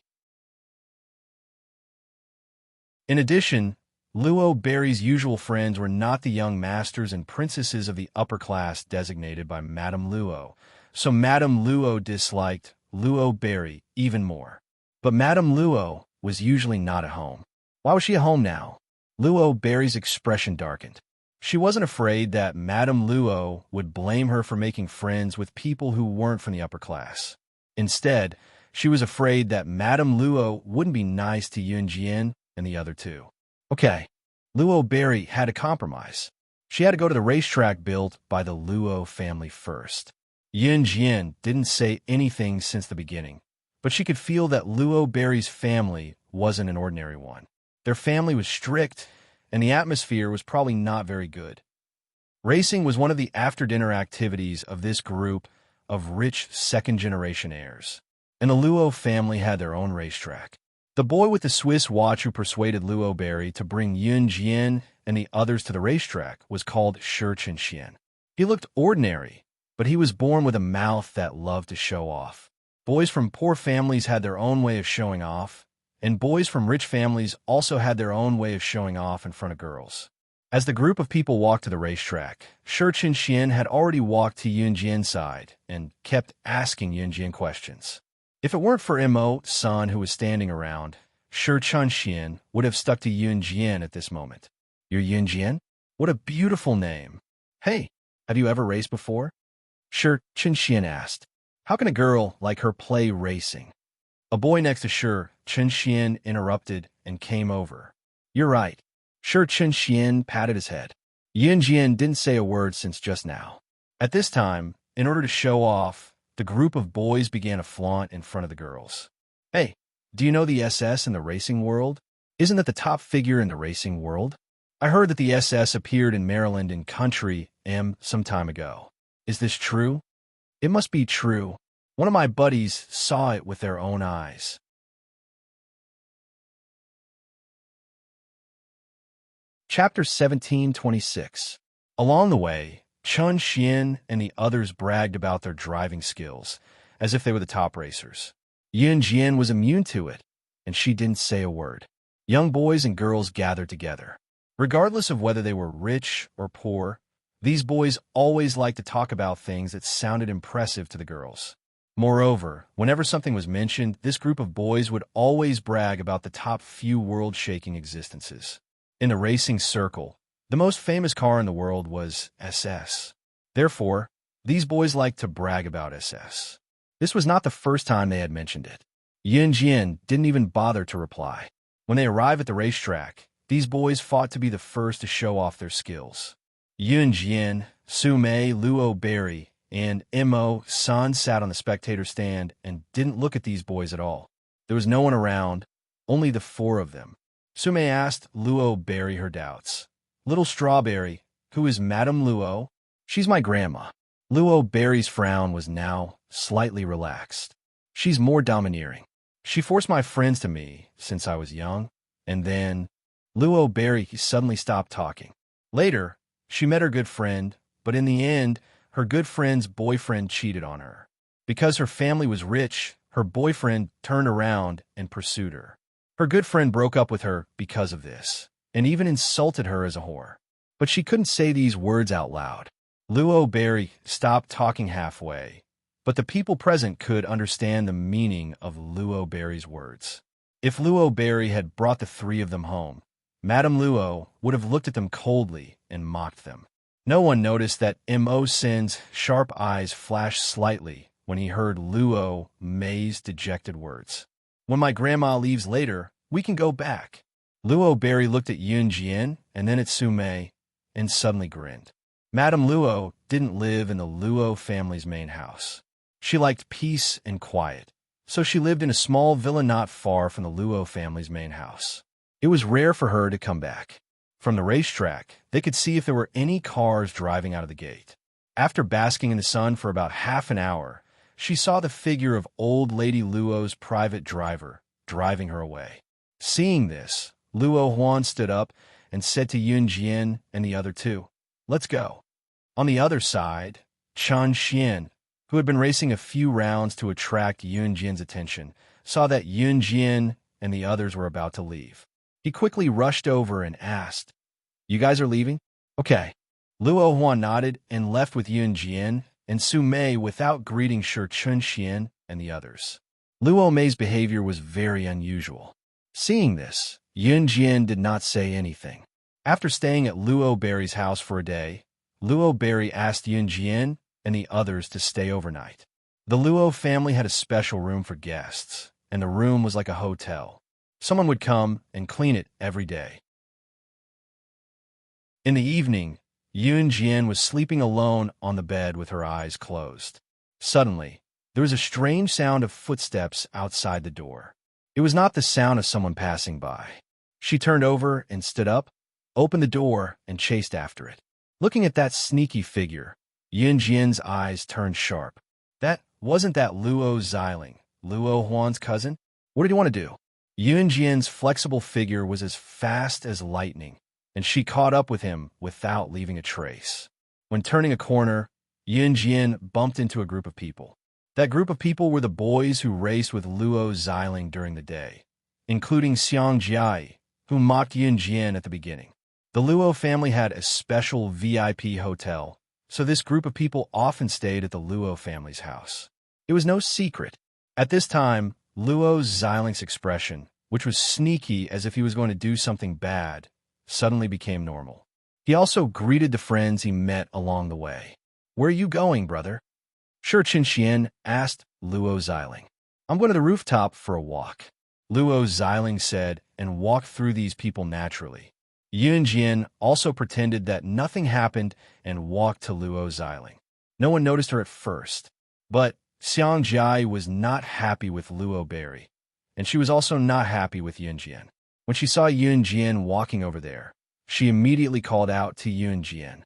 In addition, Luo Berry's usual friends were not the young masters and princesses of the upper class designated by Madame Luo, so Madame Luo disliked Luo Berry even more. But Madame Luo was usually not at home. Why was she at home now? Luo Berry's expression darkened. She wasn't afraid that Madame Luo would blame her for making friends with people who weren't from the upper class. Instead, she was afraid that Madame Luo wouldn't be nice to Yunjian and the other two. Okay, Luo Berry had a compromise. She had to go to the racetrack built by the Luo family first. Yunjian didn't say anything since the beginning, but she could feel that Luo Berry's family wasn't an ordinary one. Their family was strict, and the atmosphere was probably not very good. Racing was one of the after-dinner activities of this group of rich second-generation heirs. and the Luo family had their own racetrack. The boy with the Swiss watch who persuaded Luo Berry to bring Yun Jian and the others to the racetrack was called Shi Qianxian. He looked ordinary, but he was born with a mouth that loved to show off. Boys from poor families had their own way of showing off, and boys from rich families also had their own way of showing off in front of girls. As the group of people walked to the racetrack, Shi Qianxian had already walked to Yun Jian's side and kept asking Yun Jian questions. If it weren't for Immerse son who was standing around, Shi Qianxian would have stuck to Yun Jian at this moment. You're Yun Jian? What a beautiful name. Hey, have you ever raced before? Shi Qianxian asked. How can a girl like her play racing? A boy next to Shi Qianxian interrupted and came over. You're right. Shi Qianxian patted his head. Yun Jian didn't say a word since just now. At this time, in order to show off, the group of boys began to flaunt in front of the girls. Hey, do you know the SS in the racing world? Isn't that the top figure in the racing world? I heard that the SS appeared in Maryland in Country M some time ago. Is this true? It must be true. One of my buddies saw it with their own eyes. Chapter 1726. Along the way, Chun Xian and the others bragged about their driving skills, as if they were the top racers. Yun Jian was immune to it, and she didn't say a word. Young boys and girls gathered together. Regardless of whether they were rich or poor, these boys always liked to talk about things that sounded impressive to the girls. Moreover, whenever something was mentioned, this group of boys would always brag about the top few world-shaking existences. In the racing circle, the most famous car in the world was SS. Therefore, these boys liked to brag about SS. This was not the first time they had mentioned it. Yun Jian didn't even bother to reply. When they arrived at the racetrack, these boys fought to be the first to show off their skills. Yun Jian, Su Mei, Luo Berry, and Immerse san sat on the spectator stand and didn't look at these boys at all. There was no one around, only the four of them. Su Mei asked Luo Berry her doubts. Little Strawberry, who is Madame Luo? She's my grandma. Luo Berry's frown was now slightly relaxed. She's more domineering. She forced my friends to me since I was young, and then Luo Berry suddenly stopped talking. Later, she met her good friend, but in the end, her good friend's boyfriend cheated on her. Because her family was rich, her boyfriend turned around and pursued her. Her good friend broke up with her because of this, and even insulted her as a whore. But she couldn't say these words out loud. Luo Berry stopped talking halfway, but the people present could understand the meaning of Luo Berry's words. If Luo Berry had brought the three of them home, Madame Luo would have looked at them coldly and mocked them. No one noticed that Immerse's sharp eyes flashed slightly when he heard Luo Mei's dejected words. When my grandma leaves later, we can go back. Luo Berry looked at Yun Jian and then at Su Mei and suddenly grinned. Madame Luo didn't live in the Luo family's main house. She liked peace and quiet, so she lived in a small villa not far from the Luo family's main house. It was rare for her to come back. From the racetrack, they could see if there were any cars driving out of the gate. After basking in the sun for about half an hour, she saw the figure of old Lady Luo's private driver driving her away. Seeing this, Luo Huan stood up and said to Yun Jian and the other two, "Let's go." On the other side, Chun Xian, who had been racing a few rounds to attract Yun Jian's attention, saw that Yun Jian and the others were about to leave. He quickly rushed over and asked, "You guys are leaving?" "Okay." Luo Huan nodded and left with Yun Jian and Su Mei without greeting Shi Qianxian and the others. Luo Mei's behavior was very unusual. Seeing this, Yun Jian did not say anything. After staying at Luo Berry's house for a day, Luo Berry asked Yun Jian and the others to stay overnight. The Luo family had a special room for guests, and the room was like a hotel. Someone would come and clean it every day. In the evening, Yun Jian was sleeping alone on the bed with her eyes closed. Suddenly, there was a strange sound of footsteps outside the door. It was not the sound of someone passing by. She turned over and stood up, opened the door, and chased after it. Looking at that sneaky figure, Yun Jian's eyes turned sharp. That wasn't that Luo Xiling, Luo Huan's cousin? What did he want to do? Yunjian's flexible figure was as fast as lightning, and she caught up with him without leaving a trace. When turning a corner, Yunjian bumped into a group of people. That group of people were the boys who raced with Luo Xiling during the day, including Xiang Jiai, who mocked Yunjian at the beginning. The Luo family had a special VIP hotel, so this group of people often stayed at the Luo family's house. It was no secret. At this time, Luo Xiling's expression, which was sneaky as if he was going to do something bad, suddenly became normal. He also greeted the friends he met along the way. "Where are you going, brother?" "Sure, Qinxian," asked Luo Xiling. "I'm going to the rooftop for a walk," Luo Xiling said, and walked through these people naturally. Yunjian also pretended that nothing happened and walked to Luo Xiling. No one noticed her at first, but Xiang Jai was not happy with Luo Berry, and she was also not happy with Yunjian. When she saw Yunjian walking over there, she immediately called out to Yunjian.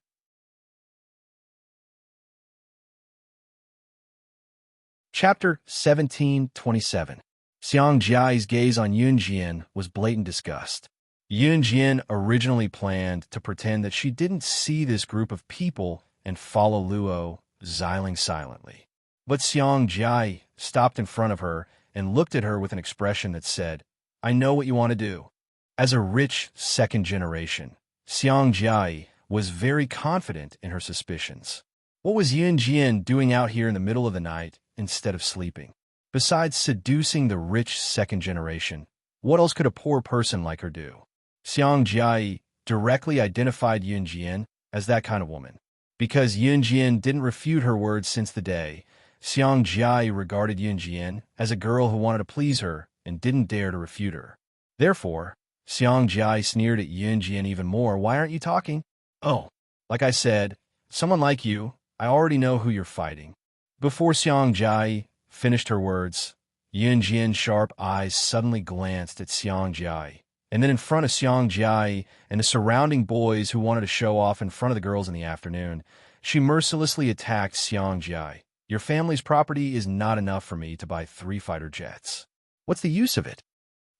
Chapter 1727. Xiang Jiai's gaze on Yunjian was blatant disgust. Yunjian originally planned to pretend that she didn't see this group of people and follow Luo Xiling silently. But Xiang Jiai stopped in front of her and looked at her with an expression that said, "I know what you want to do." As a rich second generation, Xiang Jiai was very confident in her suspicions. What was Yunjian doing out here in the middle of the night instead of sleeping? Besides seducing the rich second generation, what else could a poor person like her do? Xiang Jiai directly identified Yunjian as that kind of woman. Because Yunjian didn't refute her words since the day, Xiang Jiai regarded Yunjian as a girl who wanted to please her and didn't dare to refute her. Therefore, Xiang Jiai sneered at Yunjian even more. "Why aren't you talking?" "Oh, like I said, someone like you, I already know who you're fighting." Before Xiang Jiai finished her words, Yunjian's sharp eyes suddenly glanced at Xiang Jiai, and then in front of Xiang Jiai and the surrounding boys who wanted to show off in front of the girls in the afternoon, she mercilessly attacked Xiang Jiai. "Your family's property is not enough for me to buy 3 fighter jets. What's the use of it?"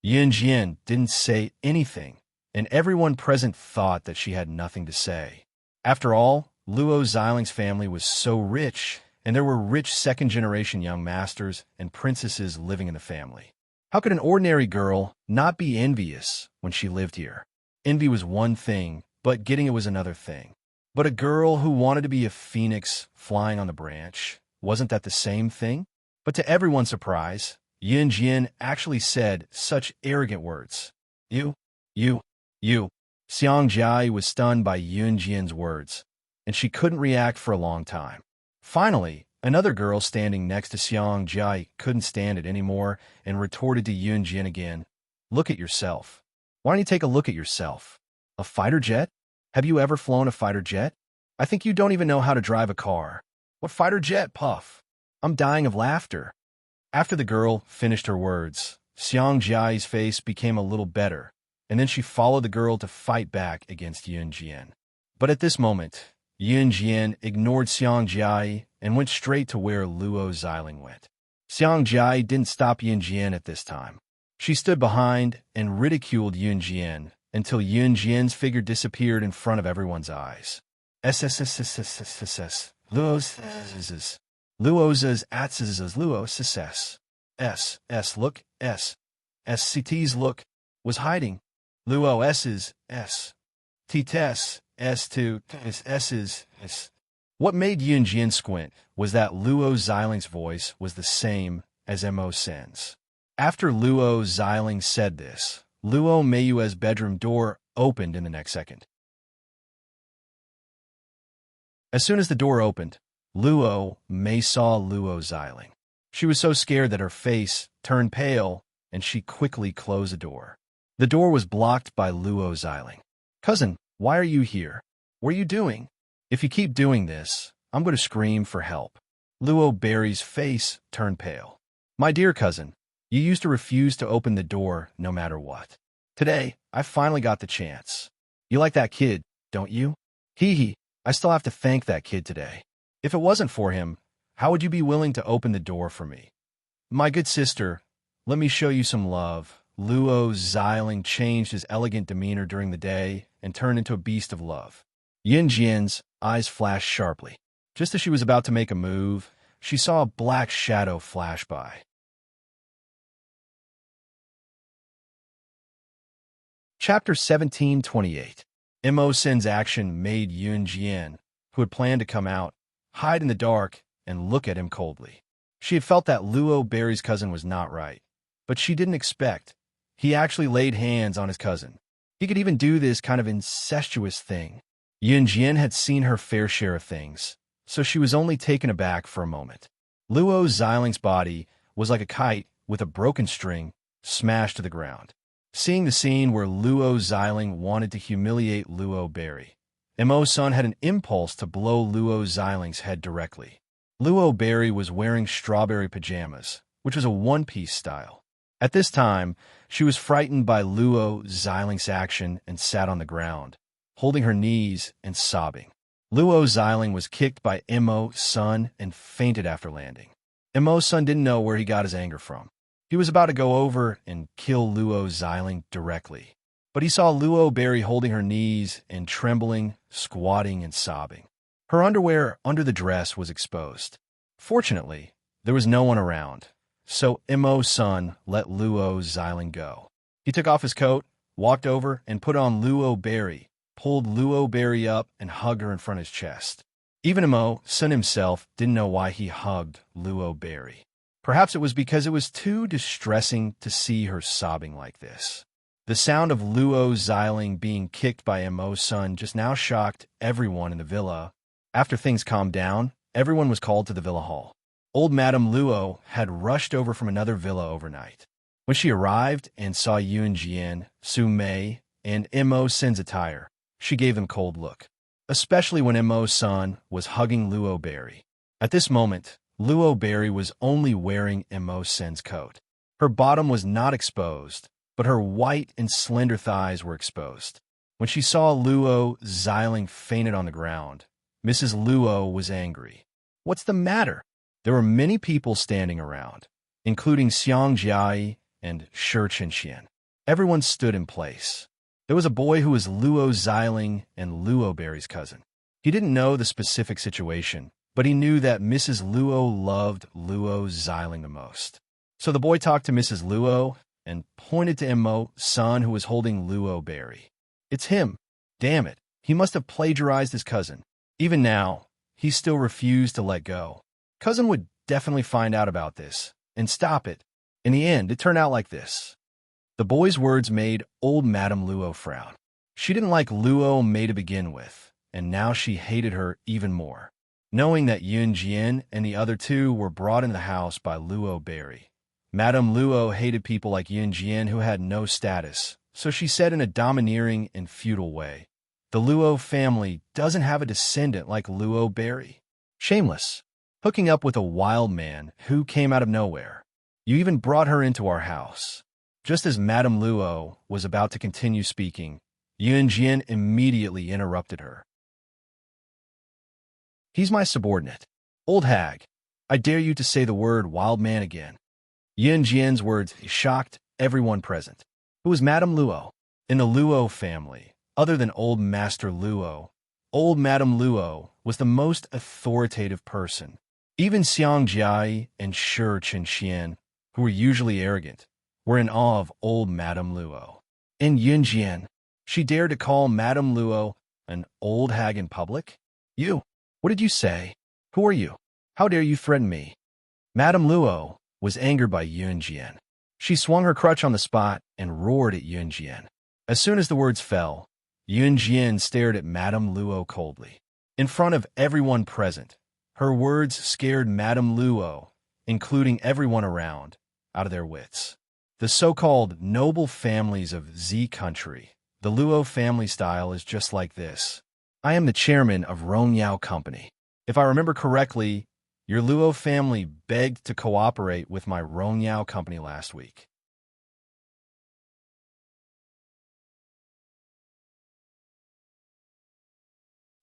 Yunjian didn't say anything, and everyone present thought that she had nothing to say. After all, Luo Xiling's family was so rich, and there were rich second-generation young masters and princesses living in the family. How could an ordinary girl not be envious when she lived here? Envy was one thing, but getting it was another thing. But a girl who wanted to be a phoenix flying on the branch, wasn't that the same thing? But to everyone's surprise, Yunjian actually said such arrogant words. You. Xiang Jiai was stunned by Yunjian's words, and she couldn't react for a long time. Finally, another girl standing next to Xiang Jiai couldn't stand it anymore and retorted to Yunjian again. "Look at yourself. Why don't you take a look at yourself? A fighter jet? Have you ever flown a fighter jet? I think you don't even know how to drive a car. What fighter jet, Puff?" I'm dying of laughter. After the girl finished her words, Xiang Jiai's face became a little better, and then she followed the girl to fight back against Yunjian. But at this moment, Yunjian ignored Xiang Jiai and went straight to where Luo Xiling went. Xiang Jiai didn't stop Yunjian at this time. She stood behind and ridiculed Yunjian until Yunjian's figure disappeared in front of everyone's eyes. Luo's atzes Luo success. Look, SCT's look, was hiding. Luo S's, T-Tess, S2, S's, S. What made Yunjian squint was that Luo Xiling's voice was the same as Mo Sen's. After Luo Xiling said this, Luo Meiyue's bedroom door opened in the next second. As soon as the door opened, Luo Mei saw Luo Xiling. She was so scared that her face turned pale, and she quickly closed the door. The door was blocked by Luo Xiling. "Cousin, why are you here? What are you doing? If you keep doing this, I'm going to scream for help." Luo Berry's face turned pale. "My dear cousin, you used to refuse to open the door no matter what. Today, I finally got the chance. You like that kid, don't you? Hee, I still have to thank that kid today. If it wasn't for him, how would you be willing to open the door for me? My good sister, let me show you some love. Luo Xiling changed his elegant demeanor during the day and turned into a beast of love. Yin Jian's eyes flashed sharply. Just as she was about to make a move, she saw a black shadow flash by. Chapter 1728. Mo Sin's action made Yun Jian, who had planned to come out, hide in the dark and look at him coldly. She had felt that Luo Berry's cousin was not right, but she didn't expect. He actually laid hands on his cousin. He could even do this kind of incestuous thing. Yun Jian had seen her fair share of things, so she was only taken aback for a moment. Luo Xiling's body was like a kite with a broken string smashed to the ground. Seeing the scene where Luo Xiling wanted to humiliate Luo Berry, Mo's son had an impulse to blow Luo Xiling's head directly. Luo Berry was wearing strawberry pajamas, which was a one-piece style. At this time, she was frightened by Luo Xiling's action and sat on the ground, holding her knees and sobbing. Luo Xiling was kicked by Mo's son and fainted after landing. Mo's son didn't know where he got his anger from. He was about to go over and kill Luo Xiling directly, but he saw Luo Berry holding her knees and trembling, squatting, and sobbing. Her underwear under the dress was exposed. Fortunately, there was no one around, so Mo's son let Luo Xiling go. He took off his coat, walked over, and put on Luo Berry, pulled Luo Berry up, and hugged her in front of his chest. Even Mo's son himself didn't know why he hugged Luo Berry. Perhaps it was because it was too distressing to see her sobbing like this. The sound of Luo Xiling being kicked by Mo's son just now shocked everyone in the villa. After things calmed down, everyone was called to the villa hall. Old Madame Luo had rushed over from another villa overnight. When she arrived and saw Yun Jian, Su Mei, and Mo Sin's attire, she gave them a cold look, especially when Mo's son was hugging Luo Berry. At this moment, Luo Berry was only wearing Mo Sin's coat. Her bottom was not exposed, but her white and slender thighs were exposed. When she saw Luo Xiling fainted on the ground, Mrs. Luo was angry. What's the matter? There were many people standing around, including Xiang Jiai and Shi Qinxian. Everyone stood in place. There was a boy who was Luo Xiling and Luo Berry's cousin. He didn't know the specific situation, but he knew that Mrs. Luo loved Luo Xiling the most. So the boy talked to Mrs. Luo and pointed to Mo's son who was holding Luo Berry. It's him. Damn it. He must have plagiarized his cousin. Even now, he still refused to let go. Cousin would definitely find out about this and stop it. In the end, it turned out like this. The boy's words made old Madame Luo frown. She didn't like Luo Mei to begin with, and now she hated her even more. Knowing that Yun Jian and the other two were brought into the house by Luo Berry, Madame Luo hated people like Yun Jian who had no status, so she said in a domineering and feudal way, "The Luo family doesn't have a descendant like Luo Berry. Shameless. Hooking up with a wild man who came out of nowhere. You even brought her into our house." Just as Madame Luo was about to continue speaking, Yun Jian immediately interrupted her. "He's my subordinate. Old hag, I dare you to say the word wild man again." Yun Jian's words shocked everyone present. Who was Madame Luo? In the Luo family, other than old Master Luo, old Madame Luo was the most authoritative person. Even Xiang Jiai and Shi Qinxian, who were usually arrogant, were in awe of old Madame Luo. And Yun Jian, she dared to call Madame Luo an old hag in public? You! What did you say? Who are you? How dare you threaten me? Madame Luo was angered by Yun Jian. She swung her crutch on the spot and roared at Yun Jian. As soon as the words fell, Yun Jian stared at Madame Luo coldly. In front of everyone present, her words scared Madame Luo, including everyone around, out of their wits. The so-called noble families of Z country, the Luo family style is just like this. I am the chairman of Rongyao Company. If I remember correctly, your Luo family begged to cooperate with my Rongyao Company last week.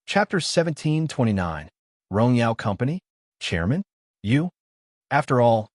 Chapter 1729. Rongyao Company? Chairman? You? After all,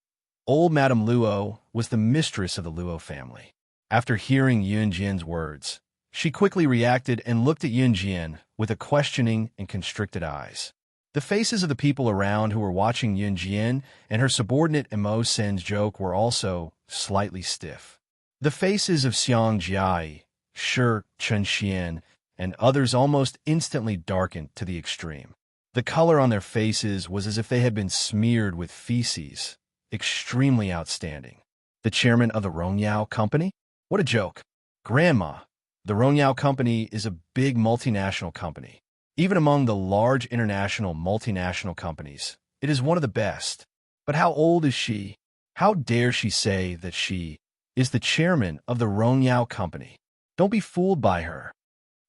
Old Madame Luo was the mistress of the Luo family. After hearing Yunjian's words, she quickly reacted and looked at Yunjian with a questioning and constricted eyes. The faces of the people around who were watching Yunjian and her subordinate Imo Sen's joke were also slightly stiff. The faces of Xiang Jiai, Shi Chunxian, and others almost instantly darkened to the extreme. The color on their faces was as if they had been smeared with feces. Extremely outstanding. The chairman of the Rongyao Company? What a joke. Grandma, the Rongyao Company is a big multinational company. Even among the large international multinational companies, it is one of the best. But how old is she? How dare she say that she is the chairman of the Rongyao Company? Don't be fooled by her.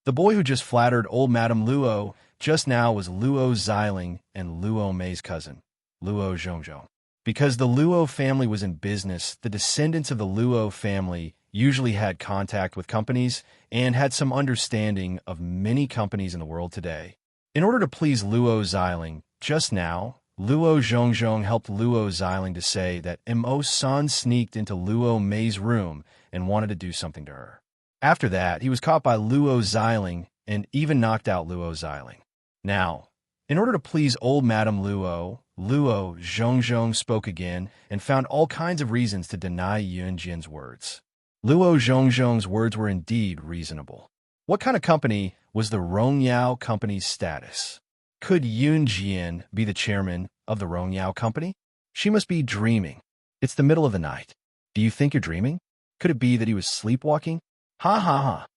The boy who just flattered old Madame Luo just now was Luo Xiling and Luo Mei's cousin, Luo Zhongzhong. Because the Luo family was in business, the descendants of the Luo family usually had contact with companies and had some understanding of many companies in the world today. In order to please Luo Xiling, just now, Luo Zhongzhong helped Luo Xiling to say that Imo-san sneaked into Luo Mei's room and wanted to do something to her. After that, he was caught by Luo Xiling and even knocked out Luo Xiling. Now, in order to please old Madame Luo, Luo Zhongzhong spoke again and found all kinds of reasons to deny Yunjian's words. Luo Zhongzhong's words were indeed reasonable. What kind of company was the Rongyao Company's status? Could Yunjian be the chairman of the Rongyao Company? She must be dreaming. It's the middle of the night. Do you think you're dreaming? Could it be that he was sleepwalking? Ha ha ha.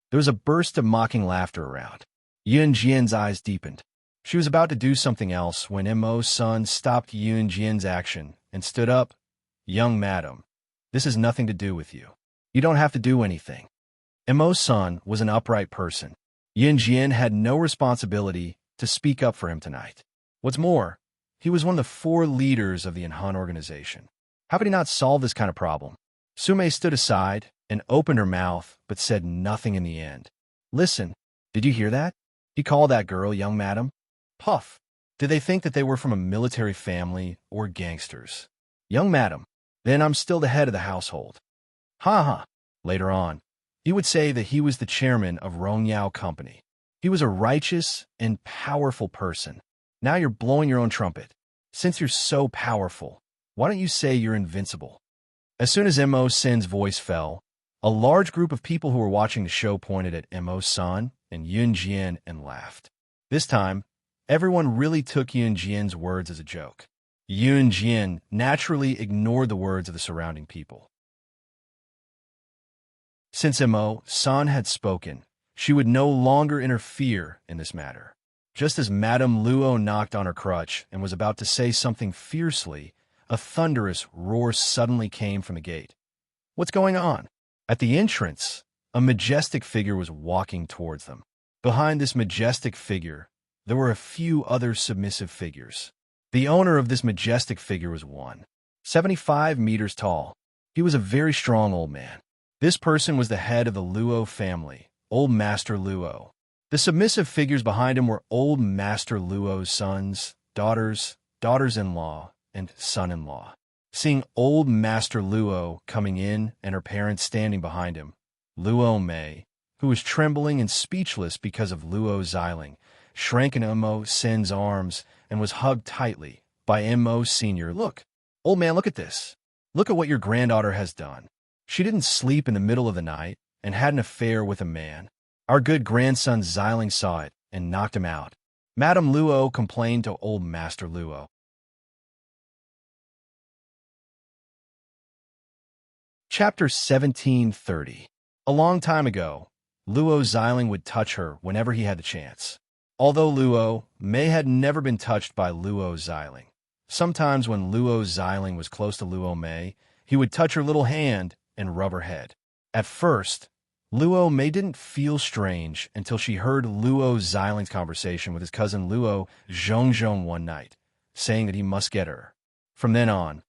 There was a burst of mocking laughter around. Yunjian's eyes deepened. She was about to do something else when Imo-san stopped Yunjian's action and stood up. Young madam, this has nothing to do with you. You don't have to do anything. Imo-san was an upright person. Yunjian had no responsibility to speak up for him tonight. What's more, he was one of the 4 leaders of the Enhan organization. How could he not solve this kind of problem? Sume stood aside and opened her mouth, but said nothing in the end. Listen, did you hear that? He called that girl young madam. Puff. Did they think that they were from a military family or gangsters? Young madam, then I'm still the head of the household. Ha ha. Later on, he would say that he was the chairman of Rongyao Company. He was a righteous and powerful person. Now you're blowing your own trumpet. Since you're so powerful, why don't you say you're invincible? As soon as Imo-san's voice fell, a large group of people who were watching the show pointed at Imo-san and Yunjian and laughed. This time, everyone really took Yunjian's words as a joke. Yunjian naturally ignored the words of the surrounding people. Since Imo-san had spoken, she would no longer interfere in this matter. Just as Madame Luo knocked on her crutch and was about to say something fiercely, a thunderous roar suddenly came from the gate. What's going on? At the entrance, a majestic figure was walking towards them. Behind this majestic figure, there were a few other submissive figures. The owner of this majestic figure was 175 meters tall. He was a very strong old man. This person was the head of the Luo family, Old Master Luo. The submissive figures behind him were Old Master Luo's sons, daughters, daughters-in-law, and son-in-law. Seeing Old Master Luo coming in and her parents standing behind him, Luo Mei, who was trembling and speechless because of Luo Xiling, shrank in Imo-sen's arms and was hugged tightly by Imo Sr. Look, old man, look at this. Look at what your granddaughter has done. She didn't sleep in the middle of the night and had an affair with a man. Our good grandson Xiling saw it and knocked him out. Madame Luo complained to Old Master Luo. Chapter 1730. A long time ago, Luo Xiling would touch her whenever he had the chance. Although Luo Mei had never been touched by Luo Xiling. Sometimes when Luo Xiling was close to Luo Mei, he would touch her little hand and rub her head. At first, Luo Mei didn't feel strange until she heard Luo Xiling's conversation with his cousin Luo Zhongzhong one night, saying that he must get her. From then on,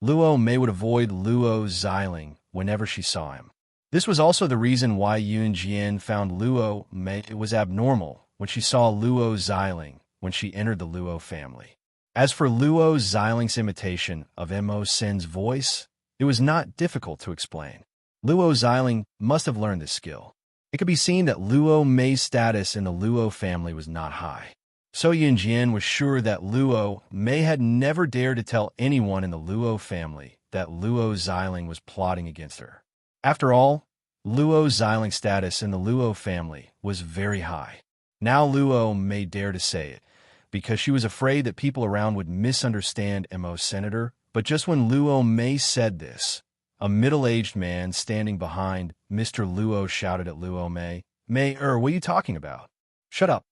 Luo Mei would avoid Luo Xiling whenever she saw him. This was also the reason why Yunjian found Luo Mei was abnormal when she saw Luo Xiling when she entered the Luo family. As for Luo Xiling's imitation of Mo Sin's voice, it was not difficult to explain. Luo Xiling must have learned this skill. It could be seen that Luo Mei's status in the Luo family was not high. So Yunjian was sure that Luo Mei had never dared to tell anyone in the Luo family that Luo Xiling was plotting against her. After all, Luo Xiling's status in the Luo family was very high. Now Luo Mei dared to say it, because she was afraid that people around would misunderstand Mo's senator. But just when Luo Mei said this, a middle-aged man standing behind Mr. Luo shouted at Luo Mei, what are you talking about? Shut up.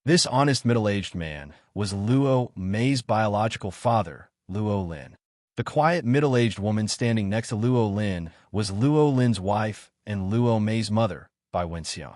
This honest middle-aged man was Luo Mei's biological father, Luo Lin. The quiet middle-aged woman standing next to Luo Lin was Luo Lin's wife and Luo Mei's mother, Bai Wenxiang.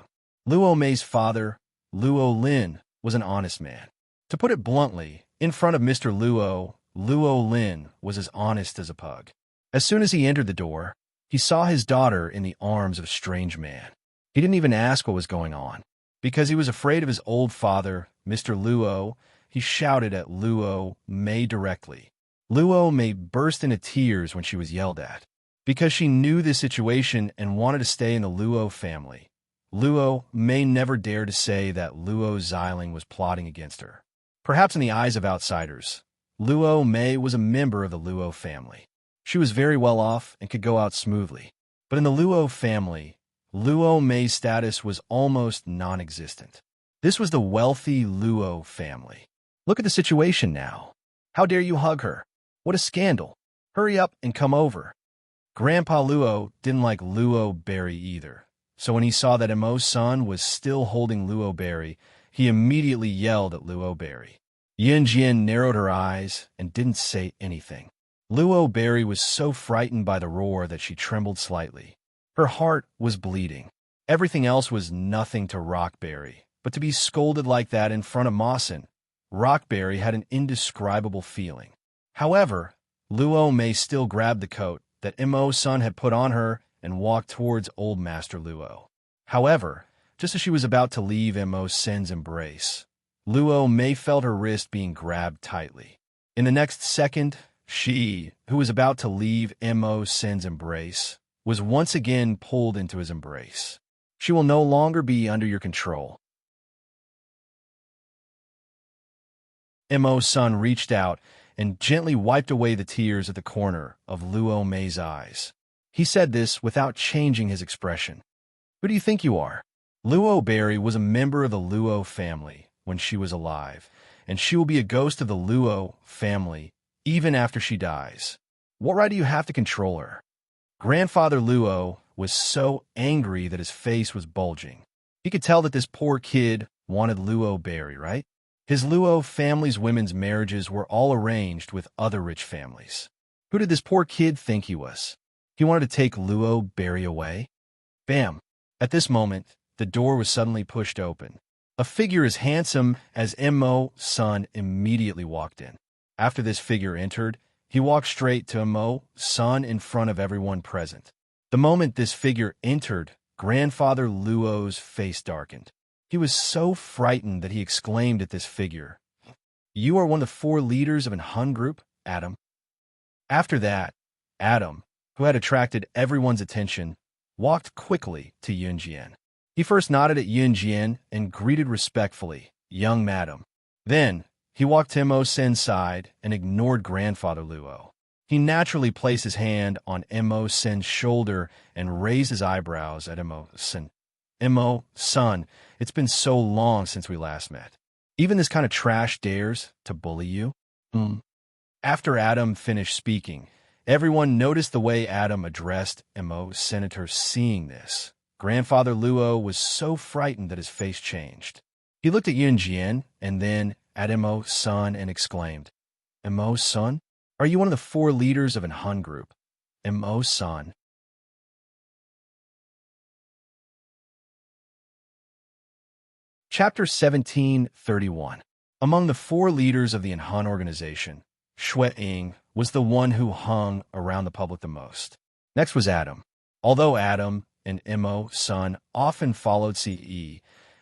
Luo Mei's father, Luo Lin, was an honest man. To put it bluntly, in front of Mr. Luo, Luo Lin was as honest as a pug. As soon as he entered the door, he saw his daughter in the arms of a strange man. He didn't even ask what was going on. Because he was afraid of his old father, Mr. Luo, he shouted at Luo Mei directly. Luo Mei burst into tears when she was yelled at. Because she knew the situation and wanted to stay in the Luo family, Luo Mei never dared to say that Luo Xiling was plotting against her. Perhaps in the eyes of outsiders, Luo Mei was a member of the Luo family. She was very well off and could go out smoothly. But in the Luo family, Luo Mei's status was almost non-existent. This was the wealthy Luo family. Look at the situation now. How dare you hug her? What a scandal. Hurry up and come over. Grandpa Luo didn't like Luo Berry either. So when he saw that Mo's son was still holding Luo Berry, he immediately yelled at Luo Berry. Yunjian narrowed her eyes and didn't say anything. Luo Berry was so frightened by the roar that she trembled slightly. Her heart was bleeding. Everything else was nothing to Rockberry, but to be scolded like that in front of Mawson, Rockberry had an indescribable feeling. However, Luo Mei still grabbed the coat that Mo's son had put on her and walked towards old Master Luo. However, just as she was about to leave Mo Sin's embrace, Luo Mei felt her wrist being grabbed tightly. In the next second, she, who was about to leave Mo Sin's embrace, was once again pulled into his embrace. She will no longer be under your control. Mo's son reached out and gently wiped away the tears at the corner of Luo Mei's eyes. He said this without changing his expression. Who do you think you are? Luo Berry was a member of the Luo family when she was alive, and she will be a ghost of the Luo family even after she dies. What right do you have to control her? Grandfather Luo was so angry that his face was bulging. He could tell that this poor kid wanted Luo Berry, right? His Luo family's women's marriages were all arranged with other rich families. Who did this poor kid think he was? He wanted to take Luo Berry away? Bam! At this moment, the door was suddenly pushed open. A figure as handsome as Mo's son immediately walked in. After this figure entered, he walked straight to Mo's son in front of everyone present. The moment this figure entered, Grandfather Luo's face darkened. He was so frightened that he exclaimed at this figure, "You are one of the 4 leaders of an Hun group, Adam." After that, Adam, who had attracted everyone's attention, walked quickly to Yunjian. He first nodded at Yunjian and greeted respectfully, "Young madam." Then, he walked to Mo Sin's side and ignored Grandfather Luo. He naturally placed his hand on Mo Sin's shoulder and raised his eyebrows at Mo Sin. Mo, son, it's been so long since we last met. Even this kind of trash dares to bully you? After Adam finished speaking, everyone noticed the way Adam addressed Mo Senator. Seeing this, Grandfather Luo was so frightened that his face changed. He looked at Yunjian and then at Mo's son and exclaimed, "Mo's son? Are you one of the 4 leaders of an Hun group?" Mo's son. Chapter 1731. Among the 4 leaders of the Han organization, Shui Ying was the one who hung around the public the most. Next was Adam. Although Adam and Mo's son often followed CE,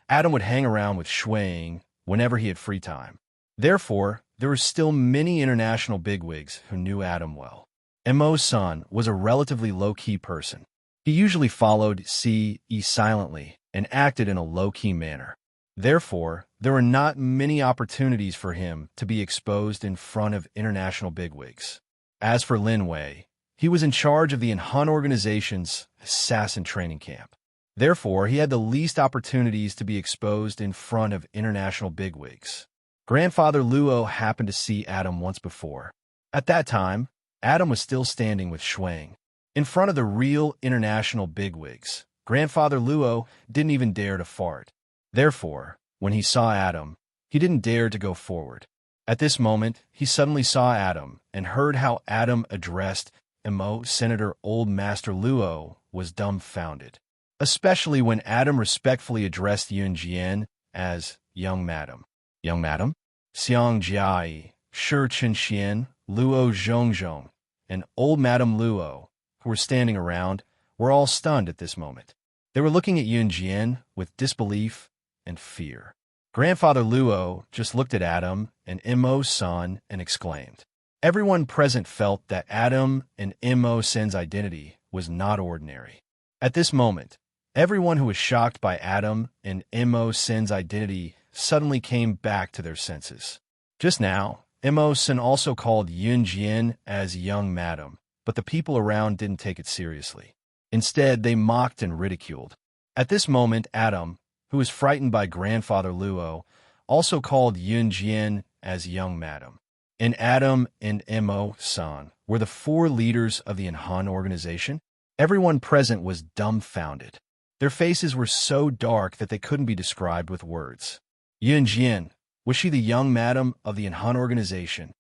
Adam would hang around with Shui Ying whenever he had free time. Therefore, there were still many international bigwigs who knew Adam well. Mo's son was a relatively low-key person. He usually followed CE silently and acted in a low-key manner. Therefore, there were not many opportunities for him to be exposed in front of international bigwigs. As for Lin Wei, he was in charge of the Han organization's assassin training camp. Therefore, he had the least opportunities to be exposed in front of international bigwigs. Grandfather Luo happened to see Adam once before. At that time, Adam was still standing with Shuang. In front of the real international bigwigs, Grandfather Luo didn't even dare to fart. Therefore, when he saw Adam, he didn't dare to go forward. At this moment, he suddenly saw Adam and heard how Adam addressed Mo. Senator Old Master Luo was dumbfounded, especially when Adam respectfully addressed Yun Jian as Young Madam. Young Madam? Xiang Jiai, Shi Chen Xian, Luo Zhongzhong, and Old Madam Luo, who were standing around, were all stunned at this moment. They were looking at Yun Jian with disbelief and fear. Grandfather Luo just looked at Adam and Mo's son and exclaimed. Everyone present felt that Adam and Mo Sen's identity was not ordinary. At this moment, everyone who was shocked by Adam and Mo Sen's identity suddenly came back to their senses. Just now, Mo Sen also called Yun Jian as Young Madam, but the people around didn't take it seriously. Instead, they mocked and ridiculed. At this moment, Adam, who was frightened by Grandfather Luo, also called Yun Jian as Young Madam. And Adam and Mo San were the 4 leaders of the Han organization. Everyone present was dumbfounded. Their faces were so dark that they couldn't be described with words. Yun Jian, was she the young madam of the Han organization?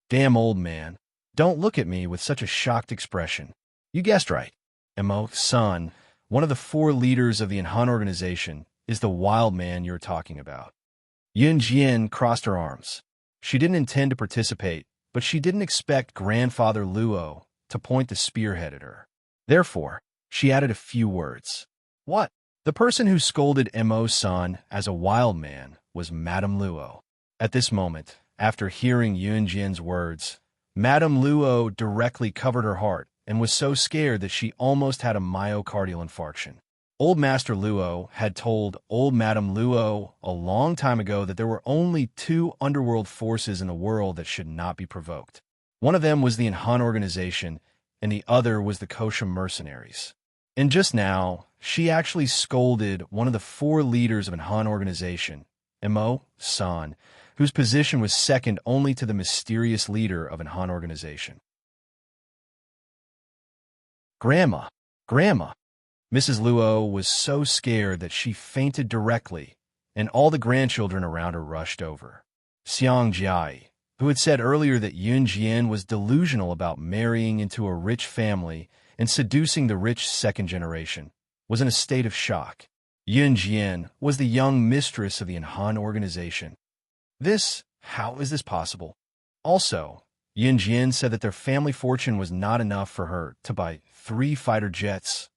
Damn old man, don't look at me with such a shocked expression. You guessed right. Mo San, one of the 4 leaders of the Han organization, is the wild man you're talking about. Yun Jian crossed her arms. She didn't intend to participate, but she didn't expect Grandfather Luo to point the spearhead at her. Therefore, she added a few words. What? The person who scolded Mo's son as a wild man was Madame Luo. At this moment, after hearing Yun Jian's words, Madame Luo directly covered her heart and was so scared that she almost had a myocardial infarction. Old Master Luo had told Old Madame Luo a long time ago that there were only 2 underworld forces in the world that should not be provoked. One of them was the Han organization, and the other was the Kosha mercenaries. And just now, she actually scolded one of the 4 leaders of an Han organization, Mo San, whose position was second only to the mysterious leader of an Han organization. Grandma! Grandma! Mrs. Luo was so scared that she fainted directly, and all the grandchildren around her rushed over. Xiang Jiai, who had said earlier that Yun Jian was delusional about marrying into a rich family and seducing the rich second generation, was in a state of shock. Yun Jian was the young mistress of the Han organization. How is this possible? Also, Yun Jian said that their family fortune was not enough for her to buy 3 fighter jets.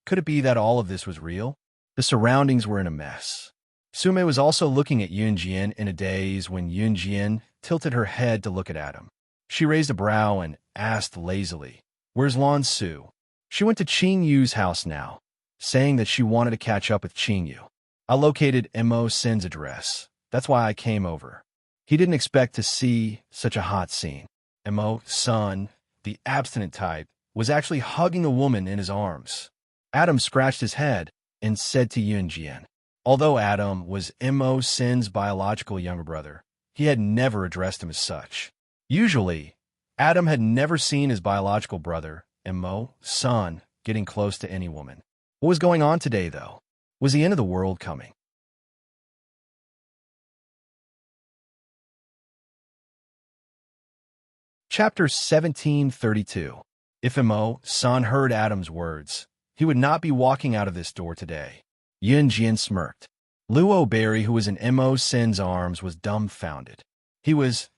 Could it be that all of this was real? The surroundings were in a mess. Sume was also looking at Yun Jian in a daze when Yun Jian tilted her head to look at Adam. She raised a brow and asked lazily, "Where's Lan Su?" She went to Qing Yu's house now, saying that she wanted to catch up with Qing Yu. I located Mo Sen's address. That's why I came over. He didn't expect to see such a hot scene. Mo San, the abstinent type, was actually hugging a woman in his arms. Adam scratched his head and said to Yun Jian. Although Adam was Mo Sen's biological younger brother, he had never addressed him as such. Usually, Adam had never seen his biological brother, Mo San, getting close to any woman. What was going on today, though? Was the end of the world coming? Chapter 1732. If Mo San heard Adam's words, he would not be walking out of this door today. Yun Jian smirked. Luo Berry, who was in Mo Sen's arms, was dumbfounded. He was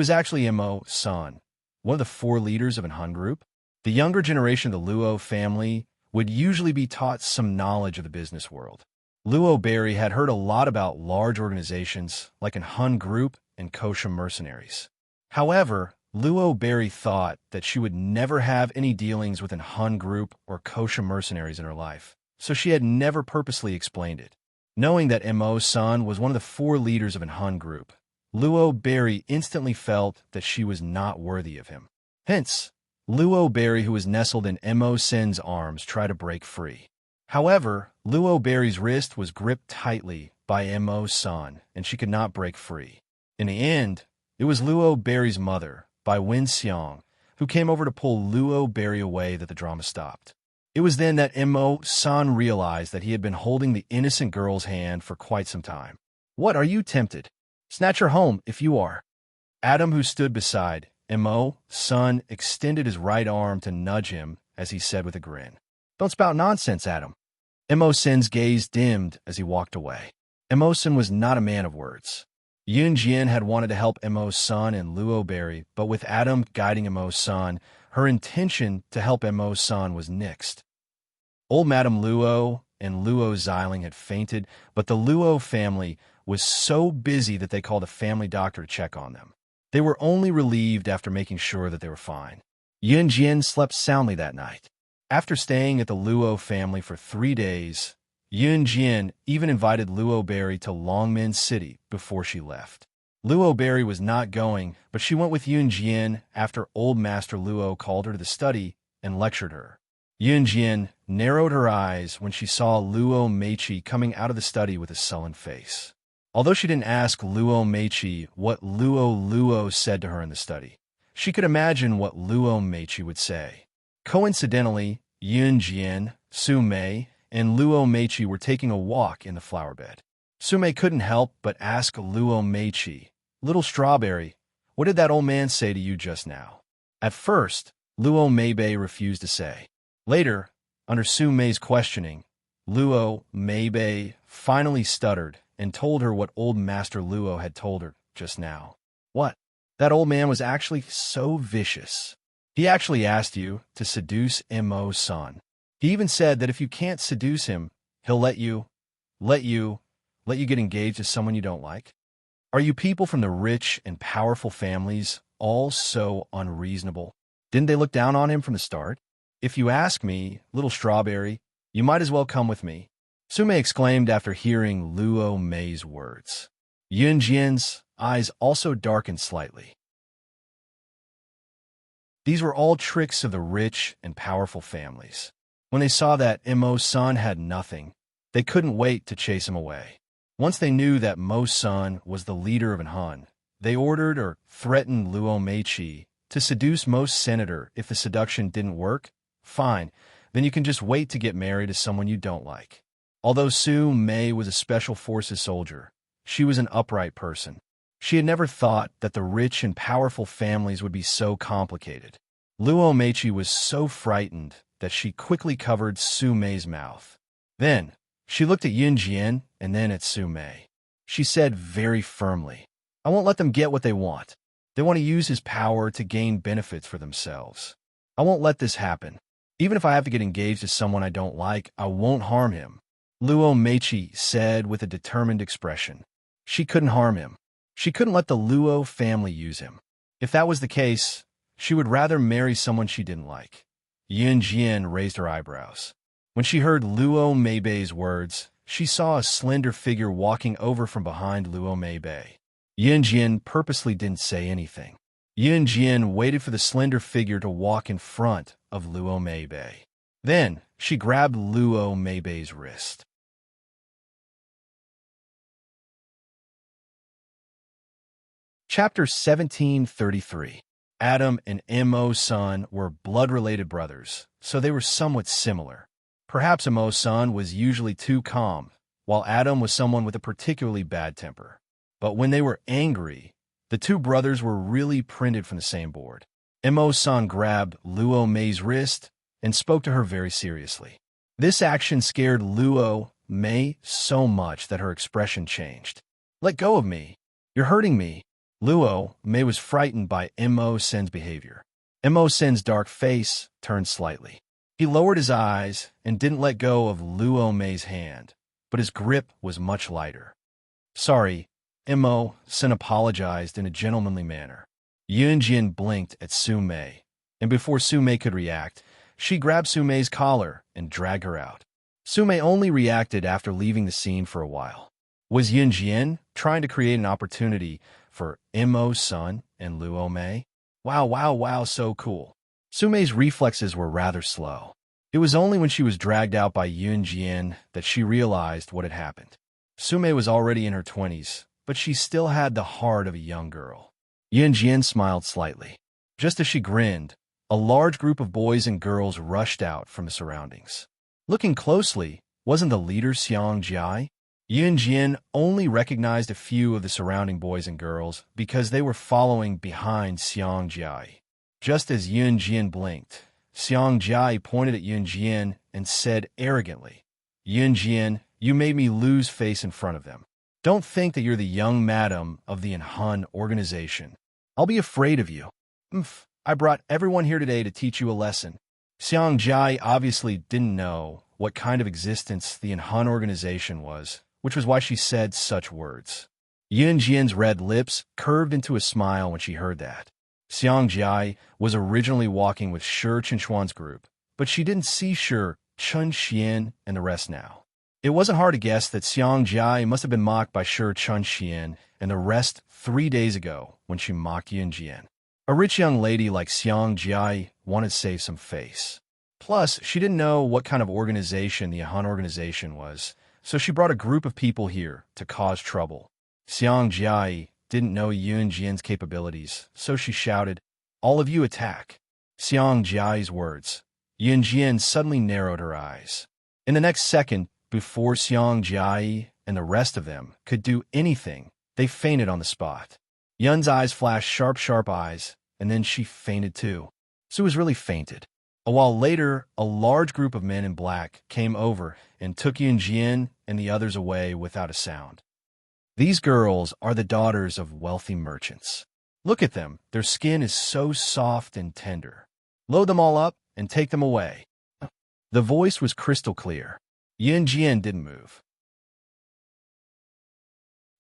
actually Mo San, one of the 4 leaders of an Han group. The younger generation of the Luo family would usually be taught some knowledge of the business world. Luo Berry had heard a lot about large organizations like an Han group and kosher mercenaries. However, Luo Berry thought that she would never have any dealings with an Hun group or kosher mercenaries in her life, so she had never purposely explained it. Knowing that Mo's son was one of the 4 leaders of an Hun group, Luo Berry instantly felt that she was not worthy of him. Hence, Luo Berry, who was nestled in Mo Sen's arms, tried to break free. However, Luo Berry's wrist was gripped tightly by Mo's son, and she could not break free. In the end, it was Luo Berry's mother, Bai Wen Xiang, who came over to pull Luo Berry away that the drama stopped. It was then that Mo's son realized that he had been holding the innocent girl's hand for quite some time. "What, are you tempted? Snatch her home, if you are." Adam, who stood beside Mo's son, extended his right arm to nudge him as he said with a grin, "Don't spout nonsense, Adam." Mo Sen's gaze dimmed as he walked away. Mo Sen was not a man of words. Yun Jian had wanted to help Mo's son and Luo Berry, but with Adam guiding Mo's son, her intention to help Mo's son was nixed. Old Madame Luo and Luo Xiling had fainted, but the Luo family was so busy that they called a family doctor to check on them. They were only relieved after making sure that they were fine. Yun Jian slept soundly that night. After staying at the Luo family for 3 days, Yun Jian even invited Luo Berry to Longmen City before she left. Luo Berry was not going, but she went with Yun Jian after Old Master Luo called her to the study and lectured her. Yun Jian narrowed her eyes when she saw Luo Meiqi coming out of the study with a sullen face. Although she didn't ask Luo Meiqi what Luo said to her in the study, she could imagine what Luo Meiqi would say. Coincidentally, Yun Jian, Su Mei, and Luo Meiqi were taking a walk in the flower bed. Su Mei couldn't help but ask Luo Meiqi, "Little Strawberry, what did that old man say to you just now?" At first, Luo Meibei refused to say. Later, under Su Mei's questioning, Luo Meibei finally stuttered and told her what Old Master Luo had told her just now. "What? That old man was actually so vicious. He actually asked you to seduce Mo's son. He even said that if you can't seduce him, he'll let you get engaged to someone you don't like. Are you people from the rich and powerful families all so unreasonable? Didn't they look down on him from the start? If you ask me, little Strawberry, you might as well come with me," Su Mei exclaimed after hearing Luo Mei's words. Yun Jian's eyes also darkened slightly. These were all tricks of the rich and powerful families. When they saw that Mo's son had nothing, they couldn't wait to chase him away. Once they knew that Mo's son was the leader of an Han, they ordered or threatened Luo Meiqi to seduce Mo's senator. If the seduction didn't work, fine, then you can just wait to get married to someone you don't like. Although Su Mei was a special forces soldier, she was an upright person. She had never thought that the rich and powerful families would be so complicated. Luo Meiqi was so frightened that she quickly covered Su Mei's mouth. Then, she looked at Yun Jian and then at Su Mei. She said very firmly, "I won't let them get what they want. They want to use his power to gain benefits for themselves. I won't let this happen. Even if I have to get engaged to someone I don't like, I won't harm him," Luo Meiqi said with a determined expression. She couldn't harm him. She couldn't let the Luo family use him. If that was the case, she would rather marry someone she didn't like. Yun Jian raised her eyebrows. When she heard Luo Meibei's words, she saw a slender figure walking over from behind Luo Meibei. Yun Jian purposely didn't say anything. Yun Jian waited for the slender figure to walk in front of Luo Meibei. Then, she grabbed Luo Meibei's wrist. Chapter 1733. Adam and Mo's son were blood-related brothers, so they were somewhat similar. Perhaps Mo's son was usually too calm, while Adam was someone with a particularly bad temper. But when they were angry, the two brothers were really printed from the same board. Mo's son grabbed Luo Mei's wrist and spoke to her very seriously. This action scared Luo Mei so much that her expression changed. "Let go of me. You're hurting me." Luo Mei was frightened by Mo Sen's behavior. Mo Sen's dark face turned slightly. He lowered his eyes and didn't let go of Luo Mei's hand, but his grip was much lighter. "Sorry, Immerse apologized in a gentlemanly manner. Yunjin blinked at Sumei, and before Sumei could react, she grabbed Sumei's collar and dragged her out. Sumei only reacted after leaving the scene for a while. Was Yunjin trying to create an opportunity for Imo-sun and Luo-mei? Wow, so cool. Sumei's reflexes were rather slow. It was only when she was dragged out by Yunjin that she realized what had happened. Sumei was already in her 20s, but she still had the heart of a young girl. Yunjin smiled slightly. Just as she grinned, a large group of boys and girls rushed out from the surroundings. Looking closely, wasn't the leader Xiang Jai? Yunjin only recognized a few of the surrounding boys and girls because they were following behind Xiang Jai. Just as Yunjin blinked, Xiang Jai pointed at Yunjin and said arrogantly, "Yunjin, you made me lose face in front of them. Don't think that you're the young madam of the Enhan organization. I'll be afraid of you. I brought everyone here today to teach you a lesson." Xiang Jai obviously didn't know what kind of existence the Enhan organization was, which was why she said such words. Yunjin's red lips curved into a smile when she heard that. Xiang Jai was originally walking with Shi Chenxuan's group, but she didn't see Shi, Chen Xian, and the rest now. It wasn't hard to guess that Xiang Jai must have been mocked by Shi, Chen Xian, and the rest 3 days ago when she mocked Yunjin. A rich young lady like Xiang Jai wanted to save some face. Plus, she didn't know what kind of organization the Han organization was, so she brought a group of people here to cause trouble. Xiang Jai didn't know Yunjin's capabilities, so she shouted, "All of you attack." Xiang Jai's words. Yunjin suddenly narrowed her eyes. In the next second, before Xiang Jai and the rest of them could do anything, they fainted on the spot. Yun's eyes flashed sharp eyes, and then she fainted too. Su was really fainted. A while later, a large group of men in black came over and took Yunjin and the others away without a sound. These girls are the daughters of wealthy merchants. Look at them, their skin is so soft and tender. Load them all up and take them away. The voice was crystal clear. Yunjin didn't move.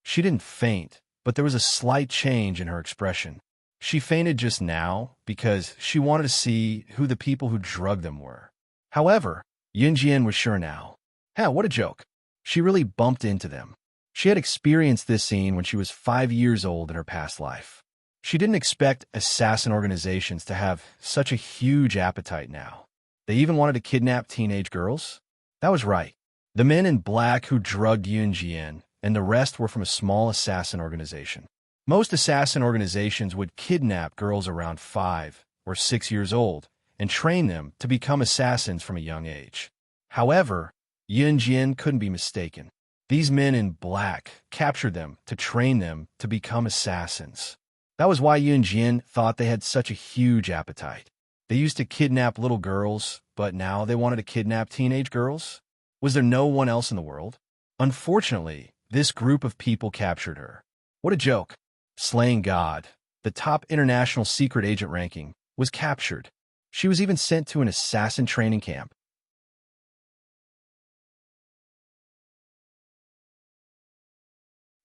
She didn't faint, but there was a slight change in her expression. She fainted just now because she wanted to see who the people who drugged them were. However, Yunjin was sure now. What a joke. She really bumped into them. She had experienced this scene when she was 5 years old in her past life. She didn't expect assassin organizations to have such a huge appetite now. They even wanted to kidnap teenage girls? That was right. The men in black who drugged Yunjin and the rest were from a small assassin organization. Most assassin organizations would kidnap girls around 5 or 6 years old and train them to become assassins from a young age. However, Yunjin couldn't be mistaken. These men in black captured them to train them to become assassins. That was why Yunjin thought they had such a huge appetite. They used to kidnap little girls, but now they wanted to kidnap teenage girls? Was there no one else in the world? Unfortunately, this group of people captured her. What a joke. Slaying God, the top international secret agent ranking, was captured. She was even sent to an assassin training camp.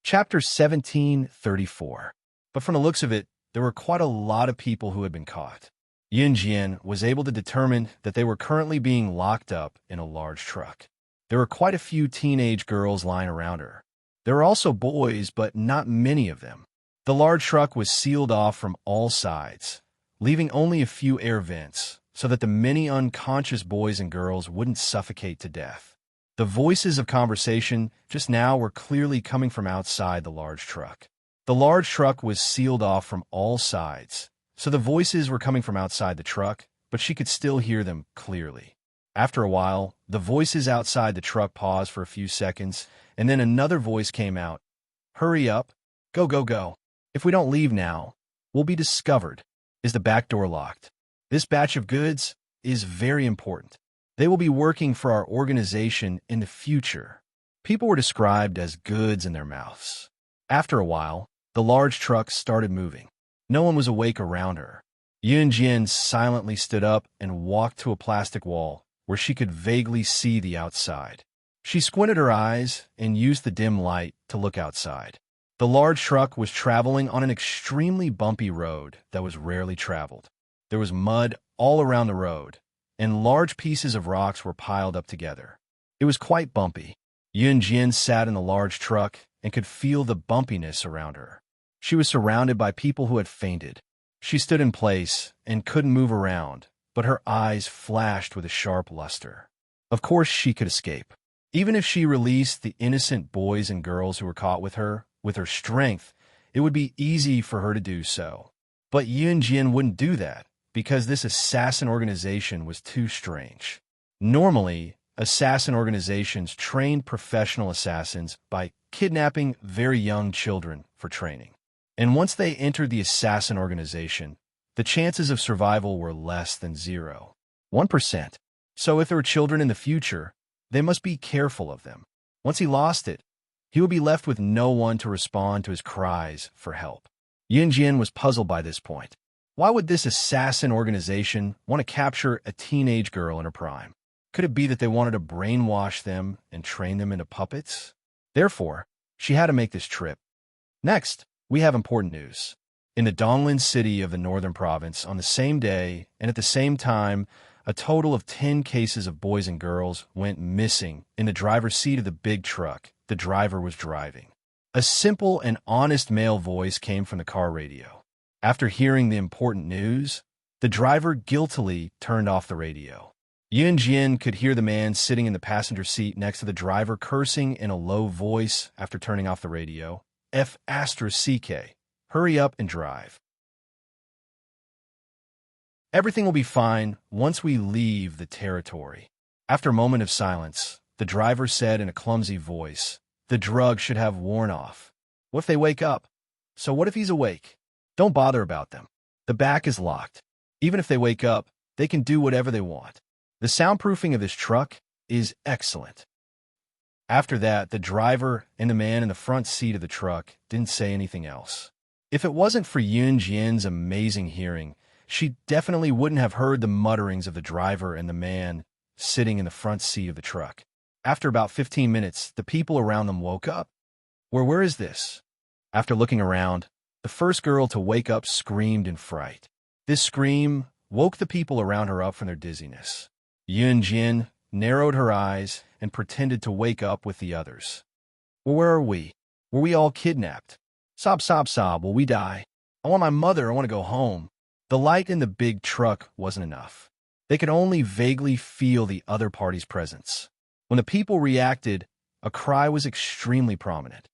Chapter 1734. But from the looks of it, there were quite a lot of people who had been caught. Yunjin was able to determine that they were currently being locked up in a large truck. There were quite a few teenage girls lying around her. There were also boys, but not many of them. The large truck was sealed off from all sides, leaving only a few air vents so that the many unconscious boys and girls wouldn't suffocate to death. The voices of conversation just now were clearly coming from outside the large truck. The large truck was sealed off from all sides, so the voices were coming from outside the truck, but she could still hear them clearly. After a while, the voices outside the truck paused for a few seconds, and then another voice came out. "Hurry up. Go. If we don't leave now, we'll be discovered. Is the back door locked? This batch of goods is very important. They will be working for our organization in the future." People were described as goods in their mouths. After a while, the large truck started moving. No one was awake around her. Yunjin silently stood up and walked to a plastic wall where she could vaguely see the outside. She squinted her eyes and used the dim light to look outside. The large truck was traveling on an extremely bumpy road that was rarely traveled. There was mud all around the road, and large pieces of rocks were piled up together. It was quite bumpy. Yunjin sat in the large truck and could feel the bumpiness around her. She was surrounded by people who had fainted. She stood in place and couldn't move around, but her eyes flashed with a sharp luster. Of course she could escape. Even if she released the innocent boys and girls who were caught with her strength, it would be easy for her to do so. But Yunjin wouldn't do that, because this assassin organization was too strange. Normally, assassin organizations trained professional assassins by kidnapping very young children for training. And once they entered the assassin organization, the chances of survival were less than 1%. So if there were children in the future, they must be careful of them. Once he lost it, he would be left with no one to respond to his cries for help. Yunjin was puzzled by this point. Why would this assassin organization want to capture a teenage girl in her prime? Could it be that they wanted to brainwash them and train them into puppets? Therefore, she had to make this trip. Next, we have important news. In the Donglin city of the northern province, on the same day and at the same time, a total of 10 cases of boys and girls went missing in the driver's seat of the big truck the driver was driving. A simple and honest male voice came from the car radio. After hearing the important news, the driver guiltily turned off the radio. Yunjin could hear the man sitting in the passenger seat next to the driver cursing in a low voice after turning off the radio. F***, hurry up and drive. Everything will be fine once we leave the territory. After a moment of silence, the driver said in a clumsy voice, the drug should have worn off. What if they wake up? So what if he's awake? Don't bother about them. The back is locked. Even if they wake up, they can do whatever they want. The soundproofing of this truck is excellent. After that, the driver and the man in the front seat of the truck didn't say anything else. If it wasn't for Yunjin's amazing hearing, she definitely wouldn't have heard the mutterings of the driver and the man sitting in the front seat of the truck. After about 15 minutes, the people around them woke up. Where is this? After looking around, the first girl to wake up screamed in fright. This scream woke the people around her up from their dizziness. Yunjin narrowed her eyes and pretended to wake up with the others. Well, where are we? Were we all kidnapped? Sob, sob, sob, will we die? I want my mother, I want to go home. The light in the big truck wasn't enough. They could only vaguely feel the other party's presence. When the people reacted, a cry was extremely prominent.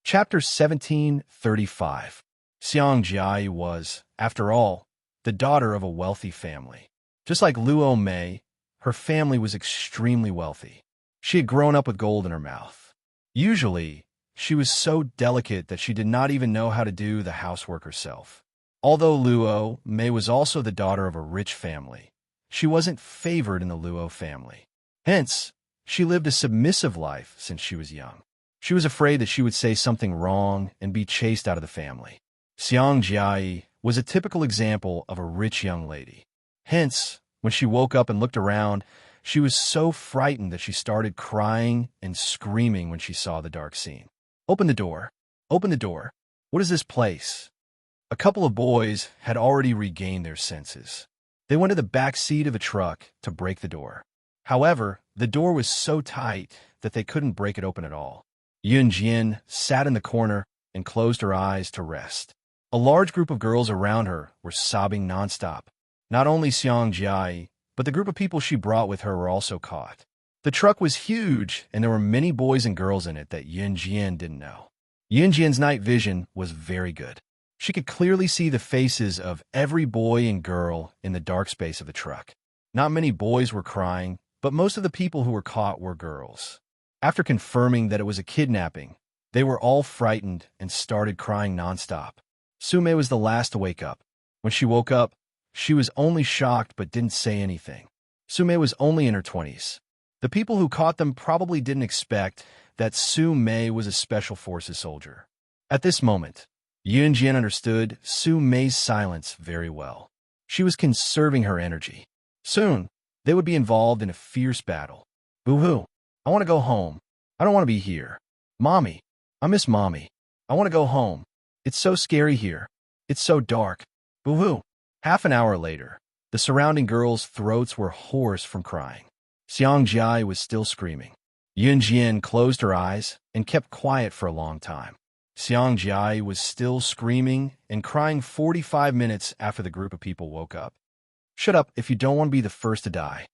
Chapter 1735. Xiang Jiayi was, after all, the daughter of a wealthy family. Just like Luo Mei, her family was extremely wealthy. She had grown up with gold in her mouth. Usually, she was so delicate that she did not even know how to do the housework herself. Although Luo Mei was also the daughter of a rich family, she wasn't favored in the Luo family. Hence, she lived a submissive life since she was young. She was afraid that she would say something wrong and be chased out of the family. Xiang Jiayi was a typical example of a rich young lady. Hence, when she woke up and looked around, she was so frightened that she started crying and screaming when she saw the dark scene. Open the door. Open the door. What is this place? A couple of boys had already regained their senses. They went to the back seat of a truck to break the door. However, the door was so tight that they couldn't break it open at all. Yunjin sat in the corner and closed her eyes to rest. A large group of girls around her were sobbing nonstop. Not only Xiang Jiayi, but the group of people she brought with her were also caught. The truck was huge, and there were many boys and girls in it that Yunjin didn't know. Yunjin's night vision was very good. She could clearly see the faces of every boy and girl in the dark space of the truck. Not many boys were crying, but most of the people who were caught were girls. After confirming that it was a kidnapping, they were all frightened and started crying nonstop. Sume was the last to wake up. When she woke up, she was only shocked but didn't say anything. Sume was only in her 20s. The people who caught them probably didn't expect that Su Mei was a special forces soldier. At this moment, Yunjin understood Su Mei's silence very well. She was conserving her energy. Soon, they would be involved in a fierce battle. Boo-hoo. I want to go home. I don't want to be here. Mommy. I miss Mommy. I want to go home. It's so scary here. It's so dark. Boo-hoo. Half an hour later, the surrounding girls' throats were hoarse from crying. Xiang Jia was still screaming. Yun Jian closed her eyes and kept quiet for a long time. Xiang Jia was still screaming and crying 45 minutes after the group of people woke up. Shut up if you don't want to be the first to die.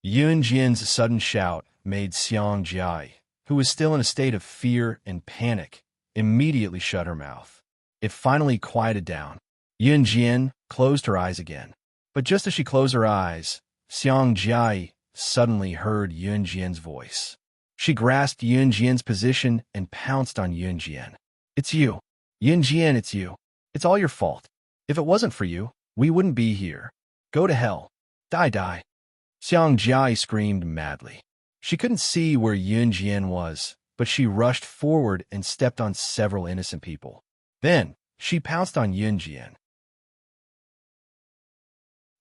Yun Jian's sudden shout made Xiang Jia, who was still in a state of fear and panic, immediately shut her mouth. It finally quieted down. Yun Jian closed her eyes again. But just as she closed her eyes, Xiang Jia suddenly heard Yun Jian's voice. She grasped Yun Jian's position and pounced on Yun Jian. It's you. Yun Jian, it's you. It's all your fault. If it wasn't for you, we wouldn't be here. Go to hell. Die. Xiang Jia screamed madly. She couldn't see where Yun Jian was, but she rushed forward and stepped on several innocent people. Then, she pounced on Yun Jian.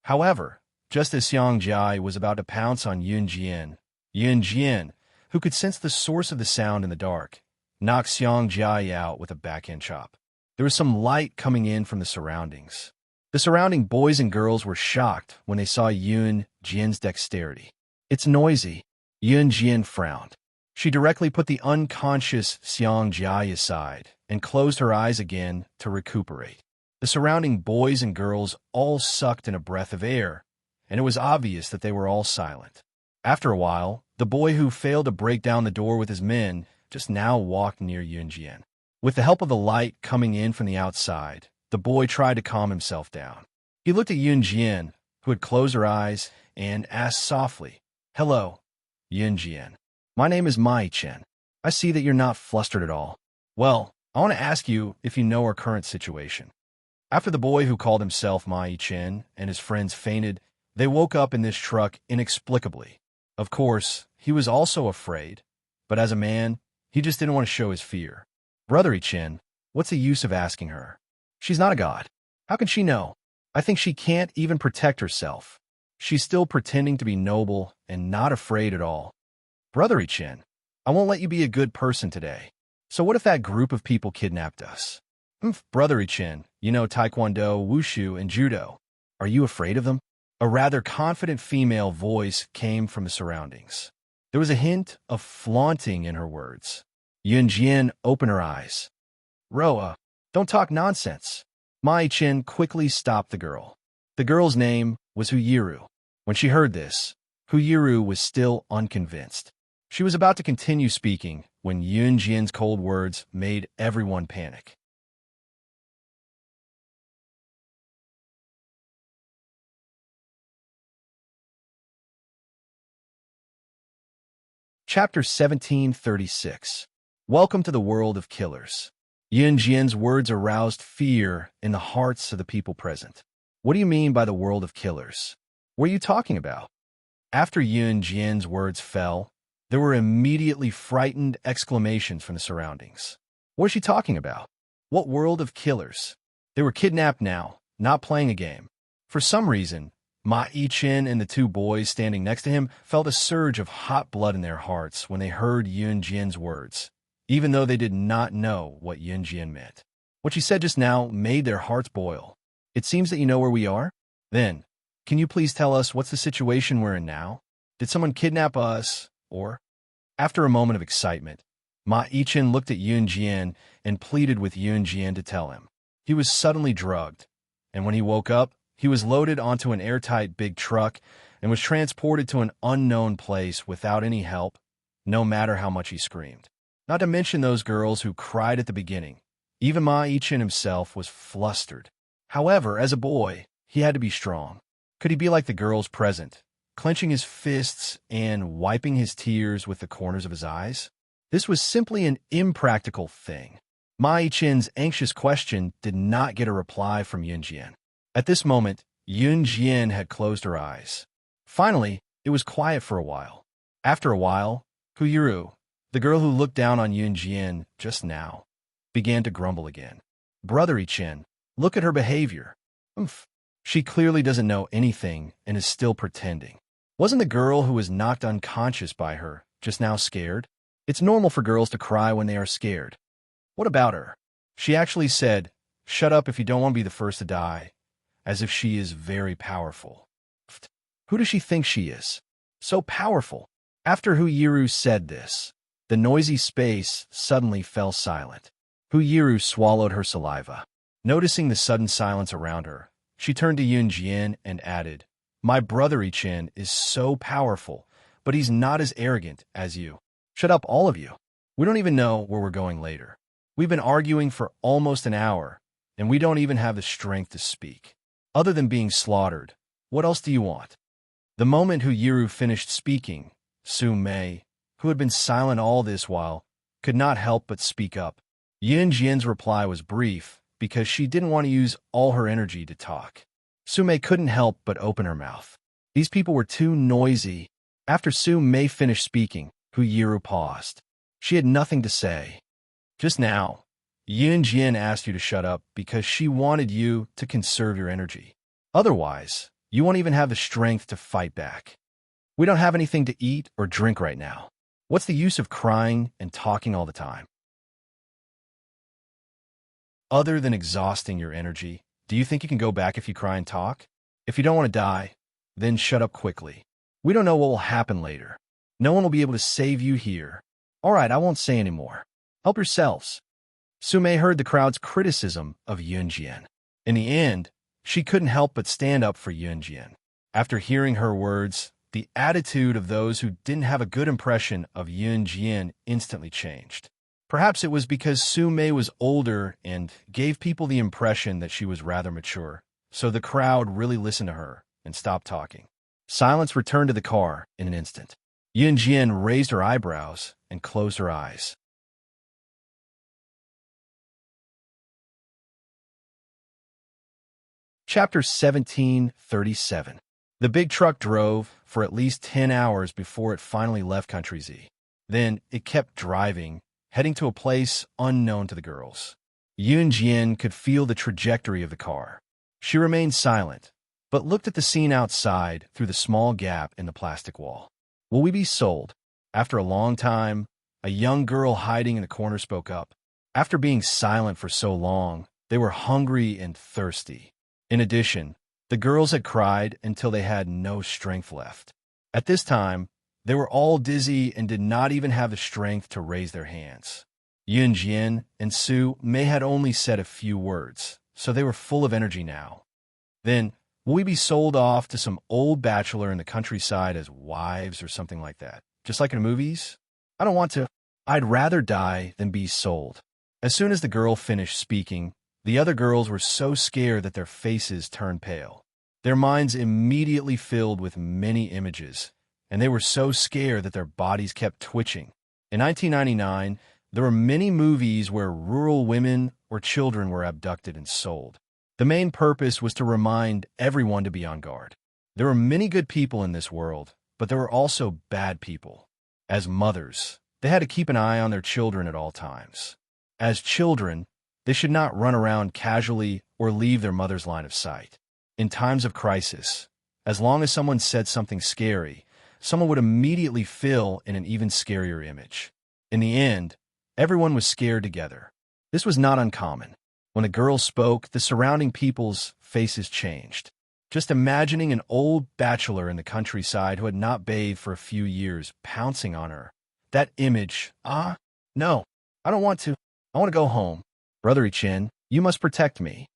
However, just as Xiang Jia was about to pounce on Yun Jian, who could sense the source of the sound in the dark, knocked Xiang Jia out with a backhand chop. There was some light coming in from the surroundings. The surrounding boys and girls were shocked when they saw Yun Jian's dexterity. It's noisy. Yun Jian frowned. She directly put the unconscious Xiang Jia aside and closed her eyes again to recuperate. The surrounding boys and girls all sucked in a breath of air, and it was obvious that they were all silent. After a while, the boy who failed to break down the door with his men just now walked near Yun Jian. With the help of the light coming in from the outside, the boy tried to calm himself down. He looked at Yun Jian, who had closed her eyes, and asked softly, "Hello, Yun Jian. My name is Mai Chen. I see that you're not flustered at all. Well, I want to ask you if you know our current situation." After the boy who called himself Mai Chen and his friends fainted, they woke up in this truck inexplicably. Of course, he was also afraid, but as a man, he just didn't want to show his fear. "Brother Chen, what's the use of asking her? She's not a god. How can she know? I think she can't even protect herself. She's still pretending to be noble and not afraid at all. Brother Chen, I won't let you be a good person today. So what if that group of people kidnapped us? Brother Chen, you know Taekwondo, Wushu, and Judo. Are you afraid of them?" A rather confident female voice came from the surroundings. There was a hint of flaunting in her words. Yun Jian opened her eyes. "Roa, don't talk nonsense." Mai Chen quickly stopped the girl. The girl's name was Huyiru. When she heard this, Huyiru was still unconvinced. She was about to continue speaking when Yun Jian's cold words made everyone panic. Chapter 1736. Welcome to the world of killers. Yun Jian's words aroused fear in the hearts of the people present. What do you mean by the world of killers? What are you talking about? After Yun Jian's words fell, there were immediately frightened exclamations from the surroundings. What is she talking about? What world of killers? They were kidnapped now, not playing a game. For some reason, Ma Yi-chin and the two boys standing next to him felt a surge of hot blood in their hearts when they heard Yun Jian's words, even though they did not know what Yun Jian meant. What she said just now made their hearts boil. "It seems that you know where we are? Then, can you please tell us what's the situation we're in now? Did someone kidnap us, or?" After a moment of excitement, Ma Yi-chin looked at Yun Jian and pleaded with Yun Jian to tell him. He was suddenly drugged, and when he woke up, he was loaded onto an airtight big truck and was transported to an unknown place without any help, no matter how much he screamed. Not to mention those girls who cried at the beginning. Even Ma Yi-chin himself was flustered. However, as a boy, he had to be strong. Could he be like the girls present, clenching his fists and wiping his tears with the corners of his eyes? This was simply an impractical thing. Ma Yi-chin's anxious question did not get a reply from Yun Jian. At this moment, Yun Jian had closed her eyes. Finally, it was quiet for a while. After a while, Huyiru, the girl who looked down on Yun Jian just now, began to grumble again. "Brother Yi-chin, look at her behavior. She clearly doesn't know anything and is still pretending. Wasn't the girl who was knocked unconscious by her just now scared? It's normal for girls to cry when they are scared. What about her? She actually said, "Shut up if you don't want to be the first to die," as if she is very powerful. Who does she think she is? So powerful. After Huyiru said this, the noisy space suddenly fell silent. Huyiru swallowed her saliva. Noticing the sudden silence around her, she turned to Yunjian and added, "My brother Ichin is so powerful, but he's not as arrogant as you. Shut up, all of you. We don't even know where we're going later. We've been arguing for almost an hour, and we don't even have the strength to speak. Other than being slaughtered, what else do you want?" The moment Huyiru finished speaking, Su Mei, who had been silent all this while, could not help but speak up. Yunjian's reply was brief because she didn't want to use all her energy to talk. Su Mei couldn't help but open her mouth. These people were too noisy. After Su Mei finished speaking, Huyiru paused. She had nothing to say. Just now, Yunjian asked you to shut up because she wanted you to conserve your energy. Otherwise, you won't even have the strength to fight back. We don't have anything to eat or drink right now. What's the use of crying and talking all the time? Other than exhausting your energy, do you think you can go back if you cry and talk? If you don't want to die, then shut up quickly. We don't know what will happen later. No one will be able to save you here. All right, I won't say any more. Help yourselves. Su Mei heard the crowd's criticism of Yunjian. In the end, she couldn't help but stand up for Yunjian. After hearing her words, the attitude of those who didn't have a good impression of Yunjian instantly changed. Perhaps it was because Su Mei was older and gave people the impression that she was rather mature, so the crowd really listened to her and stopped talking. Silence returned to the car in an instant. Yunjian raised her eyebrows and closed her eyes. Chapter 1737. The big truck drove for at least 10 hours before it finally left Country Z. Then it kept driving, heading to a place unknown to the girls. Yunjian could feel the trajectory of the car. She remained silent, but looked at the scene outside through the small gap in the plastic wall. "Will we be sold?" After a long time, a young girl hiding in the corner spoke up. After being silent for so long, they were hungry and thirsty. In addition, the girls had cried until they had no strength left. At this time, they were all dizzy and did not even have the strength to raise their hands. Yunjian and Su Mei had only said a few words, so they were full of energy now. Then, will we be sold off to some old bachelor in the countryside as wives or something like that? Just like in movies? I don't want to. I'd rather die than be sold. As soon as the girl finished speaking, the other girls were so scared that their faces turned pale. Their minds immediately filled with many images, and they were so scared that their bodies kept twitching. In 1999, there were many movies where rural women or children were abducted and sold. The main purpose was to remind everyone to be on guard. There were many good people in this world, but there were also bad people. As mothers, they had to keep an eye on their children at all times. As children, they should not run around casually or leave their mother's line of sight. In times of crisis, as long as someone said something scary, someone would immediately fill in an even scarier image. In the end, everyone was scared together. This was not uncommon. When the girl spoke, the surrounding people's faces changed. Just imagining an old bachelor in the countryside who had not bathed for a few years pouncing on her. That image, no, I don't want to. I want to go home. Brother Ichin, you must protect me.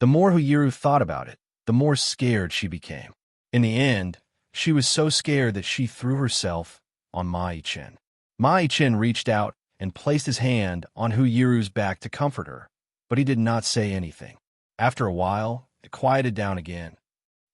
The more Huyiru thought about it, the more scared she became. In the end, she was so scared that she threw herself on Ma-Ichin. Ma-Ichin reached out and placed his hand on Huyiru's back to comfort her, but he did not say anything. After a while, it quieted down again.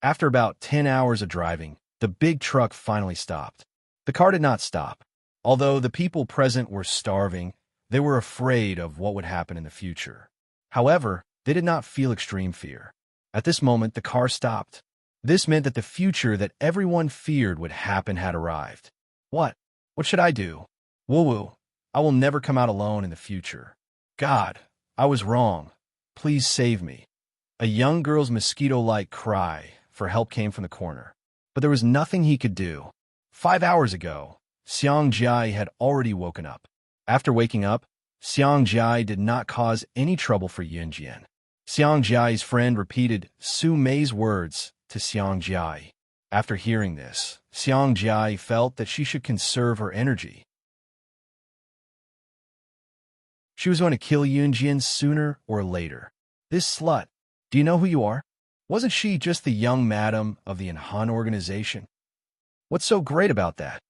After about 10 hours of driving, the big truck finally stopped. The car did not stop. Although the people present were starving, they were afraid of what would happen in the future. However, they did not feel extreme fear. At this moment, the car stopped. This meant that the future that everyone feared would happen had arrived. What? What should I do? Woo-woo. I will never come out alone in the future. God, I was wrong. Please save me. A young girl's mosquito-like cry for help came from the corner. but there was nothing he could do. 5 hours ago, Xiang Jia had already woken up. After waking up, Xiang Jia did not cause any trouble for Yunjian. Xiang Jia's friend repeated Su Mei's words to Xiang Jia. After hearing this, Xiang Jia felt that she should conserve her energy. She was going to kill Yunjian sooner or later. This slut, do you know who you are? Wasn't she just the young madam of the Han organization? What's so great about that?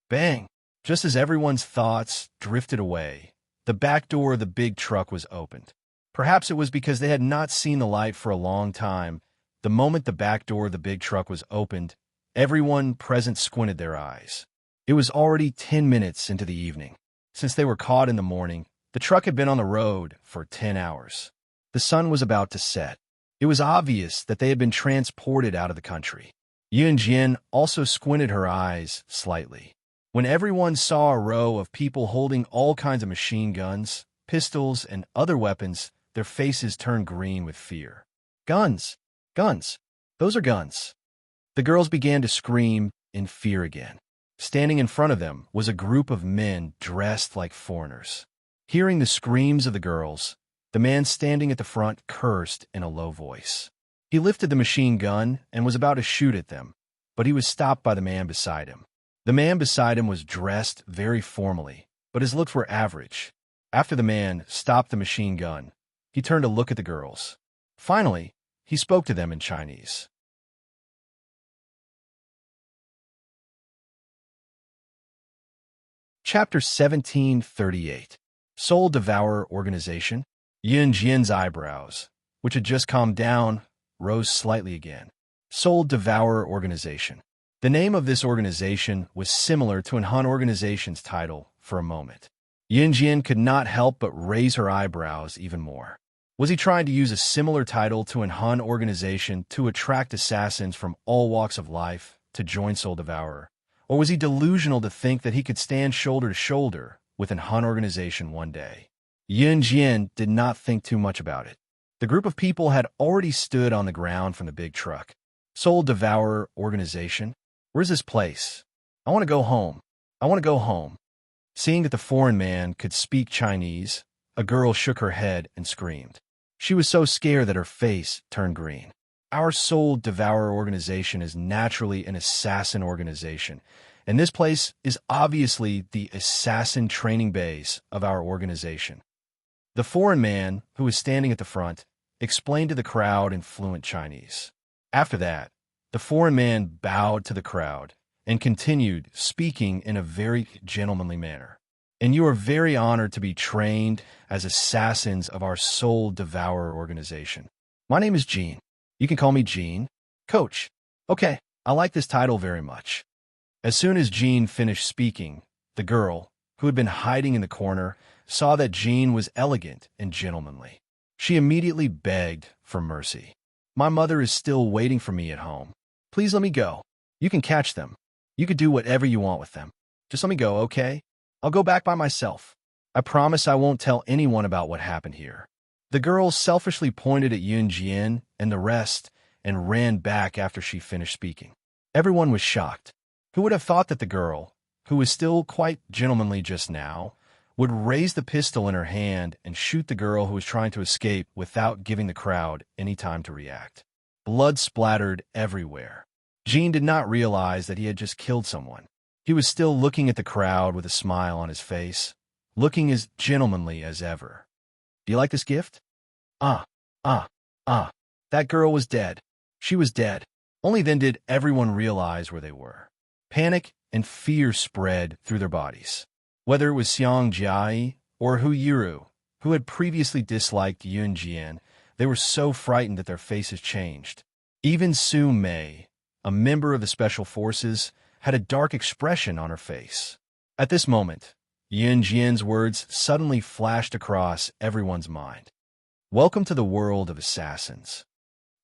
Bang! Just as everyone's thoughts drifted away, the back door of the big truck was opened. Perhaps it was because they had not seen the light for a long time. The moment the back door of the big truck was opened, everyone present squinted their eyes. It was already 10 minutes into the evening. Since they were caught in the morning, the truck had been on the road for 10 hours. The sun was about to set. It was obvious that they had been transported out of the country. Yunjian also squinted her eyes slightly. When everyone saw a row of people holding all kinds of machine guns, pistols, and other weapons, their faces turned green with fear. Guns! Guns! Those are guns! The girls began to scream in fear again. Standing in front of them was a group of men dressed like foreigners. Hearing the screams of the girls, the man standing at the front cursed in a low voice. He lifted the machine gun and was about to shoot at them, but he was stopped by the man beside him. The man beside him was dressed very formally, but his looks were average. After the man stopped the machine gun, he turned to look at the girls. Finally, he spoke to them in Chinese. Chapter 1738. Soul Devourer Organization. Yunjian's eyebrows, which had just calmed down, rose slightly again. Soul Devourer Organization. The name of this organization was similar to an Han organization's title for a moment. Yunjian could not help but raise her eyebrows even more. Was he trying to use a similar title to an Han organization to attract assassins from all walks of life to join Soul Devourer? Or was he delusional to think that he could stand shoulder to shoulder with an Han organization one day? Yunjian did not think too much about it. The group of people had already stood on the ground from the big truck. Soul Devourer Organization? Where's this place? I want to go home. I want to go home. Seeing that the foreign man could speak Chinese, a girl shook her head and screamed. She was so scared that her face turned green. Our Soul Devourer Organization is naturally an assassin organization, and this place is obviously the assassin training base of our organization. The foreign man, who was standing at the front, explained to the crowd in fluent Chinese. After that, the foreign man bowed to the crowd and continued speaking in a very gentlemanly manner. And you are very honored to be trained as assassins of our Soul Devourer organization. My name is Jean. You can call me Jean. Coach. Okay, I like this title very much. As soon as Jean finished speaking, the girl, who had been hiding in the corner, saw that Jean was elegant and gentlemanly. She immediately begged for mercy. My mother is still waiting for me at home. Please let me go. You can catch them. You can do whatever you want with them. Just let me go, okay? I'll go back by myself. I promise I won't tell anyone about what happened here. The girl selfishly pointed at Yunjian and the rest and ran back after she finished speaking. Everyone was shocked. Who would have thought that the girl, who was still quite gentlemanly just now, would raise the pistol in her hand and shoot the girl who was trying to escape without giving the crowd any time to react? Blood splattered everywhere. Jean did not realize that he had just killed someone. He was still looking at the crowd with a smile on his face, looking as gentlemanly as ever. Do you like this gift? That girl was dead. She was dead. Only then did everyone realize where they were. Panic and fear spread through their bodies. Whether it was Xiang Jia or Hu Yiru, who had previously disliked Yunjian, they were so frightened that their faces changed. Even Su Mei, a member of the Special Forces, had a dark expression on her face. At this moment, Yunjian's words suddenly flashed across everyone's mind. Welcome to the world of assassins.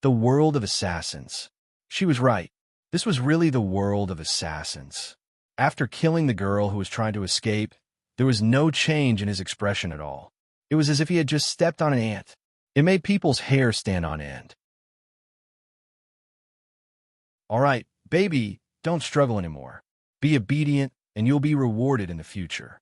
The world of assassins. She was right. This was really the world of assassins. After killing the girl who was trying to escape, there was no change in his expression at all. It was as if he had just stepped on an ant. It made people's hair stand on end. All right, Baby, don't struggle anymore. Be obedient, and you'll be rewarded in the future.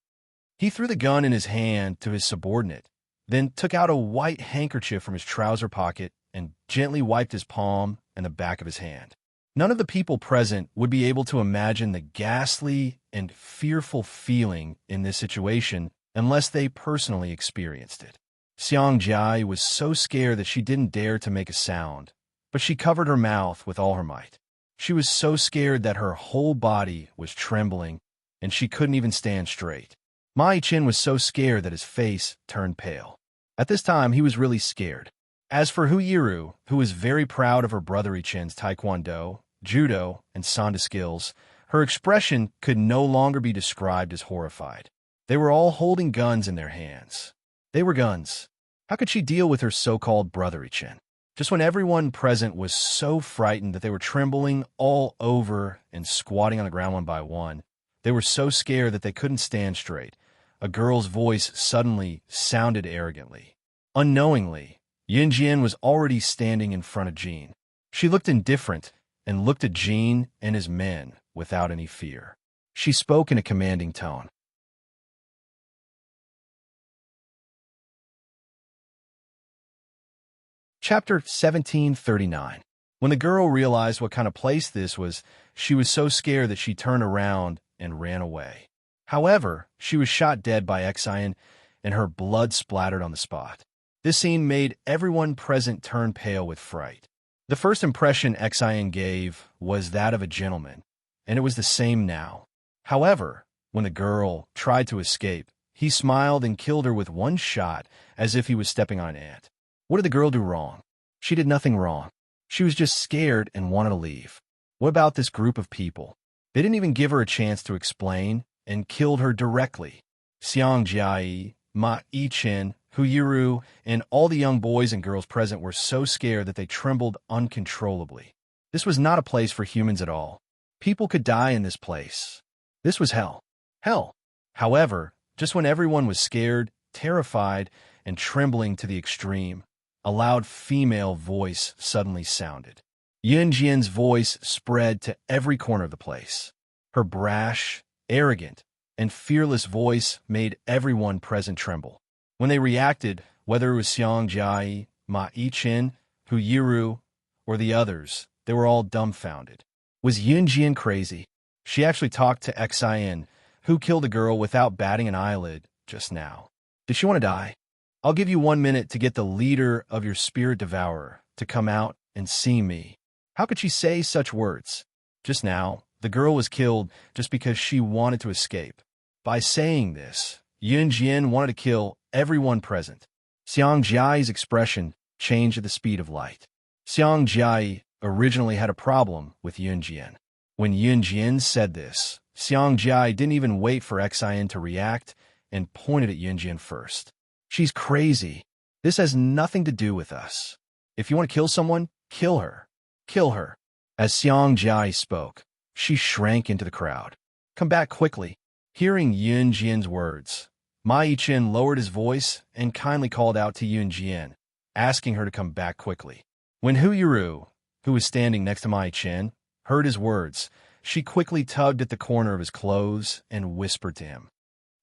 He threw the gun in his hand to his subordinate, then took out a white handkerchief from his trouser pocket and gently wiped his palm and the back of his hand. None of the people present would be able to imagine the ghastly and fearful feeling in this situation unless they personally experienced it. Xiang Jia was so scared that she didn't dare to make a sound, but she covered her mouth with all her might. She was so scared that her whole body was trembling, and she couldn't even stand straight. Ma Yichen was so scared that his face turned pale. At this time, he was really scared. As for Hu Yiru, who was very proud of her brother Yichen's taekwondo, judo, and sanda skills, her expression could no longer be described as horrified. They were all holding guns in their hands. They were guns. How could she deal with her so-called brother Yichen? Just when everyone present was so frightened that they were trembling all over and squatting on the ground one by one, they were so scared that they couldn't stand straight. A girl's voice suddenly sounded arrogantly. Unknowingly, Yunjian was already standing in front of Jean. She looked indifferent and looked at Jean and his men without any fear. She spoke in a commanding tone. Chapter 1739. When the girl realized what kind of place this was, she was so scared that she turned around and ran away. However, she was shot dead by Xian, and her blood splattered on the spot. This scene made everyone present turn pale with fright. The first impression Xian gave was that of a gentleman, and it was the same now. However, when the girl tried to escape, he smiled and killed her with one shot as if he was stepping on an ant. What did the girl do wrong? She did nothing wrong. She was just scared and wanted to leave. What about this group of people? They didn't even give her a chance to explain and killed her directly. Xiang Jia, Ma Yichen, Hu Yiru, and all the young boys and girls present were so scared that they trembled uncontrollably. This was not a place for humans at all. People could die in this place. This was hell. Hell. However, just when everyone was scared, terrified, and trembling to the extreme, a loud female voice suddenly sounded. Yunjian's voice spread to every corner of the place. Her brash, arrogant, and fearless voice made everyone present tremble. When they reacted, whether it was Xiang Jia, Ma Yichen, Hu Yiru, or the others, they were all dumbfounded. Was Yunjian crazy? She actually talked to Xian, who killed a girl without batting an eyelid just now. Did she want to die? I'll give you 1 minute to get the leader of your spirit devourer to come out and see me. How could she say such words? Just now, the girl was killed just because she wanted to escape. By saying this, Yunjian wanted to kill everyone present. Xiang Jia's expression changed at the speed of light. Xiang Jia originally had a problem with Yunjian. When Yunjian said this, Xiang Jia didn't even wait for Xian to react and pointed at Yunjian first. She's crazy. This has nothing to do with us. If you want to kill someone, kill her. Kill her. As Xiang Jia spoke, she shrank into the crowd. Come back quickly. Hearing Yunjian's words, Ma Yichen lowered his voice and kindly called out to Yunjian, asking her to come back quickly. When Hu Yiru, who was standing next to Ma Yichen, heard his words, she quickly tugged at the corner of his clothes and whispered to him,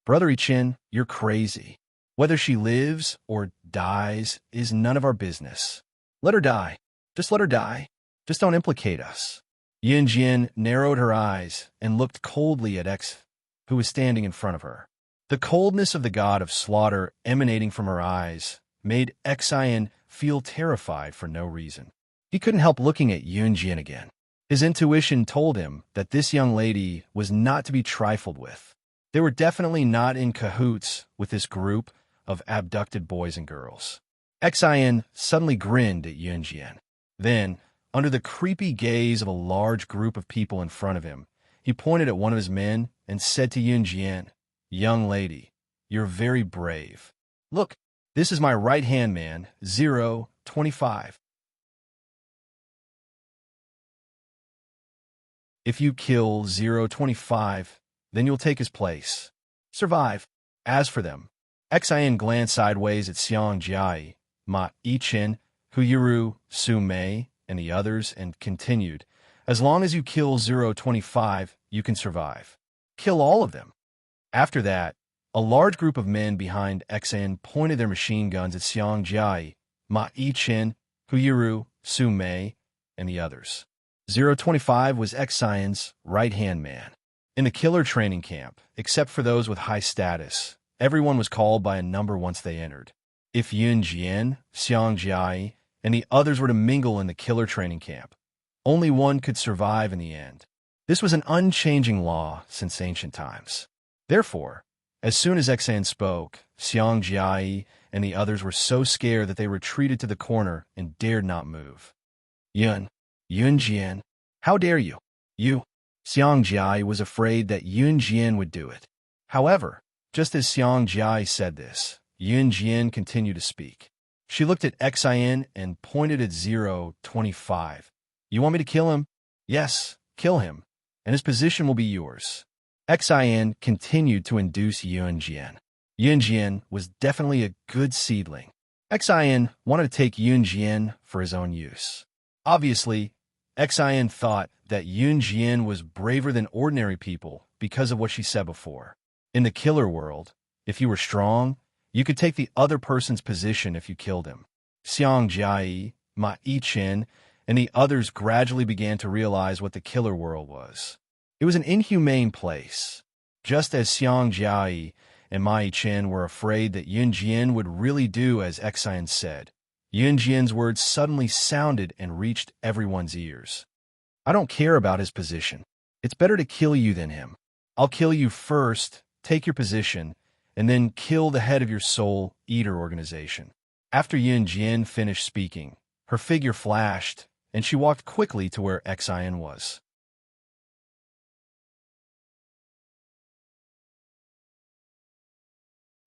Brother Yichen, you're crazy. Whether she lives or dies is none of our business. Let her die. Just let her die. Just don't implicate us. Yunjian narrowed her eyes and looked coldly at X, who was standing in front of her. The coldness of the god of slaughter emanating from her eyes made Xian feel terrified for no reason. He couldn't help looking at Yunjian again. His intuition told him that this young lady was not to be trifled with. They were definitely not in cahoots with this group of abducted boys and girls. Xian suddenly grinned at Yunjian. Then, under the creepy gaze of a large group of people in front of him, he pointed at one of his men and said to Yunjian, Young lady, you're very brave. Look, this is my right-hand man, 025. If you kill 025, then you'll take his place. Survive. As for them, Xian glanced sideways at Xiang Jia, Ma Yichen, Hu Yiru, Su Mei, and the others, and continued, As long as you kill 025, you can survive. Kill all of them. After that, a large group of men behind Xan pointed their machine guns at Xiang Jiai, Ma Yichen, Huyiru, Su Mei, and the others. 025 was Xian's right-hand man. In the killer training camp, except for those with high status, everyone was called by a number once they entered. If Yun Jian, Xiang Jiai, and the others were to mingle in the killer training camp, only one could survive in the end. This was an unchanging law since ancient times. Therefore, as soon as Xan spoke, Xiang Jiai and the others were so scared that they retreated to the corner and dared not move. Yun Jian, how dare you? You. Xiang Jiai was afraid that Yun Jian would do it. However, just as Xiang Jiai said this, Yun Jian continued to speak. She looked at Xian and pointed at 025. You want me to kill him? Yes, kill him, and his position will be yours. Xian continued to induce Yun Jian. Yun Jian was definitely a good seedling. Xian wanted to take Yun Jian for his own use. Obviously, Xian thought that Yun Jian was braver than ordinary people because of what she said before. In the killer world, if you were strong, you could take the other person's position if you killed him. Xiang Jiai, Ma Yichen, and the others gradually began to realize what the killer world was. It was an inhumane place. Just as Xiang Jiai and Ma Yichen were afraid that Yun Jian would really do as Xian said, Yun Jian's words suddenly sounded and reached everyone's ears. I don't care about his position. It's better to kill you than him. I'll kill you first, take your position, and then kill the head of your soul eater organization. After Yun Jian finished speaking, her figure flashed, and she walked quickly to where Xian was.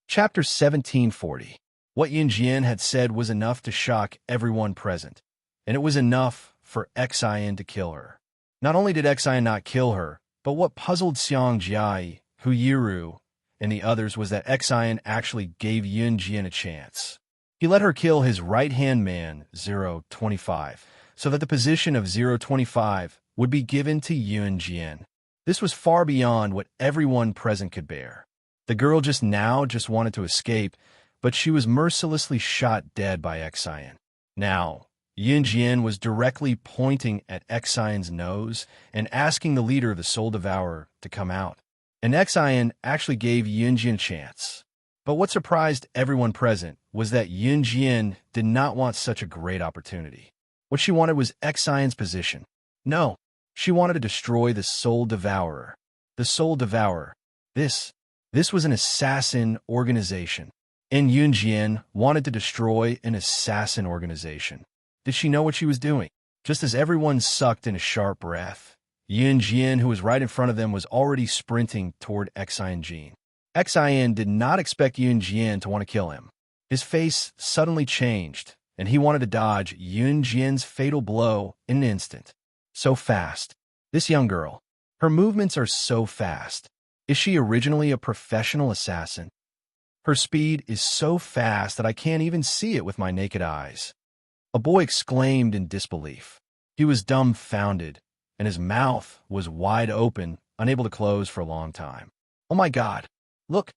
Chapter 1740. What Yun Jian had said was enough to shock everyone present, and it was enough for Xian to kill her. Not only did Xian not kill her, but what puzzled Xiang Jiai, Huyiru, and the others was that Xian actually gave Yun Jian a chance. He let her kill his right-hand man, 025, so that the position of 025 would be given to Yun Jian. This was far beyond what everyone present could bear. The girl just wanted to escape, but she was mercilessly shot dead by Xian. Now, Yun Jian was directly pointing at Xian's nose and asking the leader of the Soul Devourer to come out. And Xian actually gave Yun Jian a chance. But what surprised everyone present was that Yun Jian did not want such a great opportunity. What she wanted was Xian's position. No, she wanted to destroy the Soul Devourer. The Soul Devourer. This was an assassin organization. And Yun Jian wanted to destroy an assassin organization. Did she know what she was doing? Just as everyone sucked in a sharp breath, Yun Jian, who was right in front of them, was already sprinting toward Xian Jin. Xian did not expect Yun Jian to want to kill him. His face suddenly changed, and he wanted to dodge Yun Jian's fatal blow in an instant. So fast. This young girl. Her movements are so fast. Is she originally a professional assassin? Her speed is so fast that I can't even see it with my naked eyes. A boy exclaimed in disbelief. He was dumbfounded, and his mouth was wide open, unable to close for a long time. Oh my God, look!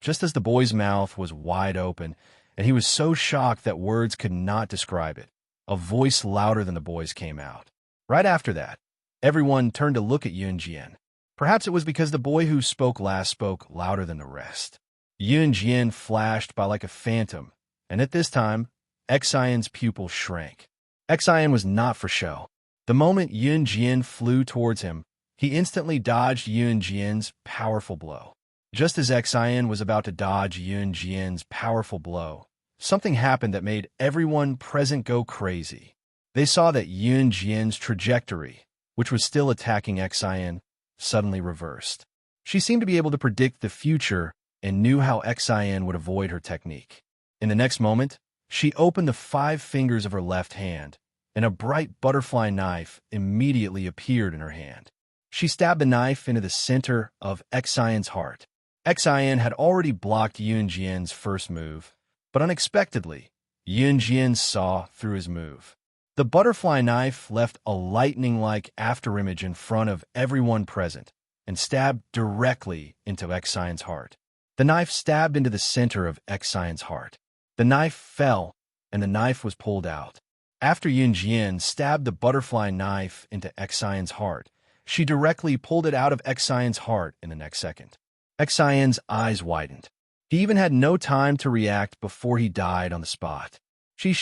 Just as the boy's mouth was wide open, and he was so shocked that words could not describe it, a voice louder than the boy's came out. Right after that, everyone turned to look at Yun Jian. Perhaps it was because the boy who spoke last spoke louder than the rest. Yun Jian flashed by like a phantom, and at this time, Xian's pupil shrank. Xian was not for show. The moment Yun Jian flew towards him, he instantly dodged Yun Jian's powerful blow. Just as Xian was about to dodge Yun Jian's powerful blow, something happened that made everyone present go crazy. They saw that Yun Jian's trajectory, which was still attacking Xian, suddenly reversed. She seemed to be able to predict the future and knew how Xian would avoid her technique. In the next moment, she opened the 5 fingers of her left hand, and a bright butterfly knife immediately appeared in her hand. She stabbed the knife into the center of Xian's heart. Xian had already blocked Yun Jian's first move, but unexpectedly, Yun Jian saw through his move. The butterfly knife left a lightning-like afterimage in front of everyone present and stabbed directly into Xian's heart. The knife stabbed into the center of Xian's heart. The knife fell, and the knife was pulled out. After Yunjian stabbed the butterfly knife into Xian's heart, she directly pulled it out of Xian's heart in the next second. Xian's eyes widened. He even had no time to react before he died on the spot. She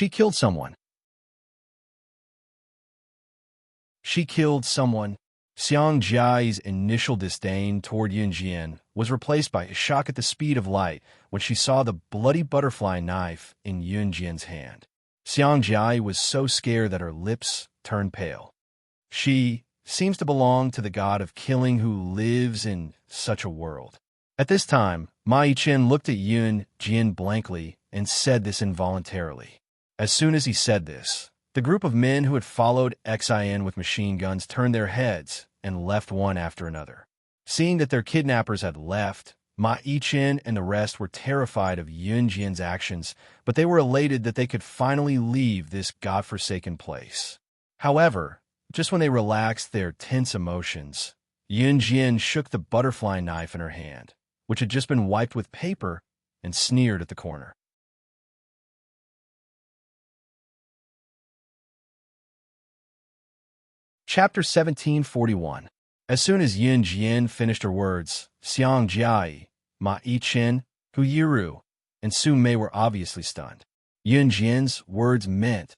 killed someone. She killed someone. Xiang Jia's initial disdain toward Yunjian was replaced by a shock at the speed of light when she saw the bloody butterfly knife in Yunjian's hand. Xiang Jia was so scared that her lips turned pale. She seems to belong to the god of killing who lives in such a world. At this time, Ma Yiqian looked at Yunjian blankly and said this involuntarily. As soon as he said this, the group of men who had followed Xian with machine guns turned their heads and left one after another. Seeing that their kidnappers had left, Ma Yiqian and the rest were terrified of Yunjian's actions, but they were elated that they could finally leave this godforsaken place. However, just when they relaxed their tense emotions, Yunjian shook the butterfly knife in her hand, which had just been wiped with paper, and sneered at the corner. Chapter 1741. As soon as Yunjian finished her words, Xiang Jia, Ma Yiqian, Hu Yiru, and Su Mei were obviously stunned. Yunjian's words meant,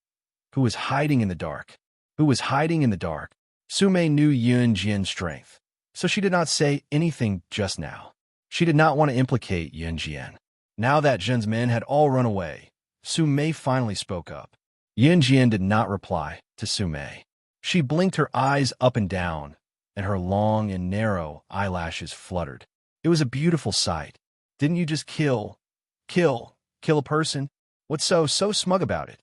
who was hiding in the dark? Who was hiding in the dark? Su Mei knew Yunjian's strength, so she did not say anything just now. She did not want to implicate Yunjian. Now that Zhen's men had all run away, Su Mei finally spoke up. Yunjian did not reply to Su Mei. She blinked her eyes up and down, and her long and narrow eyelashes fluttered. It was a beautiful sight. Didn't you just kill a person? What's so smug about it?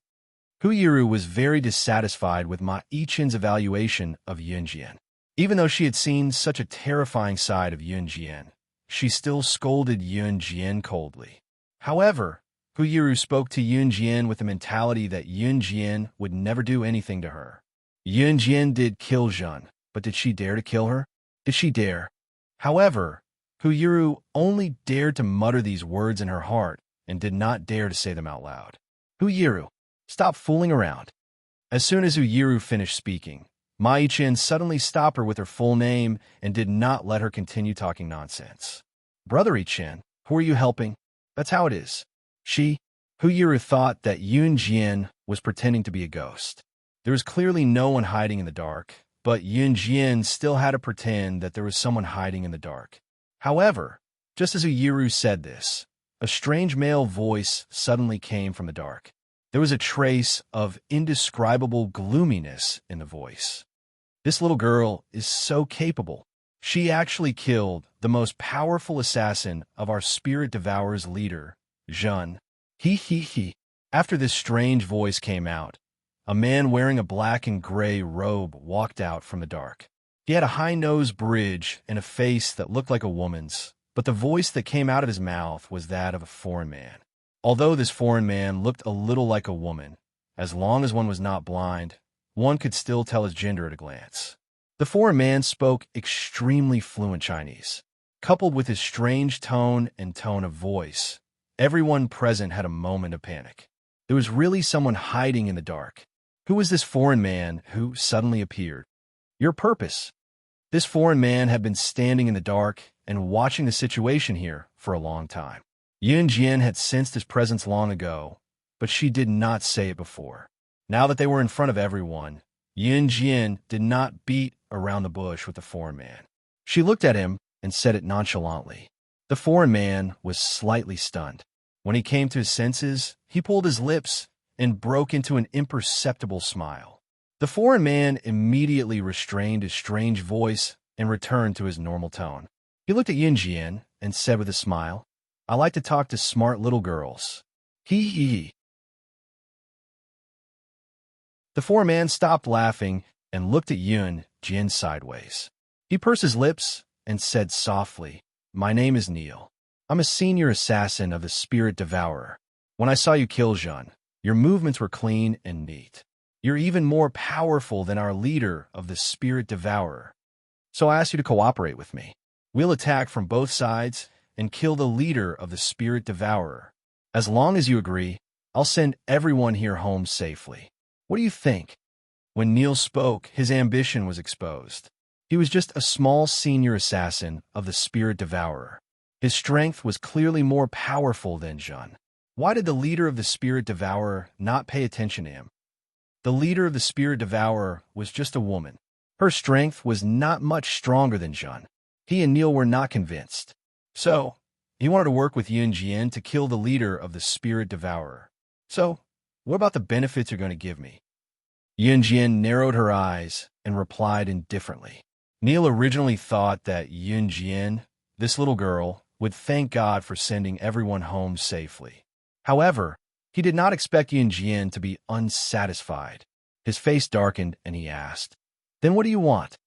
Hu Yiru was very dissatisfied with Ma Yiqian's evaluation of Yunjian. Even though she had seen such a terrifying side of Yunjian, she still scolded Yunjian coldly. However, Hu Yiru spoke to Yunjian with the mentality that Yunjian would never do anything to her. Yunjian did kill Zhen, but did she dare to kill her? Did she dare? However, Hu Yiru only dared to mutter these words in her heart and did not dare to say them out loud. Hu Yiru, stop fooling around. As soon as Hu Yiru finished speaking, Ma Yiqian suddenly stopped her with her full name and did not let her continue talking nonsense. Brother Yiqian, who are you helping? That's how it is. Hu Yiru thought that Yunjian was pretending to be a ghost. There was clearly no one hiding in the dark, but Yunjian still had to pretend that there was someone hiding in the dark. However, just as Hu Yiru said this, a strange male voice suddenly came from the dark. There was a trace of indescribable gloominess in the voice. This little girl is so capable. She actually killed the most powerful assassin of our spirit devourer's leader, Zhen. He. After this strange voice came out, a man wearing a black and gray robe walked out from the dark. He had a high nose bridge and a face that looked like a woman's, but the voice that came out of his mouth was that of a foreign man. Although this foreign man looked a little like a woman, as long as one was not blind, one could still tell his gender at a glance. The foreign man spoke extremely fluent Chinese. Coupled with his strange tone and tone of voice, everyone present had a moment of panic. There was really someone hiding in the dark. Who was this foreign man who suddenly appeared? Your purpose. This foreign man had been standing in the dark and watching the situation here for a long time. Yunjian had sensed his presence long ago, but she did not say it before. Now that they were in front of everyone, Yunjian did not beat around the bush with the foreign man. She looked at him and said it nonchalantly. The foreign man was slightly stunned. When he came to his senses, he pulled his lips and broke into an imperceptible smile. The foreign man immediately restrained his strange voice and returned to his normal tone. He looked at Yunjian and said with a smile, I like to talk to smart little girls. He. The foreign man stopped laughing and looked at Yunjian sideways. He pursed his lips and said softly, My name is Neil. I'm a senior assassin of the Spirit Devourer. When I saw you kill Zhen, Your movements were clean and neat. You're even more powerful than our leader of the Spirit Devourer. So I ask you to cooperate with me. We'll attack from both sides and kill the leader of the Spirit Devourer. As long as you agree, I'll send everyone here home safely. What do you think? When Neil spoke, his ambition was exposed. He was just a small senior assassin of the Spirit Devourer. His strength was clearly more powerful than Jun. Why did the leader of the Spirit Devourer not pay attention to him? The leader of the Spirit Devourer was just a woman. Her strength was not much stronger than Jun. He and Neil were not convinced. So, he wanted to work with Yun Jian to kill the leader of the Spirit Devourer. So, what about the benefits you're going to give me? Yun Jian narrowed her eyes and replied indifferently. Neil originally thought that Yun Jian, this little girl, would thank God for sending everyone home safely. However, he did not expect Yun Jian to be unsatisfied. His face darkened and he asked, "Then what do you want?"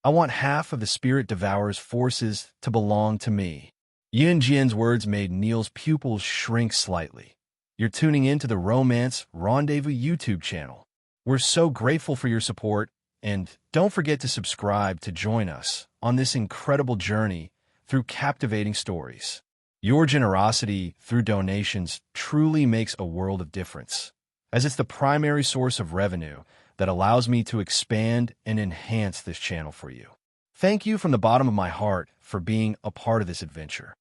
"I want half of the Spirit Devourer's forces to belong to me." Yun Jian's words made Neil's pupils shrink slightly. You're tuning in to the Romance Rendezvous YouTube channel. We're so grateful for your support, and don't forget to subscribe to join us on this incredible journey through captivating stories. Your generosity through donations truly makes a world of difference, as it's the primary source of revenue that allows me to expand and enhance this channel for you. Thank you from the bottom of my heart for being a part of this adventure.